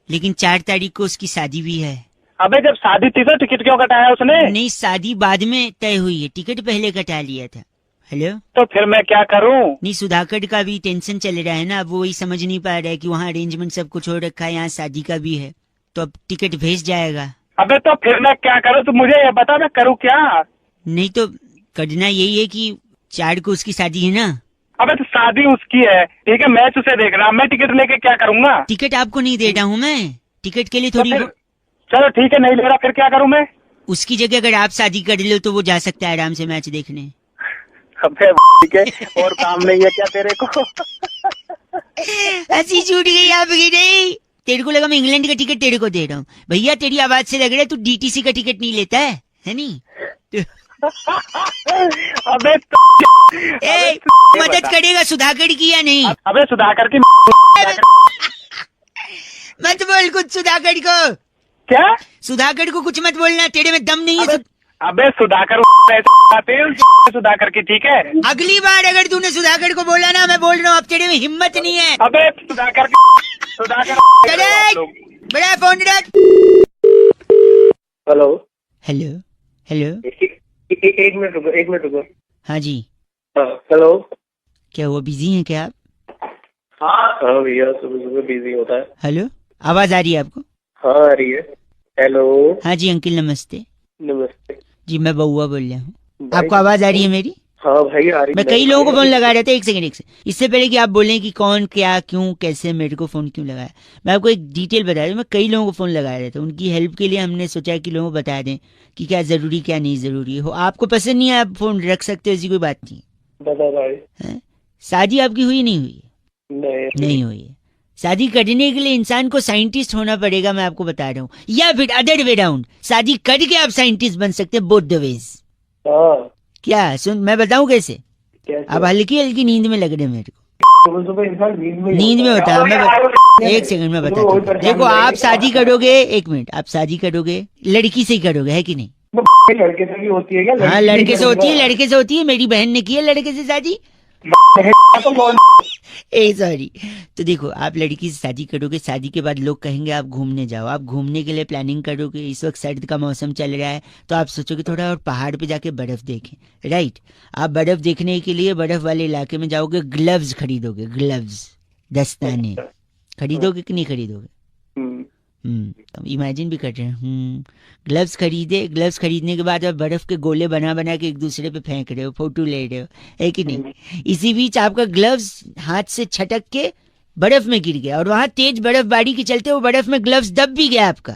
लेकिन 4 तारीख को उसकी शादी भी है। अबे जब शादी थी तो टिकट क्यों कटाया उसने? नहीं, शादी बाद में तय हुई है, टिकट पहले कटा लिया था। हेलो, तो फिर मैं क्या करूं? नहीं, सुधाकर का भी टेंशन चल रहा है ना, अब वो वही समझ नहीं पा रहा है कि वहाँ अरेंजमेंट सब कुछ हो रखा है, यहाँ शादी का भी है, तो अब टिकट भेज जाएगा। अबे तो फिर मैं क्या करूं? तू मुझे ये बता, मैं करूं क्या? नहीं तो करना यही है कि 4 को उसकी शादी है ना। अबे तो शादी उसकी है, ठीक है, मैच उसे देख रहा, मैं टिकट लेके क्या करूंगा? टिकट आपको नहीं दे रहा हूँ मैं, टिकट के लिए थोड़ी। चलो ठीक है, नहीं ले रहा, फिर क्या करूं मैं? उसकी जगह अगर आप शादी कर लो तो वो जा सकता है आराम से मैच देखने। अबे ठीक है, और काम नहीं है क्या तेरे को? हंसी छूट गई आपकी। नहीं, तेरे को लगा मैं इंग्लैंड का टिकट तेरे को दे रहा हूँ। भैया तेरी आवाज से लग रहा है तू डीटीसी का टिकट नहीं लेता है नहीं? अबे मदद करेगा सुधाकर की या नहीं? अबे सुधाकर की मत बोल कुछ सुधाकर को। क्या? सुधाकर को कुछ मत बोलना, तेरे में दम नहीं है। अबे सुधाकर सुधाकर की, ठीक है। अगली बार अगर तूने सुधाकर को बोला ना, मैं बोल रहा हूँ अब तेरे में हिम्मत नहीं है। अबे सुधाकर बड़ा फोन रख। हेलो हेलो हेलो, एक मिनट रुको। हाँ जी। हेलो, क्या वो बिजी हैं क्या आप? हाँ भैया, सुबह सुबह बिजी होता है। हेलो, आवाज आ रही है आपको? हाँ आ रही है। हेलो। हाँ जी अंकिल नमस्ते। नमस्ते जी, मैं बउआ बोल रहा हूँ। आपको आवाज आ रही है मेरी? हाँ भाई आ रही है। मैं कई लोगों को फोन लगा रहा था। एक सेकंड इससे पहले कि आप बोलें कि कौन क्या क्यों कैसे मेरे को फोन क्यों लगाया, मैं आपको एक डिटेल बता रहा हूँ। मैं कई लोगों को फोन लगा रहा था, उनकी हेल्प के लिए हमने सोचा कि लोगों को बता दें कि क्या जरूरी क्या नहीं जरूरी हो। आपको पसंद नहीं है, आप फोन रख सकते हो, ऐसी कोई बात नहीं। बता भाई। शादी आपकी हुई नहीं हुई? नहीं हुई है। शादी करने के लिए इंसान को साइंटिस्ट होना पड़ेगा, मैं आपको बता रहा हूँ, या फिर अदर वे राउंड, शादी करके आप साइंटिस्ट बन सकते हैं, बोथ द वेज। क्या सुन, मैं बताऊं कैसे? अब हल्की हल्की नींद में लग रहे मेरे को। नींद में होता है। एक सेकंड में बताता हूँ। देखो आप शादी करोगे, 1 मिनट, आप शादी करोगे लड़की से ही करोगे, है कि नहीं? लड़के से भी होती है क्या? हाँ लड़के से होती है, लड़के से होती है। मेरी बहन ने की है लड़के से शादी। सॉरी। तो देखो आप लड़की से शादी करोगे, शादी के बाद लोग कहेंगे आप घूमने जाओ, आप घूमने के लिए प्लानिंग करोगे। इस वक्त सर्द का मौसम चल रहा है, तो आप सोचोगे थोड़ा और पहाड़ पे जाके बर्फ देखें, राइट? आप बर्फ देखने के लिए बर्फ वाले इलाके में जाओगे, ग्लव्स खरीदोगे, ग्लव्स, दस्ताने खरीदोगे कि नहीं खरीदोगे? इमेजिन भी कर रहे हैं। ग्लव्स खरीदे, ग्लव्स खरीदने के बाद आप बर्फ के गोले बना बना के एक दूसरे पे फेंक रहे हो, फोटो ले रहे हो, है कि नहीं? इसी बीच आपका ग्लव्स हाथ से छटक के बर्फ में गिर गया और वहां तेज बर्फबारी के चलते वो बर्फ में ग्लव्स दब भी गया आपका।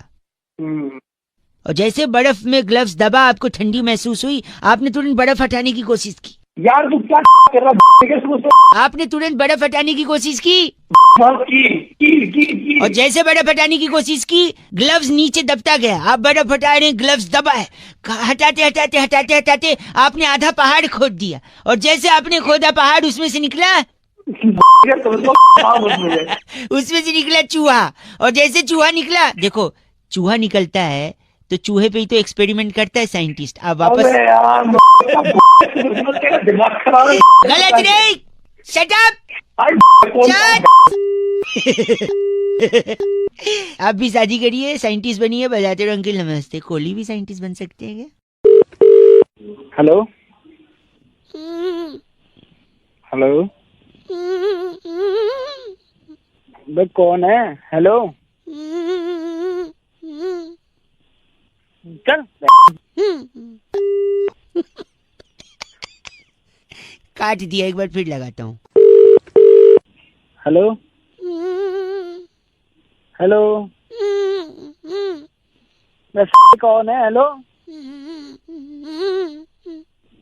और जैसे बर्फ में ग्लव्स दबा, आपको ठंडी महसूस हुई, आपने तुरंत बर्फ हटाने की कोशिश की। यार तू क्या कर रहा? आपने तुरंत बर्फ हटाने की कोशिश की और जैसे बर्फ हटाने की कोशिश की, ग्लव्स नीचे दबता गया। आप बर्फ हटा रहे, ग्लव्स दबा है, हटाते हटाते हटाते हटाते आपने आधा पहाड़ खोद दिया और जैसे आपने खोदा पहाड़, उसमें से निकला उसमें से निकला चूहा। और जैसे चूहा निकला, देखो चूहा निकलता है तो चूहे पे ही तो एक्सपेरिमेंट करता है साइंटिस्ट। आप वापस गलत नहीं, शट अप। आप भी शादी करिए, साइंटिस्ट बनिए, बजाते रहो अंकल नमस्ते। कोहली भी साइंटिस्ट बन सकते हैं क्या? हेलो हेलो, भाई कौन है? हेलो चल काट दिया, एक बार फिर लगाता हूँ। हेलो हेलो, कौन है? हेलो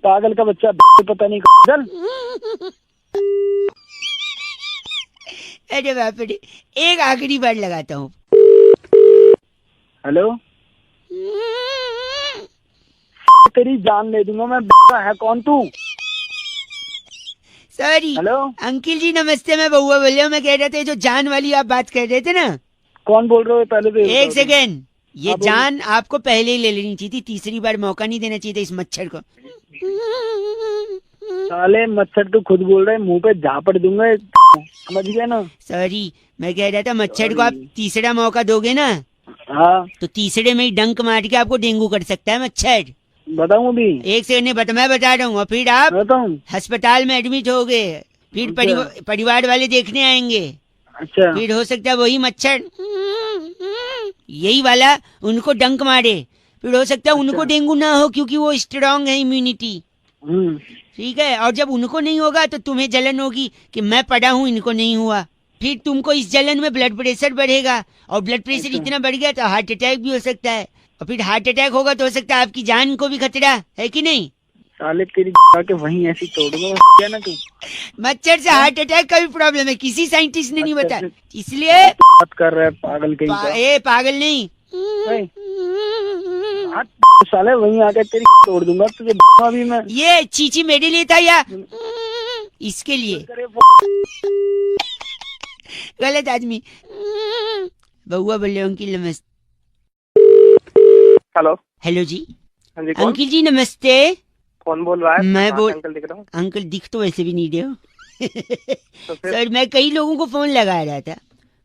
पागल का बच्चा, पता नहीं चल। अरे बाप रे, एक आखिरी बार लगाता हूँ। हेलो, तेरी जान ले दूंगा मैं। है कौन तू? सॉरी। हेलो अंकिल जी नमस्ते, मैं बउआ बोल रहा हूँ। मैं कह रहे थे जो जान वाली आप बात कर रहे थे ना। कौन बोल रहे हो? पहले तो एक सेकेंड, ये जान आपको पहले ही ले लेनी चाहिए थी, तीसरी बार मौका नहीं देना चाहिए था इस मच्छर को। साले मच्छर तो खुद बोल रहे, मुंह पे झापड़ दूंगा, समझ गया ना? सॉरी, मैं कह रहा था मच्छर को आप तीसरा मौका दोगे ना, हाँ, तो तीसरे में ही डंक मार के आपको डेंगू कर सकता है मच्छर। बताऊं अभी? एक सेकंड नहीं मैं बता रहा हूँ। और फिर आप अस्पताल में एडमिट हो गए, फिर परिवार वाले देखने आएंगे। अच्छा, फिर हो सकता है वही मच्छर यही वाला उनको डंक मारे, फिर हो सकता है उनको डेंगू ना हो क्योंकि वो स्ट्रांग है इम्यूनिटी। ठीक है, और जब उनको नहीं होगा तो तुम्हें जलन होगी कि मैं पड़ा हूँ, इनको नहीं हुआ। फिर तुमको इस जलन में ब्लड प्रेशर बढ़ेगा और ब्लड प्रेशर इतना बढ़ गया तो हार्ट अटैक भी हो सकता है, और फिर हार्ट अटैक होगा तो हो सकता है आपकी जान को भी खतरा है कि नहीं? साले तेरी के वहीं ऐसी तोड़ूंगा क्या ना तू। मच्छर से हार्ट अटैक का भी प्रॉब्लम है, किसी साइंटिस्ट ने नहीं बताया, इसलिए बात कर रहा है पागल कहीं पागल नहीं, साले वहीं आके तेरी तोड़ दूंगा तुझे अभी मैं। ये चीची मेरे लिए था या इसके लिए? गलत आदमी। बउआ बोल रहे अंकिल नमस्ते। हेलो हेलो जी। हाँ जी, अंकिल जी नमस्ते। कौन बोल रहा है? मैं बोल अंकल दिख रहा हूँ। अंकल दिख तो वैसे भी नहीं रहे हो। सर मैं कई लोगों को फोन लगा रहा था,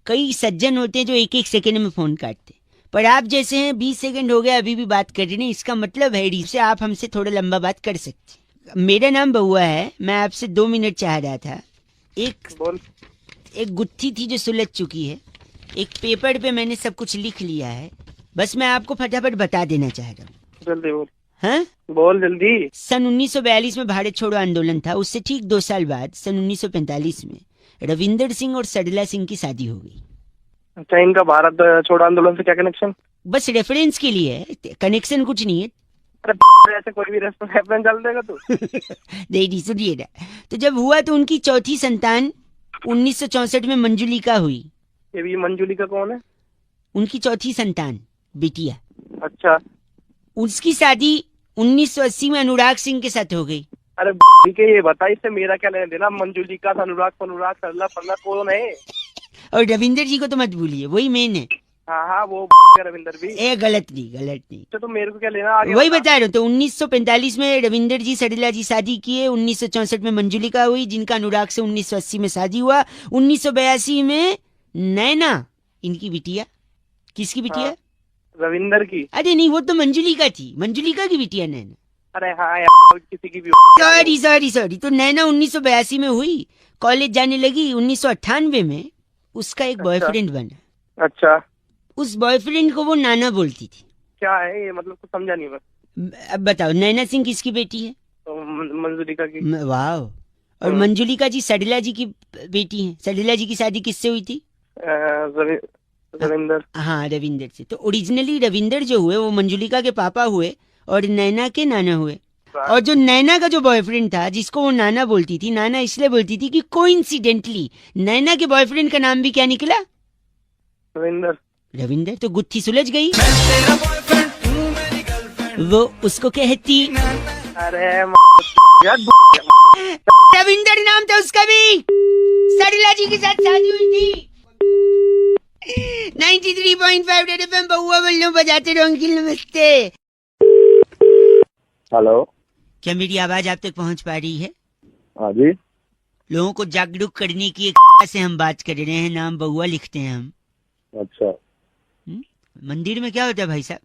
कई सज्जन होते हैं जो एक एक सेकंड में फोन काटते, पर आप जैसे हैं 20 सेकंड हो गया अभी भी बात कर रहे हैं, इसका मतलब है से आप हमसे थोड़ा लंबा बात कर सकते। मेरा नाम बउआ है, मैं आपसे 2 मिनट चाह रहा था। एक गुत्थी थी जो सुलझ चुकी है, एक पेपर पे मैंने सब कुछ लिख लिया है, बस मैं आपको फटाफट बता देना चाह रहा हूँ। जल्दी बोल। हाँ बोल जल्दी। सन 1942 में भारत छोड़ो आंदोलन था, उससे ठीक 2 साल बाद सन 1945 में रविंदर सिंह और सरला सिंह की शादी हो गई। अच्छा, इनका भारत छोड़ो आंदोलन से क्या कनेक्शन? बस रेफरेंस के लिए है, कनेक्शन कुछ नहीं है। अरे ऐसे कोई भी रेफरेंस डाल देगा तू? नहीं सुनिए ना, तो जब हुआ तो उनकी चौथी संतान 1964 में मंजुलिका हुई। ये मंजुलिका कौन है? उनकी चौथी संतान बिटिया। अच्छा, उसकी शादी 1980 में अनुराग सिंह के साथ हो गई। अरे ठीक है, ये बता इससे मेरा क्या लेना देना? मंजुलिका अनुराग सरला फरला कौन है? और रविंदर जी को तो मत भूलिए, वही मेन है। हाँ हाँ, वो रविंदर भी। गलत नहीं। तो मेरे को क्या लेना? आगे वही बता रहा हूँ। तो 1945 में रविंदर जी सरला जी शादी किए, 1964 में मंजुलिका हुई जिनका अनुराग से 1980 में शादी हुआ, 1982 में नैना इनकी बिटिया। किसकी बिटिया? हाँ, रविंदर की। अरे नहीं, वो तो मंजुलिका थी, मंजुलिका की बिटिया नैना। अरे हाँ यार, किसी की भी। सॉरी। तो नैना 1982 में हुई, कॉलेज जाने लगी, 1998 में उसका एक बॉयफ्रेंड बना। अच्छा। उस बॉयफ्रेंड को वो नाना बोलती थी। क्या है ये, मतलब कुछ समझा नहीं मैं। अब बताओ, नैना सिंह किसकी बेटी है? तो मंजूरिका की। वाह। और मंजुलिका जी सडला जी की बेटी हैं। सडला जी की शादी किससे हुई थी? रविंदर। हाँ, रविंदर से। तो ओरिजिनली रविंदर जो हुए वो मंजुलिका के पापा हुए और नैना के नाना हुए। और जो नैना का जो बॉयफ्रेंड था जिसको वो नाना बोलती थी, नाना इसलिए बोलती थी कि कोइंसिडेंटली नैना के बॉयफ्रेंड का नाम भी क्या निकला? रविंदर। रविंदर। तो गुत्थी सुलझ गई। वो उसको कहती, अरे रविंदर नाम था उसका भी। सडला जी के साथ शादी हुई थी। 93.5 रेड एफएम बहुआ बल्लो बजाते रहो अंकिल, नमस्ते। हेलो, क्या मेरी आवाज आप तक पहुंच पा रही है? हाँ जी। लोगों को जागरूक करने की एक से हम बात कर रहे हैं। नाम बहुआ लिखते हैं हम। अच्छा। मंदिर में क्या होता है भाई साहब?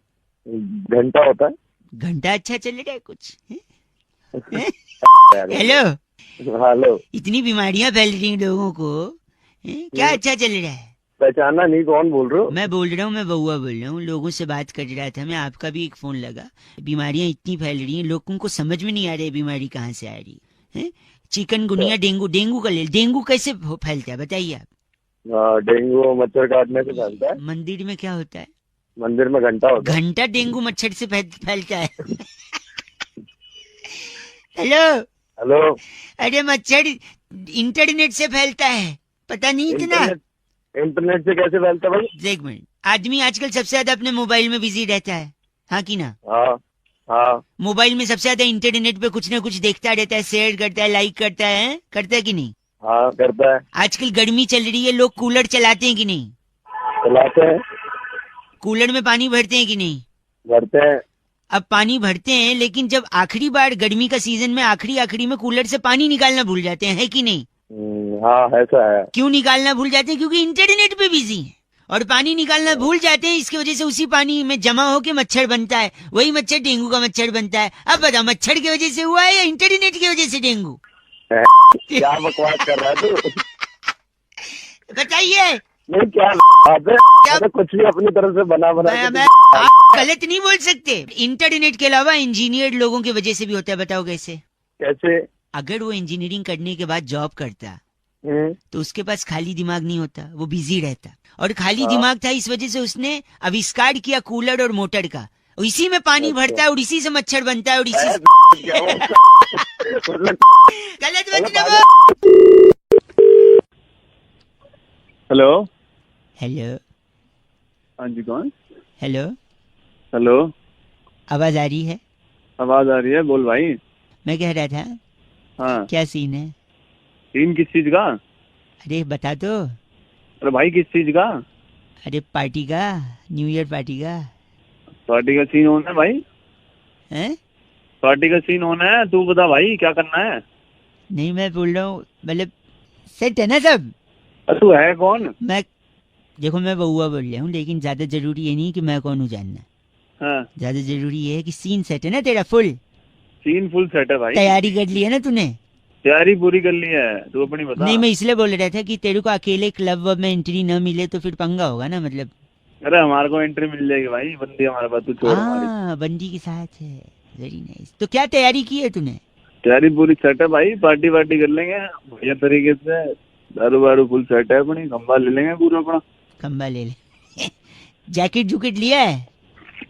घंटा होता है। घंटा अच्छा चल रहा है कुछ? Hello hello. इतनी बीमारियां फैल रही हैं लोगों को, क्या अच्छा चल रहा है? पहचाना नहीं, कौन बोल रहे हो? मैं बोल रहा हूँ, मैं बहुआ बोल रहा हूँ। लोगों से बात कर रहा था मैं, आपका भी एक फोन लगा। बीमारियां इतनी फैल रही हैं, लोगों को समझ में नहीं आ रही बीमारी कहाँ से आ रही है। Chikungunya, dengue. डेंगू का ले, डेंगू कैसे फैलता है बताइए आप? डेंगू मच्छर काटने से फैलता है। मंदिर में क्या होता है? मंदिर में घंटा होता है। घंटा डेंगू मच्छर से फैलता है। Hello hello. अरे मच्छर इंटरनेट से फैलता है, पता नहीं इतना? इंटरनेट से कैसे फैलता है भाई? एक मिनट, आदमी आजकल सबसे ज्यादा अपने मोबाइल में बिजी रहता है, हाँ की ना? हाँ हाँ। मोबाइल में सबसे ज्यादा इंटरनेट पे कुछ ना कुछ देखता रहता है, शेयर करता है, लाइक करता है कि नहीं? हाँ करता है। आजकल गर्मी चल रही है, लोग कूलर चलाते हैं कि नहीं? चलाते हैं। कूलर में पानी भरते हैं कि नहीं? भरते हैं। अब पानी भरते हैं, लेकिन जब आखिरी बार गर्मी का सीजन में आखिरी में कूलर से पानी निकालना भूल जाते हैं, है कि नहीं? हाँ ऐसा है। क्यों निकालना भूल जाते हैं? क्योंकि इंटरनेट पे बिजी है और पानी निकालना भूल जाते हैं। इसकी वजह से उसी पानी में जमा होके मच्छर बनता है, वही मच्छर डेंगू का मच्छर बनता है। अब बताओ, मच्छर की वजह से हुआ है या इंटरनेट की वजह से डेंगू? क्या बकवास कर रहा है तू? बताइए। नहीं क्या तो कुछ भी अपनी तरफ से बना आप गलत नहीं बोल सकते। इंटरनेट के अलावा इंजीनियर लोगों की वजह से भी होता है, बताओ कैसे? कैसे? अगर वो इंजीनियरिंग करने के बाद जॉब करता तो उसके पास खाली दिमाग नहीं होता, वो बिजी रहता। और खाली दिमाग था, इस वजह से उसने आविष्कार किया कूलर और मोटर का। इसी में पानी भरता है और इसी से मच्छर बनता है और इसी से गलत मत ना बोल। हेलो। हेलो। हाँ जी, कौन? हेलो। हेलो। आवाज आ रही है? आवाज आ रही है, बोल भाई। मैं कह रहा था, हाँ क्या सीन है? सीन किस चीज का? अरे बता दो। अरे भाई किस चीज का? अरे पार्टी का, न्यू ईयर पार्टी का। पार्टी का सीन होना है भाई। हैं? पार्टी का सीन होना है, तू बता भाई क्या करना है? नहीं मैं बोल रहा हूँ, मतलब सेट है ना सब? तू है कौन? मैं देखो, मैं बहुआ बोल रहा हूँ, लेकिन ज्यादा जरूरी ये नहीं कि मैं कौन हूँ जानना। हाँ। ज्यादा जरूरी ये है कि सीन सेट है ना तेरा? फुल सीन फुल सेट है भाई। तैयारी कर ली है ना तूने? तैयारी पूरी कर ली है, तू अपनी बता। नहीं मैं इसलिए बोल रहा था कि तेरे को अकेले क्लब वब में एंट्री न मिले तो फिर पंगा होगा ना, मतलब। अरे हमारे को एंट्री मिल जाएगी भाई, बंदी हमारे पास, तू छोड़ हमारी। हाँ बंदी के साथ है, वेरी नाइस। तो क्या तैयारी की है तूने? तैयारी पूरी सेट है भाई, पार्टी वार्टी कर लेंगे बढ़िया तरीके से। दारू वारू फुल सेट है अपनी, खंबा ले लेंगे पूरा अपना। खंबा ले ले। जैकेट जुकेट लिया है?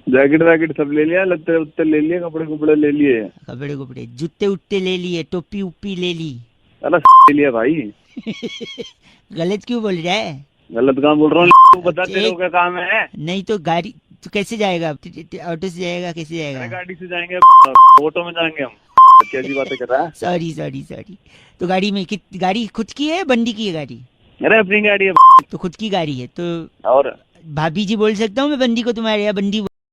जैकेट वैकेट सब ले लिया, लगते उत्ते ले लिए, कपड़े कुपड़े ले लिए। कपड़े कुपड़े, जूते उट्टे ले लिए, टोपी उप्पी ले ली? अरे ले लिया भाई। गलत क्यों बोल रहा है? गलत कहाँ बोल रहा हूँ, बता तेरे को क्या काम है? नहीं तो गाड़ी तो कैसे जाएगा? ऑटो से जाएगा? कैसे जाएगा? गाड़ी से जाएंगे, ऑटो में जाएंगे हम। कैसी बातें कर रहा है? सॉरी। तो गाड़ी में गाड़ी खुद की है बंदी की है गाड़ी? अरे अपनी गाड़ी है। तो खुद की गाड़ी है तो और भाभी जी बोल सकता हूँ मैं बंदी को तुम्हारे? या बंदी